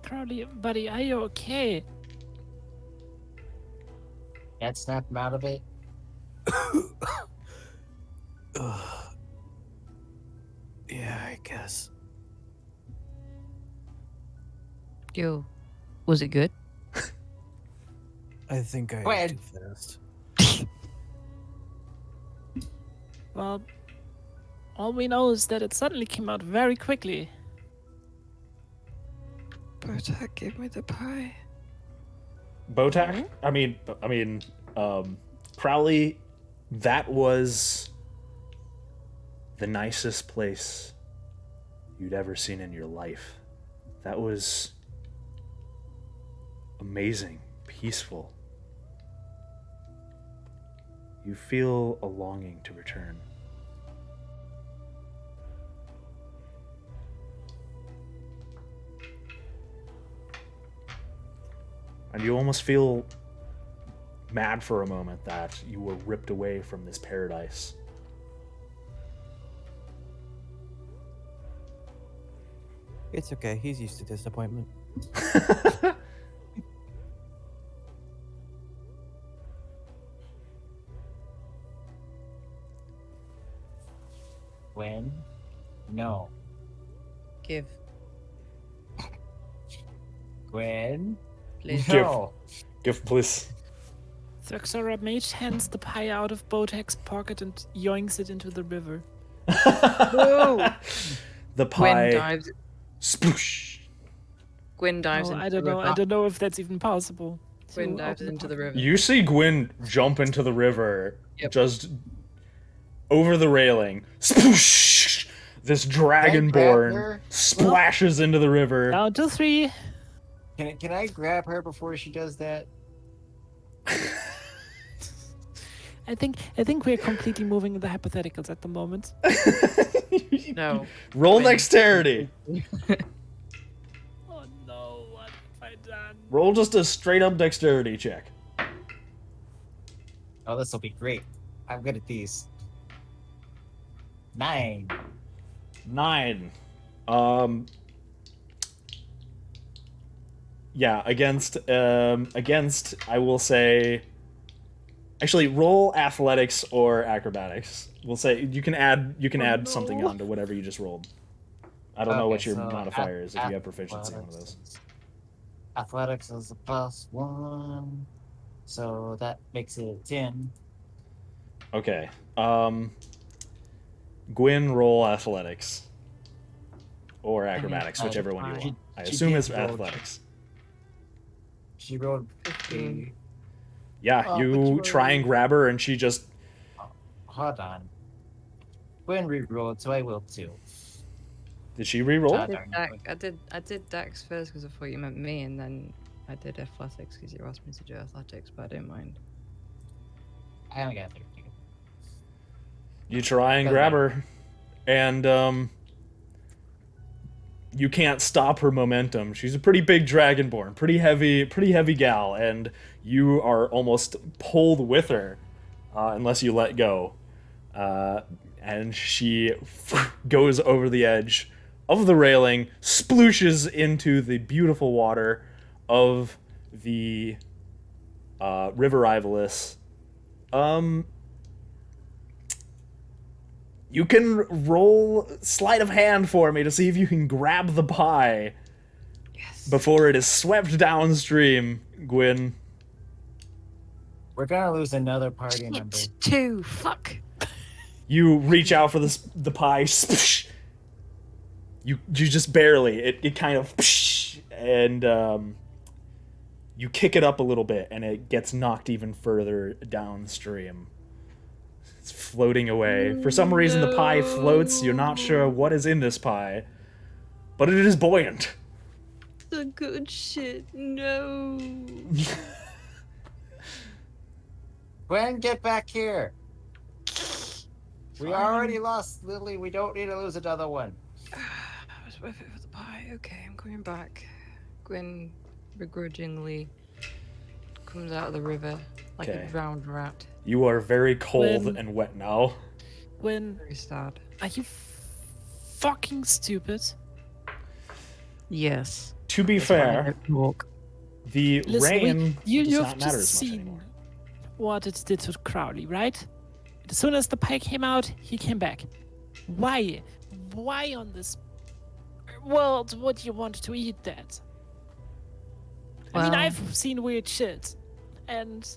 Crowley, buddy, are you okay? Can't snap him out of it. Yeah, I guess. Yo, was it good? I think I Go ate ahead. too fast. Well, all we know is that it suddenly came out very quickly. Botak gave me the pie. Botak? I mean, Crowley, that was the nicest place you'd ever seen in your life. That was amazing, peaceful. You feel a longing to return. And you almost feel mad for a moment that you were ripped away from this paradise. It's okay. He's used to disappointment. Gwen? No. Give, Gwen? please. No. Give, please. Thraxora Mage hands the pie out of Botek's pocket and yoinks it into the river. Whoa! The Gwyn pie. dives. Sploosh. Gwyn dives Oh, into I don't the know. river. I don't know if that's even possible. Gwyn to dives open into the pocket. river. You see Gwyn jump into the river, Yep. just over the railing. Sploosh! This Can I grab dragonborn her? splashes into the river. Down to 3. Can I grab her before she does that? I think we're completely moving in the hypotheticals at the moment. No. Roll Gwyn. dexterity. Oh no, what have I done? Roll just a straight up dexterity check. Oh, this will be great. I'm good at these. 9. 9. Yeah, against I will say, actually roll athletics or acrobatics. We'll say you can add something no. onto whatever you just rolled. I don't know what your so modifier is if you have proficiency in one of athletics those. is- Athletics is a +1, so that makes it 10. Okay. Gwyn, roll athletics or acrobatics, whichever one you want. I she assume did it's roll. athletics. She rolled 15. Yeah, Oh, you which try and way? grab her and she just Hold on. Gwen re-rolled, so I will too. did she re-roll? Ah, I did darn Dex, it. I did Dex first because I thought you meant me, and then I did athletics because you asked me to do athletics, but I didn't mind. I only got 13. You try and Doesn't grab matter. her, and you can't stop her momentum. She's a pretty big dragonborn, pretty heavy gal, and you are almost pulled with her, unless you let go. And she goes over the edge of the railing, splooshes into the beautiful water of the River Rivalis. You can roll sleight of hand for me to see if you can grab the pie Yes. before it is swept downstream, Gwyn. We're gonna lose another party member. 2. Fuck. You reach out for the pie. You just barely. It kind of and you kick it up a little bit, and it gets knocked even further downstream. It's floating away. For some reason, the pie floats. You're not sure what is in this pie, but it is buoyant. The good shit. No. Gwen, get back here. We already lost Lily. We don't need to lose another one. I was worth it for the pie. Okay, I'm coming back. Gwyn begrudgingly comes out of the river like Okay. a drowned rat. You are very cold When- and wet now. When Very sad. are you fucking stupid? Yes. To be That's why I fair, don't walk. the Listen, rain you've does not matter just as much seen anymore. what it did to Crowley, right? As soon as the pie came out, he came back. Why? Why on this world would you want to eat that? I mean, Well- I've seen weird shit, and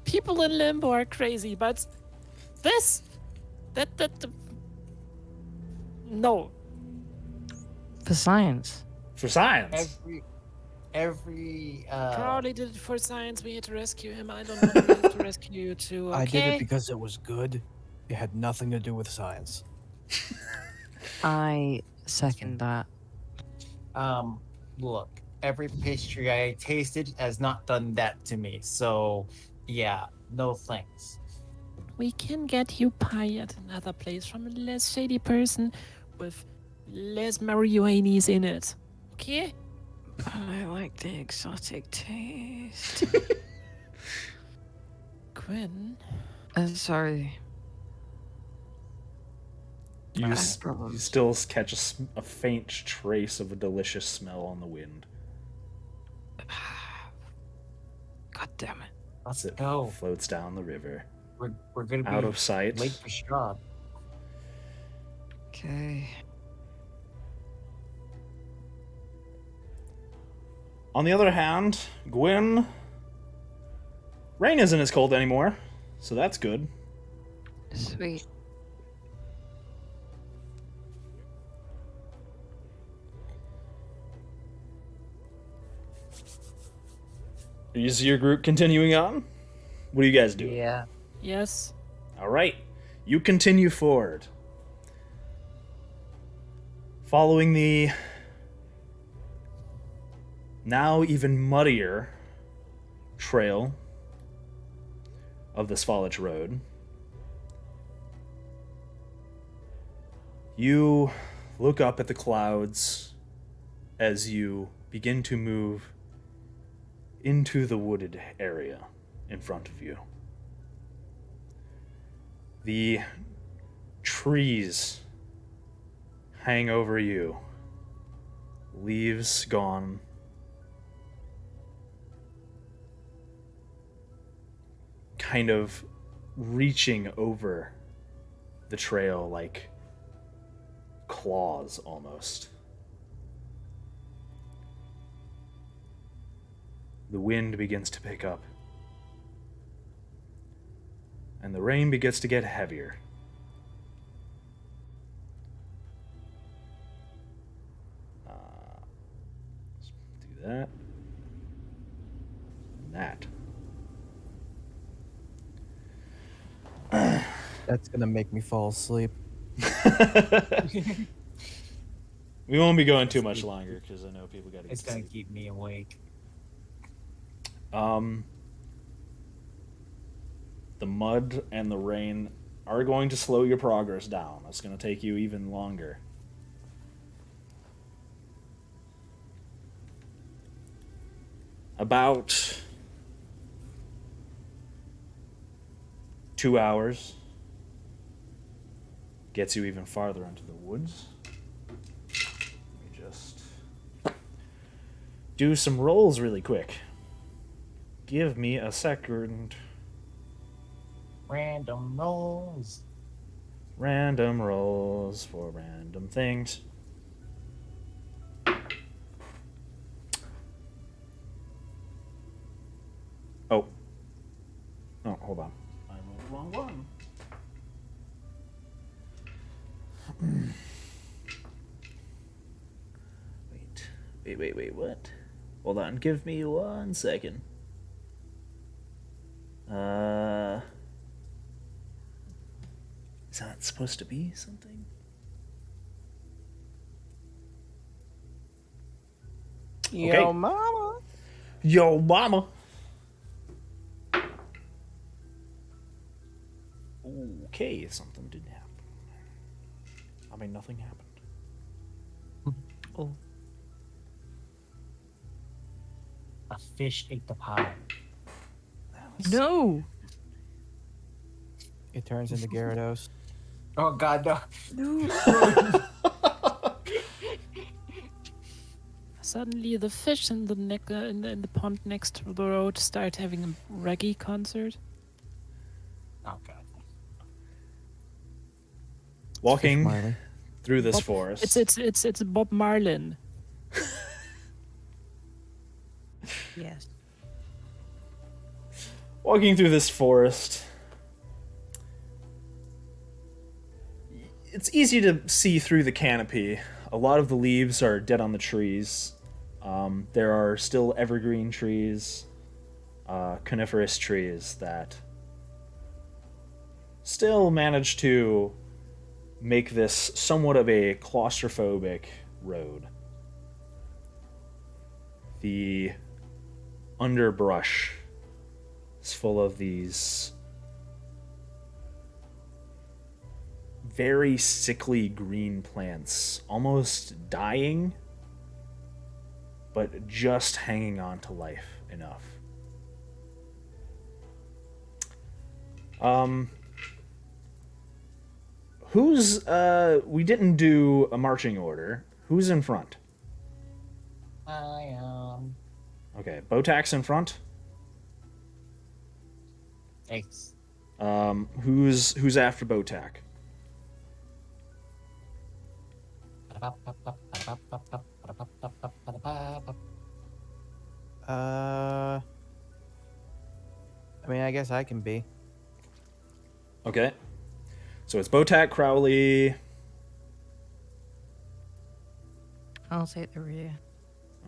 people in Limbo are crazy, but this, no. For science. For science. Every Crowley did it for science. We had to rescue him. I don't know. We have to rescue you too. Okay? I did it because it was good. It had nothing to do with science. I second that. look, every pastry I tasted has not done that to me. So, yeah, no thanks. We can get you pie at another place from a less shady person with less marijuanas in it. Okay? I like the exotic taste. Quinn, Sorry. You, Ah, s- you still catch a faint trace of a delicious smell on the wind. God damn it. let's It go. floats down the river, We're gonna be out of sight. late for Strahd. Okay. On the other hand, Gwyn, rain isn't as cold anymore, so that's good. Sweet. Is your group continuing on? What do you guys do? Yeah. Yes. All right, you continue forward. Following the now even muddier trail of the Svalich Road, you look up at the clouds as you begin to move into the wooded area in front of you. The trees hang over you, leaves gone. Kind of reaching over the trail like claws almost. The wind begins to pick up, and the rain begins to get heavier. Let's do that. And that. That's gonna make me fall asleep. We won't be going too much longer because I know people got to get It's to gonna sleep. keep me awake. The mud and the rain are going to slow your progress down. It's going to take you even longer. About 2 hours gets you even farther into the woods. Let me just do some rolls really quick. Give me a second. Random rolls. Random rolls for random things. Oh. Oh, hold on. I rolled the wrong one. Wait, what? Hold on, give me 1 second. Is that supposed to be something? Okay. Yo, mama. Yo, mama. Okay, something did happen. I mean, nothing happened. Oh. A fish ate the pie. No! It turns into Gyarados. Oh god, no. No! Suddenly, the fish in the in the pond next to the road start having a reggae concert. Oh god. Walking Marley. through this Bob- forest. It's Bob Marlin. Yes. Walking through this forest. It's easy to see through the canopy. A lot of the leaves are dead on the trees. There are still evergreen trees, coniferous trees that still manage to make this somewhat of a claustrophobic road. The underbrush is full of these very sickly green plants, almost dying, but just hanging on to life enough. Who's we didn't do a marching order. Who's in front? I Okay, Botak's in front. Ace. Who's after Botak? I mean, I guess I can be. Okay. So it's Botak, Crowley. I'll take the rear.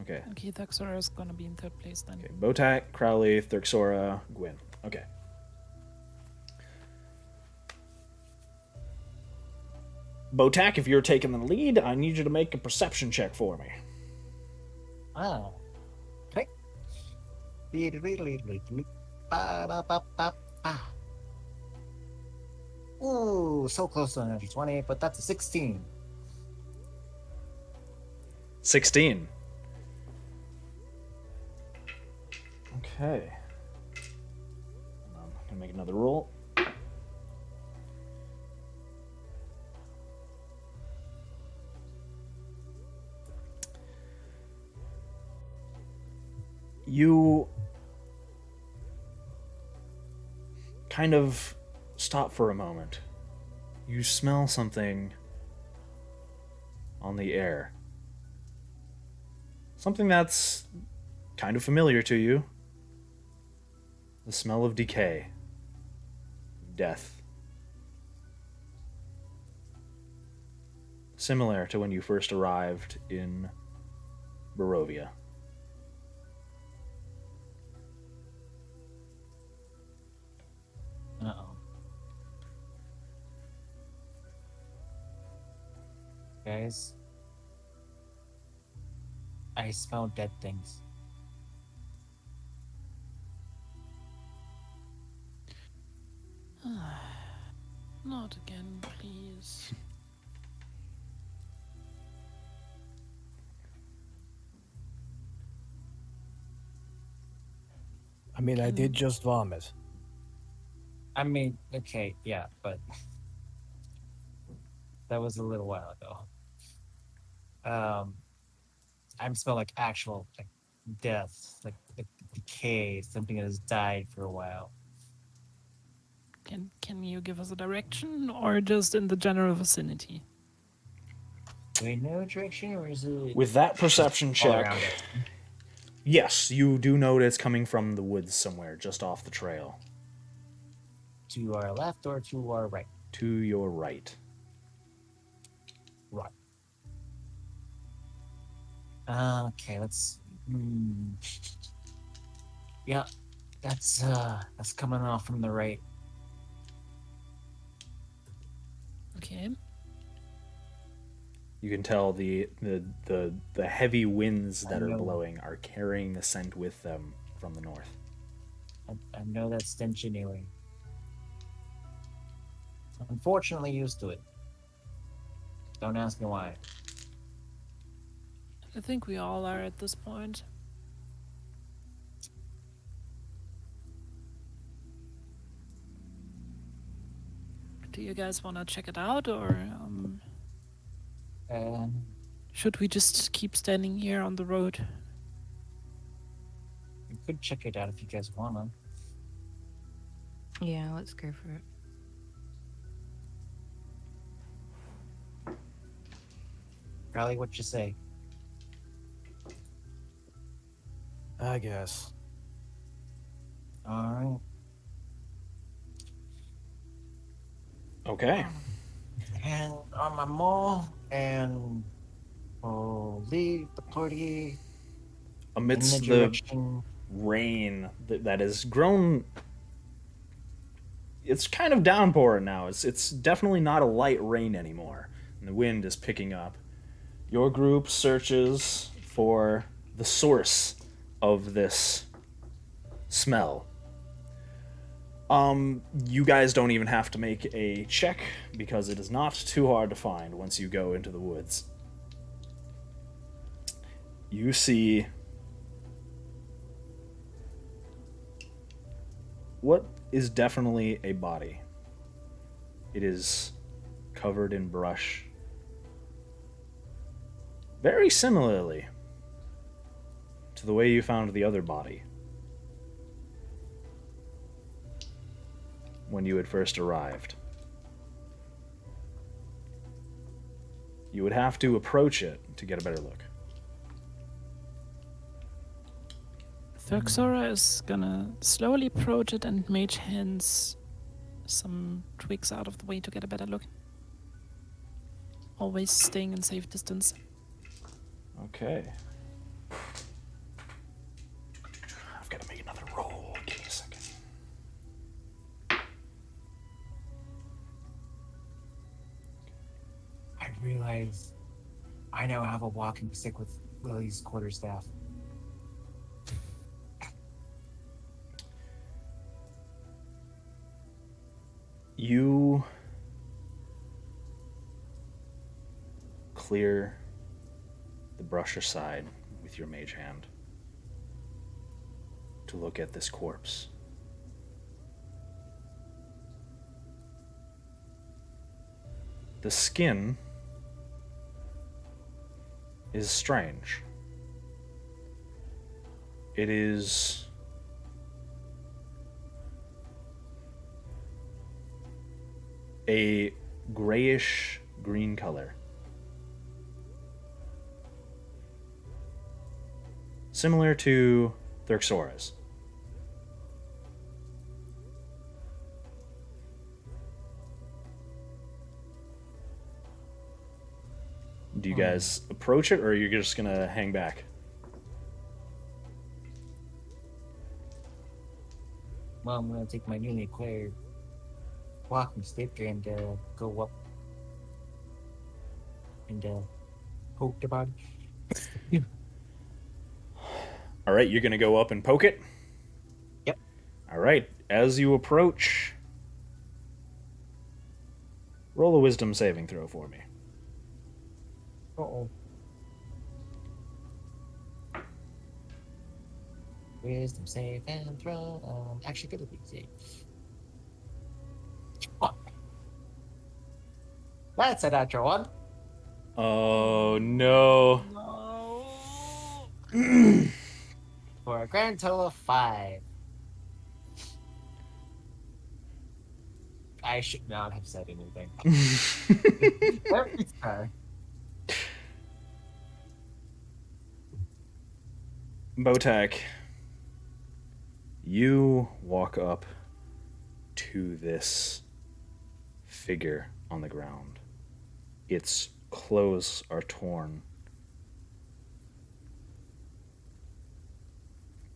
Okay. Okay, Thaxora is gonna be in third place then. Okay. Botak, Crowley, Thurxora, Gwyn. Okay. Botak, if you're taking the lead, I need you to make a perception check for me. Oh. Okay. Ooh, so close to an 20, but that's a 16. 16. Okay. I'm gonna make another roll. You kind of stop for a moment. You smell something on the air. Something that's kind of familiar to you. The smell of decay. Death. Similar to when you first arrived in Barovia. Uh-oh. Guys, I smell dead things. Not again, please. I mean, I did just vomit. I mean, okay, yeah, but that was a little while ago. I smell like actual like death, like decay, something that has died for a while. Can you give us a direction or just in the general vicinity? Do we know direction, or is it With that perception all check, around us? yes, you do know it's coming from the woods somewhere, just off the trail. To our left or to our right? To your right. Right. Okay, let's. Yeah, that's coming off from the right. Okay. You can tell the heavy winds that I are know. blowing are carrying the scent with them from the north. I know that stench anyway. Unfortunately, used to it. Don't ask me why. I think we all are at this point. Do you guys want to check it out, or Um, should we just keep standing here on the road? you could check it out if you guys wanna. Yeah, let's go for it. Riley, what you say? I guess. All right. Okay. And on my mall, and we'll lead the party in Amidst the the direction. rain that has grown, it's kind of downpouring now. It's definitely not a light rain anymore, and the wind is picking up. Your group searches for the source of this smell. You guys don't even have to make a check because it is not too hard to find once you go into the woods. You see what is definitely a body. It is covered in brush. Very similarly to the way you found the other body when you had first arrived. You would have to approach it to get a better look. Thurxora is gonna slowly approach it and mage hands some twigs out of the way to get a better look. Always staying in safe distance. Okay. I've got to make another roll. Give me a second. I realize I now have a walking stick with Lily's quarterstaff. You clear the brush aside with your mage hand to look at this corpse. The skin is strange. It is a grayish green color. Similar to Thurxora's. Do you guys approach it, or are you just gonna hang back? Well, I'm gonna take my newly acquired walking stick and go up and poke the body. All right, you're gonna go up and poke it? Yep. All right, as you approach, roll a wisdom saving throw for me. Uh-oh. Wisdom save and throw. Actually, good at these saves. Oh. That's a natural one. Oh no. For a grand total of 5. I should not have said anything. Every time. Botak, you walk up to this figure on the ground. Its clothes are torn.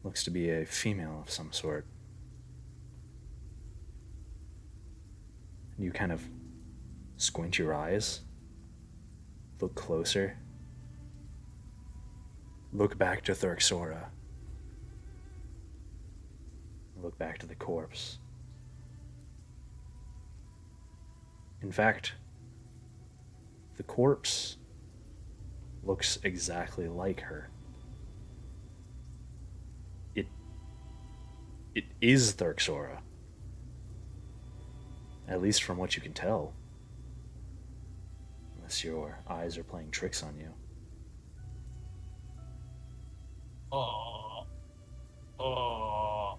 Looks to be a female of some sort. You kind of squint your eyes, look closer, look back to Thurxora, look back to the corpse. In fact, the corpse looks exactly like her. It is Thurxora. At least from what you can tell. Unless your eyes are playing tricks on you. Oh. Oh.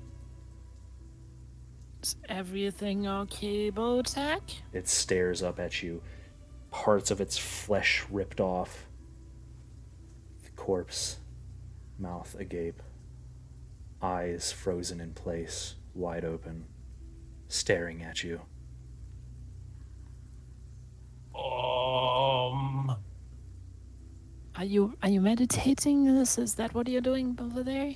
Is everything okay, Botak? It stares up at you, parts of its flesh ripped off. The corpse, mouth agape, eyes frozen in place, wide open, staring at you. Are you meditating? Is that what you're doing over there?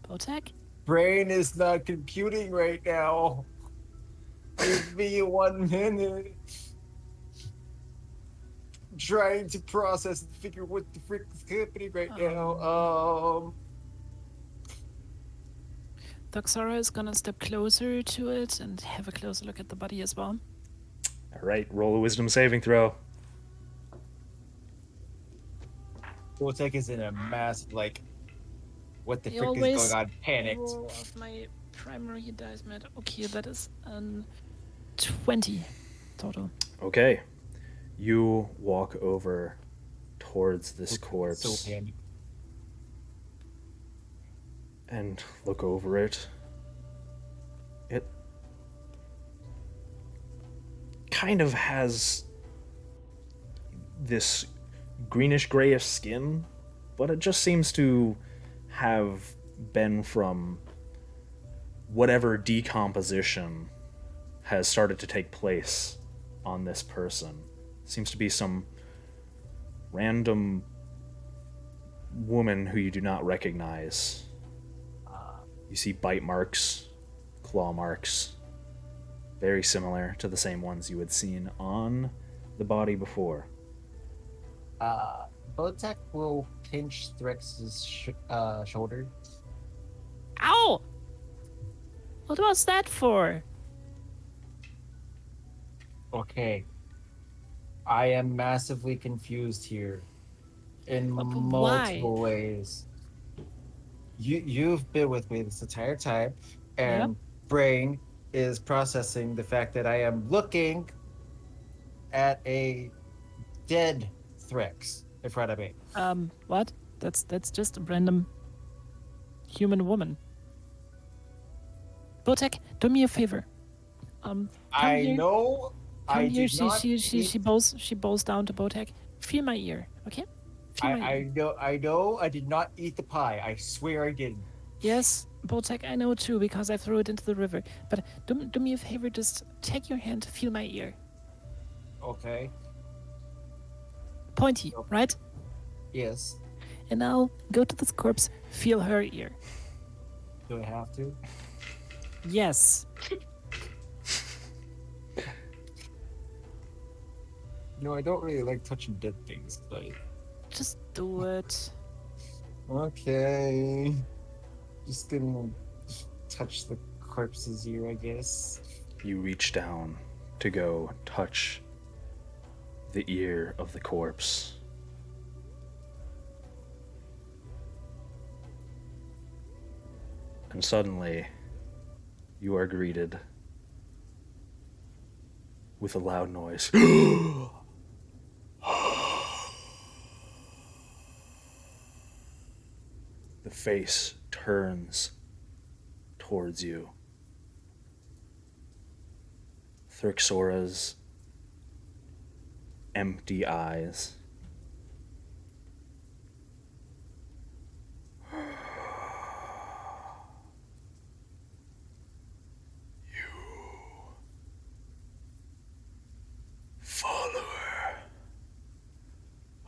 Botak? Brain is not computing right now. Give me 1 minute. I'm trying to process and figure what the frick is happening right now. Thurxora is gonna step closer to it and have a closer look at the body as well. All right, roll a wisdom saving throw. Voltec is in a massive, like, what the I frick is always going on? Panicked. roll off my primary dice mat. Okay, that is an 20. total. Okay. You walk over towards this So corpse handy. and look over it. It kind of has this greenish grayish skin, but it just seems to have been from whatever decomposition has started to take place on this person. Seems to be some random woman who you do not recognize. You see bite marks, claw marks, very similar to the same ones you had seen on the body before. Botek will pinch Thrix's shoulder. Ow! What was that for? Okay. I am massively confused here in Why? multiple ways. You've been with me this entire time, and brain is processing the fact that I am looking at a dead Thrix in front of me. What? That's just a random human woman. Botek, do me a favor. Come I here. know. Come I here. did not. She bows down to Botek. Feel my ear, okay? Feel my ear. I know. I did not eat the pie. I swear I didn't. Yes, Botek, I know too because I threw it into the river. But do me a favor, just take your hand, feel my ear. Okay. Pointy, right? Yes. And now go to this corpse, feel her ear. Do I have to? Yes. No, I don't really like touching dead things, but Just do it. okay. Just gonna touch the corpse's ear, I guess. You reach down to go touch the ear of the corpse. And suddenly, you are greeted with a loud noise. The face turns towards you. Thrixora's empty eyes. Follower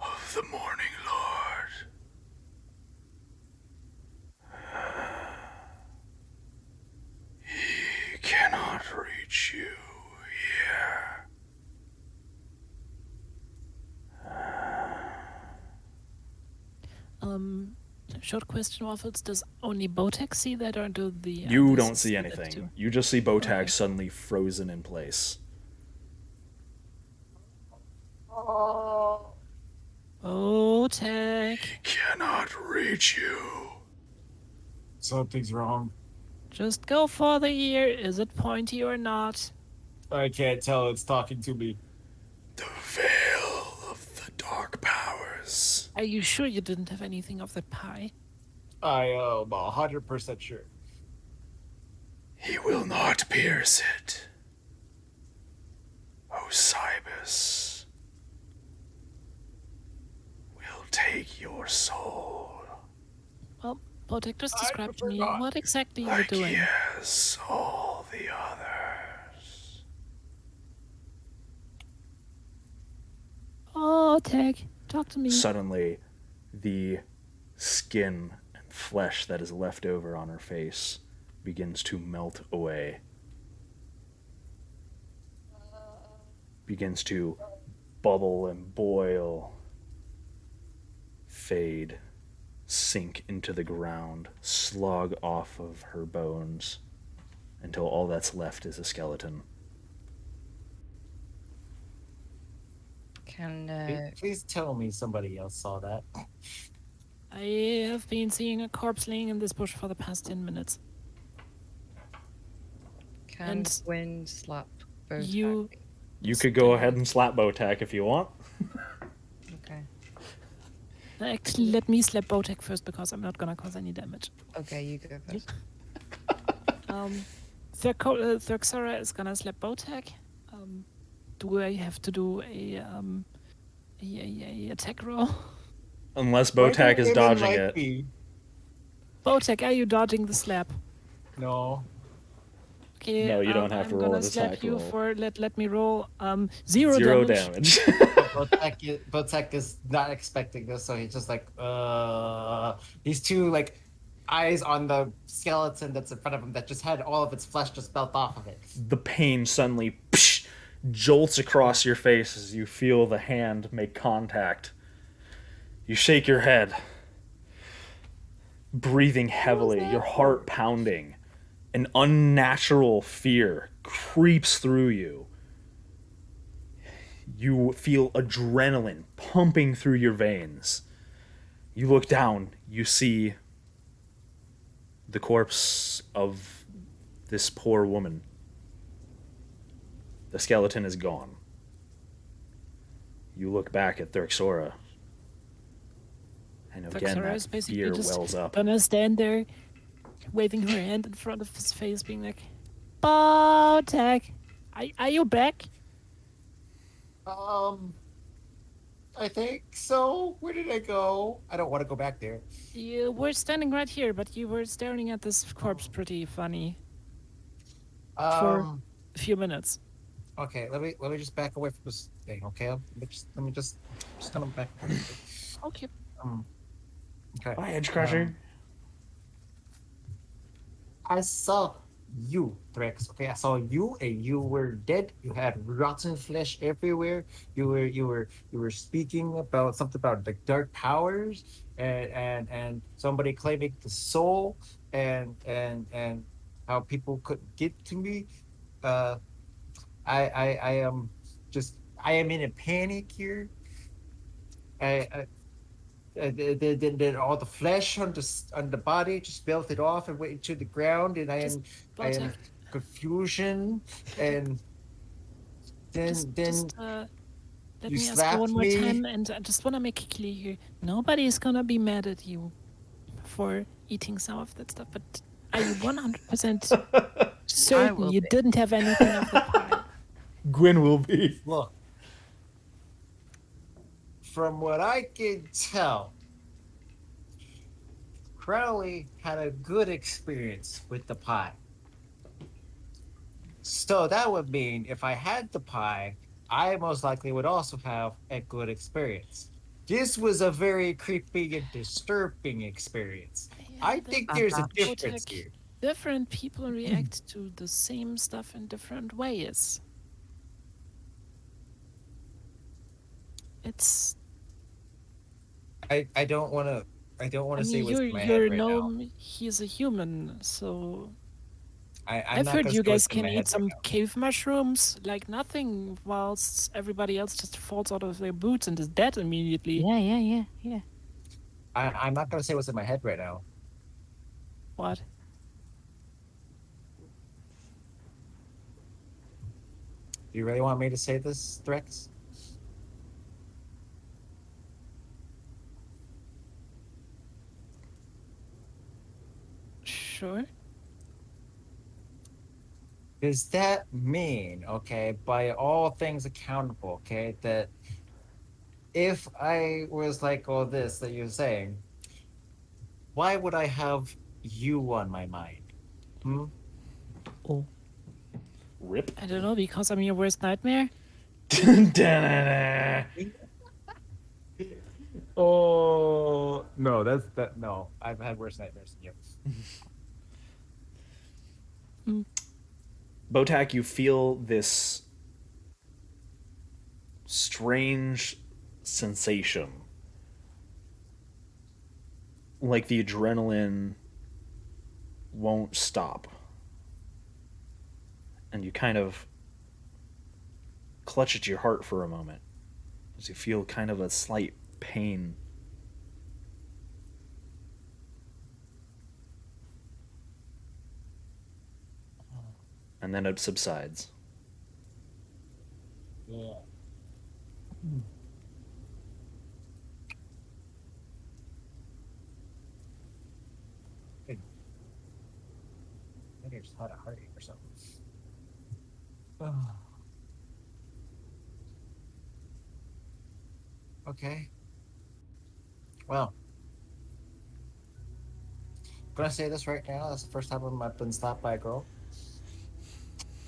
of the Morning Lord. He cannot reach you here. Short question, Waffles. Does only Botek see that, or do the You others don't see that anything. too? You just see Botak Okay. suddenly frozen in place. Botek. He cannot reach you. Something's wrong. Just go for the ear. Is it pointy or not? I can't tell. It's talking to me. The veil of the dark powers. Are you sure you didn't have anything of that pie? I am 100% sure. He will not pierce it. Osiris will take your soul. Well, Botek, just I describe to me forgot. what exactly you were Like doing. he has all the others. Botek, talk to me. Suddenly, the skin and flesh that is left over on her face begins to melt away. Begins to bubble and boil, fade, sink into the ground, slog off of her bones until all that's left is a skeleton. Can Please tell me somebody else saw that. I have been seeing a corpse laying in this bush for the past 10 minutes. can And Gwyn slap both you- back? You could go ahead and slap Botek if you want. Okay. Actually, let me slap Botek first because I'm not gonna cause any damage. Okay, you go first. Thurxora is gonna slap Botek. Do I have to do a attack roll? Unless Why do Botek is women dodging like it. me? Botek, are you dodging the slap? No. Okay, No, you don't have to I'm roll gonna an slap attack you roll. for let me roll zero Zero damage. Botek is not expecting this, so he's just like, these two like eyes on the skeleton that's in front of him that just had all of its flesh just melt off of it. The pain suddenly jolts across your face as you feel the hand make contact. You shake your head, breathing heavily, your heart pounding. An unnatural fear creeps through you. You feel adrenaline pumping through your veins. You look down, you see the corpse of this poor woman. The skeleton is gone. You look back at Thurxora. And again, Thurxora is that basically fear just wells up. gonna stand there, waving her hand in front of his face, being like, Botek, are you back? I think so. Where did I go? I don't want to go back there. You were standing right here, but you were staring at this corpse pretty funny for a few minutes. Okay, let me just back away from this thing. Okay, let me just gonna back. Okay. Okay. Bye, Edge Crusher. I saw you, Threx. Okay, I saw you, and you were dead. You had rotten flesh everywhere. You were speaking about something about the dark powers, and somebody claiming the soul, and how people couldn't get to me. Uh, I am just I am in a panic here. I then all the flesh on the body just melted off and went into the ground, and I am Botek, confusion, and then let you me ask you one slapped more me. time, and I just want to make it clear here. Nobody's gonna be mad at you for eating some of that stuff, but are you 100% certain will you be. didn't have anything of the pie? Gwyn will be. Look, from what I can tell, Crowley had a good experience with the pie. So that would mean if I had the pie, I most likely would also have a good experience. This was a very creepy and disturbing experience. I think there's a difference Botek, here. different people react to the same stuff in different ways. It's I don't want to. I don't want I to say mean, what's in my head right now. he's a human, so I'm I've not heard gonna you say what's guys in can my eat head right some now. cave mushrooms like nothing, whilst everybody else just falls out of their boots and is dead immediately. Yeah. I'm not gonna say what's in my head right now. What? Do you really want me to say this, Threx? Sure. Does that mean, okay, by all things accountable, okay, that if I was like all this that you're saying, why would I have you on my mind? Hmm? Rip. I don't know, because I'm your worst nightmare. Oh no, no. I've had worse nightmares than you. Botak, you feel this strange sensation. Like the adrenaline won't stop. And you kind of clutch at your heart for a moment as you feel kind of a slight pain. And then it subsides. Yeah. Good. Maybe I just had a heartache or something. Okay. Well, I'm gonna say this right now. That's the first time I've been stopped by a girl.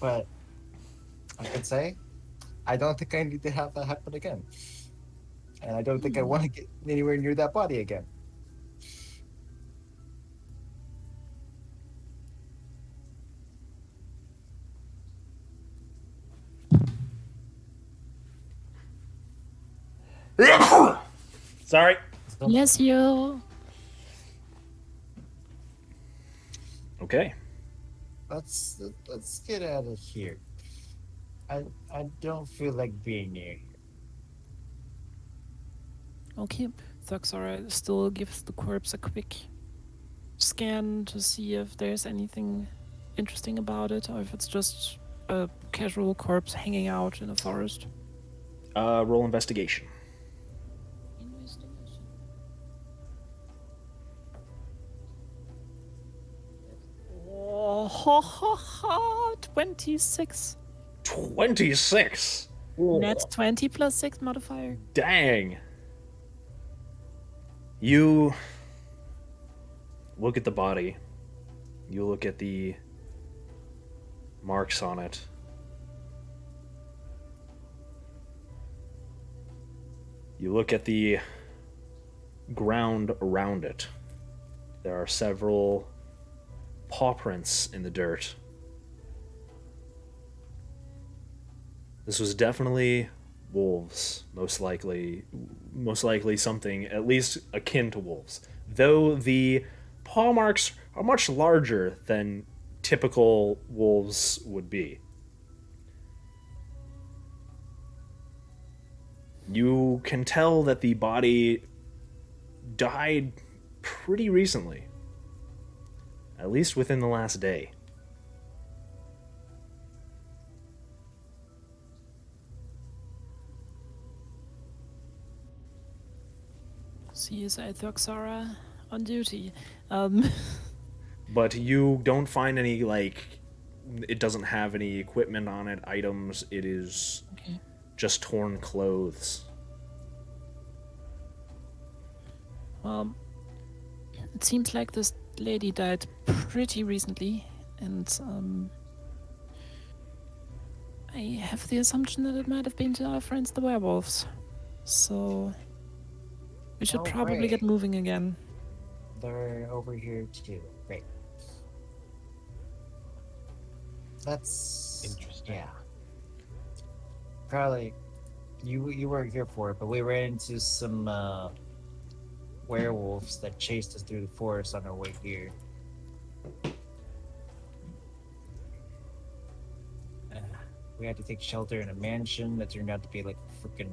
But I can say I don't think I need to have that happen again. And I don't think I want to get anywhere near that body again. Sorry. So, Bless you. Okay. let's get out of here. I don't feel like being near here. Okay. Thuxora still gives the corpse a quick scan to see if there's anything interesting about it, or if it's just a casual corpse hanging out in a forest. Roll investigation. Investigation. Oh, ha, ha, ha, 26. 26. Net 20 plus 6 modifier. Dang. You look at the body. You look at the marks on it. You look at the ground around it. There are several paw prints in the dirt. This was definitely wolves, most likely something at least akin to wolves. Though the paw marks are much larger than typical wolves would be. You can tell that the body died pretty recently. At least within the last day. CSI Thuxora on duty. But you don't find any, it doesn't have any equipment on it, items. It is Okay. just torn clothes. It seems like this lady died pretty recently, and I have the assumption that it might have been to our friends the werewolves. So we should Oh, probably get great. moving again. They're over here too. Great. That's Interesting. Yeah. Probably you weren't here for it, but we ran into some werewolves that chased us through the forest on our way here. We had to take shelter in a mansion that turned out to be like a freaking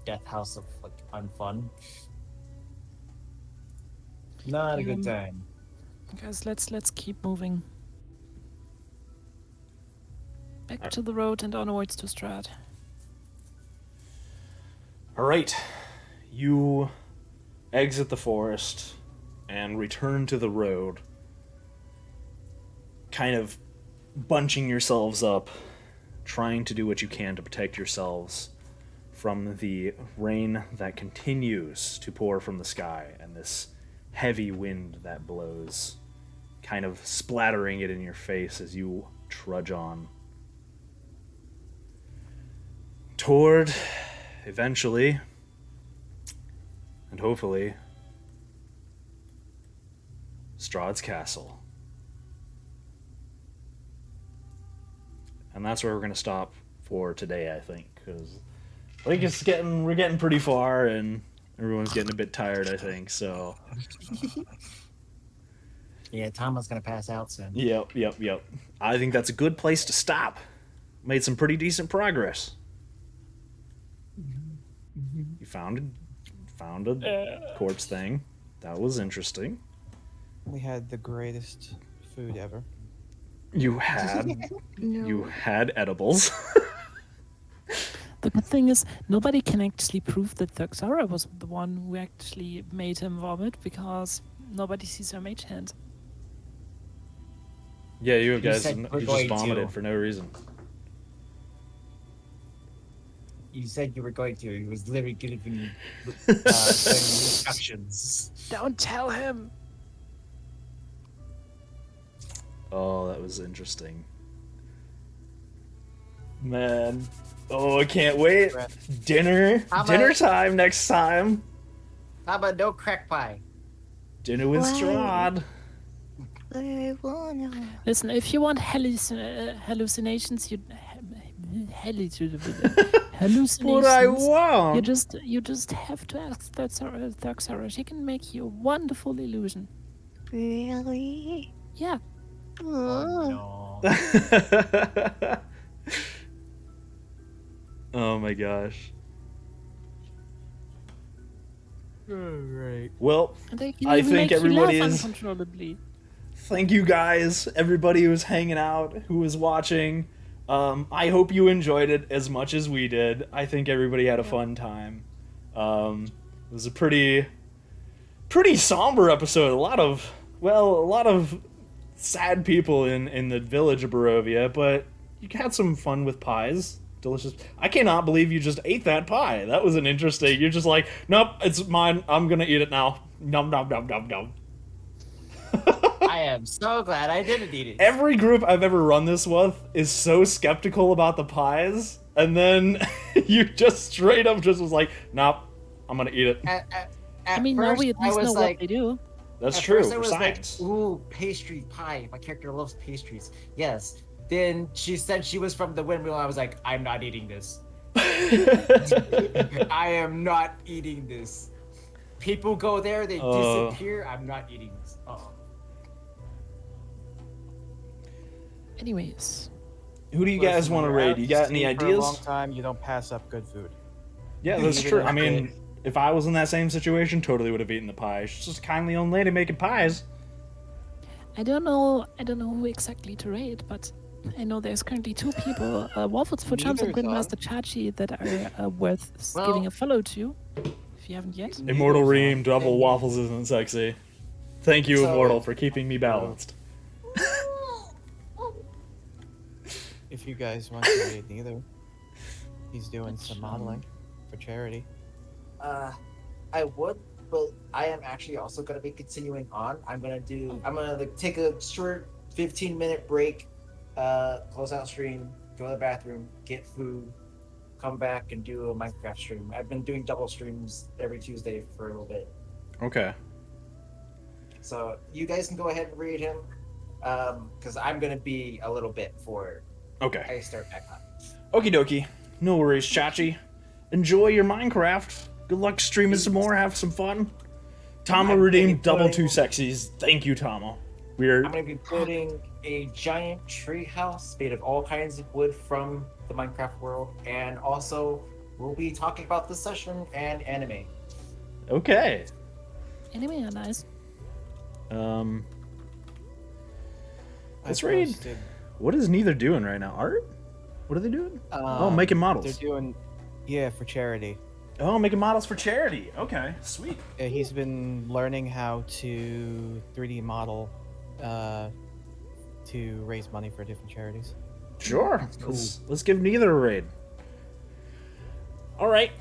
death house of like unfun. Not a good time. Guys, let's keep moving. Back to the road and onwards to Strahd. All right. You exit the forest and return to the road, kind of bunching yourselves up, trying to do what you can to protect yourselves from the rain that continues to pour from the sky and this heavy wind that blows, kind of splattering it in your face as you trudge on. Toward, eventually, and hopefully, Strahd's castle. And that's where we're going to stop for today, I think, because I think we're getting pretty far, and everyone's getting a bit tired, I think, so. Yeah, Tama's gonna pass out soon. Yep. I think that's a good place to stop. Made some pretty decent progress. You found a corpse thing. That was interesting. We had the greatest food ever. You had No. you had edibles. The good thing is, nobody can actually prove that Thuxara was the one who actually made him vomit because nobody sees her mage hand. Yeah, you guys, said we're he just going vomited to. for no reason. You said you were going to. He was literally giving you instructions. Don't tell him! Oh, that was interesting. Man. Oh, I can't wait. Dinner. How Dinner about- time next time. How about no crack pie? Dinner with Why? Strahd. I wanna. Listen, if you want hallucinations, hallucinations. What I want. You just have to ask Thuxara. She can make you a wonderful illusion. Really? Yeah. Oh, no. Oh my gosh. Alright. Well, And they can I even think make everybody you laugh is- uncontrollably. thank you guys, everybody who was hanging out, who was watching. I hope you enjoyed it as much as we did. I think everybody had a fun time. It was a pretty somber episode. A lot of sad people in the village of Barovia, but you had some fun with pies. Delicious. I cannot believe you just ate that pie. That was an interesting. You're just like, nope, it's mine. I'm gonna eat it now. Nom nom nom nom nom. I am so glad I didn't eat it. Every group I've ever run this with is so skeptical about the pies, and then you just straight up just was like, nope, I'm gonna eat it. At I mean, now first, we at I least was know like, what they do. That's at true first I for was science. like, ooh, pastry pie. My character loves pastries. Yes. Then she said she was from the windmill. I was like, I'm not eating this. I am not eating this. People go there, they disappear. I'm not eating this. Oh. Anyways, Who do you guys Listen, want to when you're raid? out You at got any sea for a long ideas? time, you don't pass up good food. Yeah, that's Even true. if I mean, they- if I was in that same situation, totally would have eaten the pie. She's just a kindly old lady making pies. I don't know who exactly to raid, but I know there's currently 2 people, Waffles for Charms and Neither's on. Grandmaster Chachi, that are worth Well- giving a follow to, if you haven't yet. Immortal Neither's Ream, on. double waffles isn't sexy. Thank you, So- Immortal, for keeping me balanced. If you guys want to raid neither, he's doing some modeling for charity. I would, but I am actually also gonna be continuing on. I'm gonna like take a short 15-minute break, close out stream, go to the bathroom, get food, come back and do a Minecraft stream. I've been doing double streams every Tuesday for a little bit. Okay. So you guys can go ahead and read him. Because I'm gonna be a little bit before Okay. I start back on. Okie dokie. No worries, Chachi. Enjoy your Minecraft. Good luck streaming some more. Have some fun. Tama I'm redeemed gonna be double 2 putting- sexies. Thank you, Tama. We're I'm gonna be putting a giant tree house made of all kinds of wood from the Minecraft world, and also we'll be talking about this session and anime. okay. Anyway, nice. Let's I read. posted, What is Neither doing right now? Art? What are they doing? Oh, um, making models. They're doing, yeah, for charity. Oh, making models for charity. Okay, sweet. Yeah, he's been learning how to 3D model to raise money for different charities. Sure. Let's give Neither a raid. All right.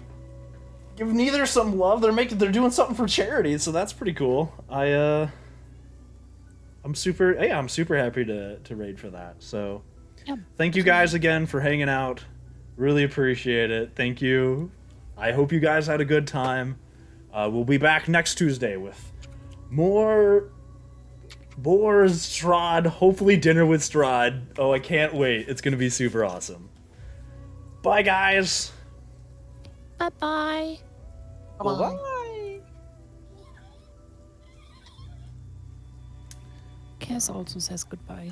Give Neither some love. They're doing something for charity, so that's pretty cool. I'm super happy to raid for that. So Yeah. thank you guys again for hanging out. Really appreciate it. Thank you. I hope you guys had a good time. We'll be back next Tuesday with more Boars, Strahd, hopefully dinner with Strahd. Oh, I can't wait. It's going to be super awesome. Bye, guys. Bye-bye. Bye. Cass also says goodbye.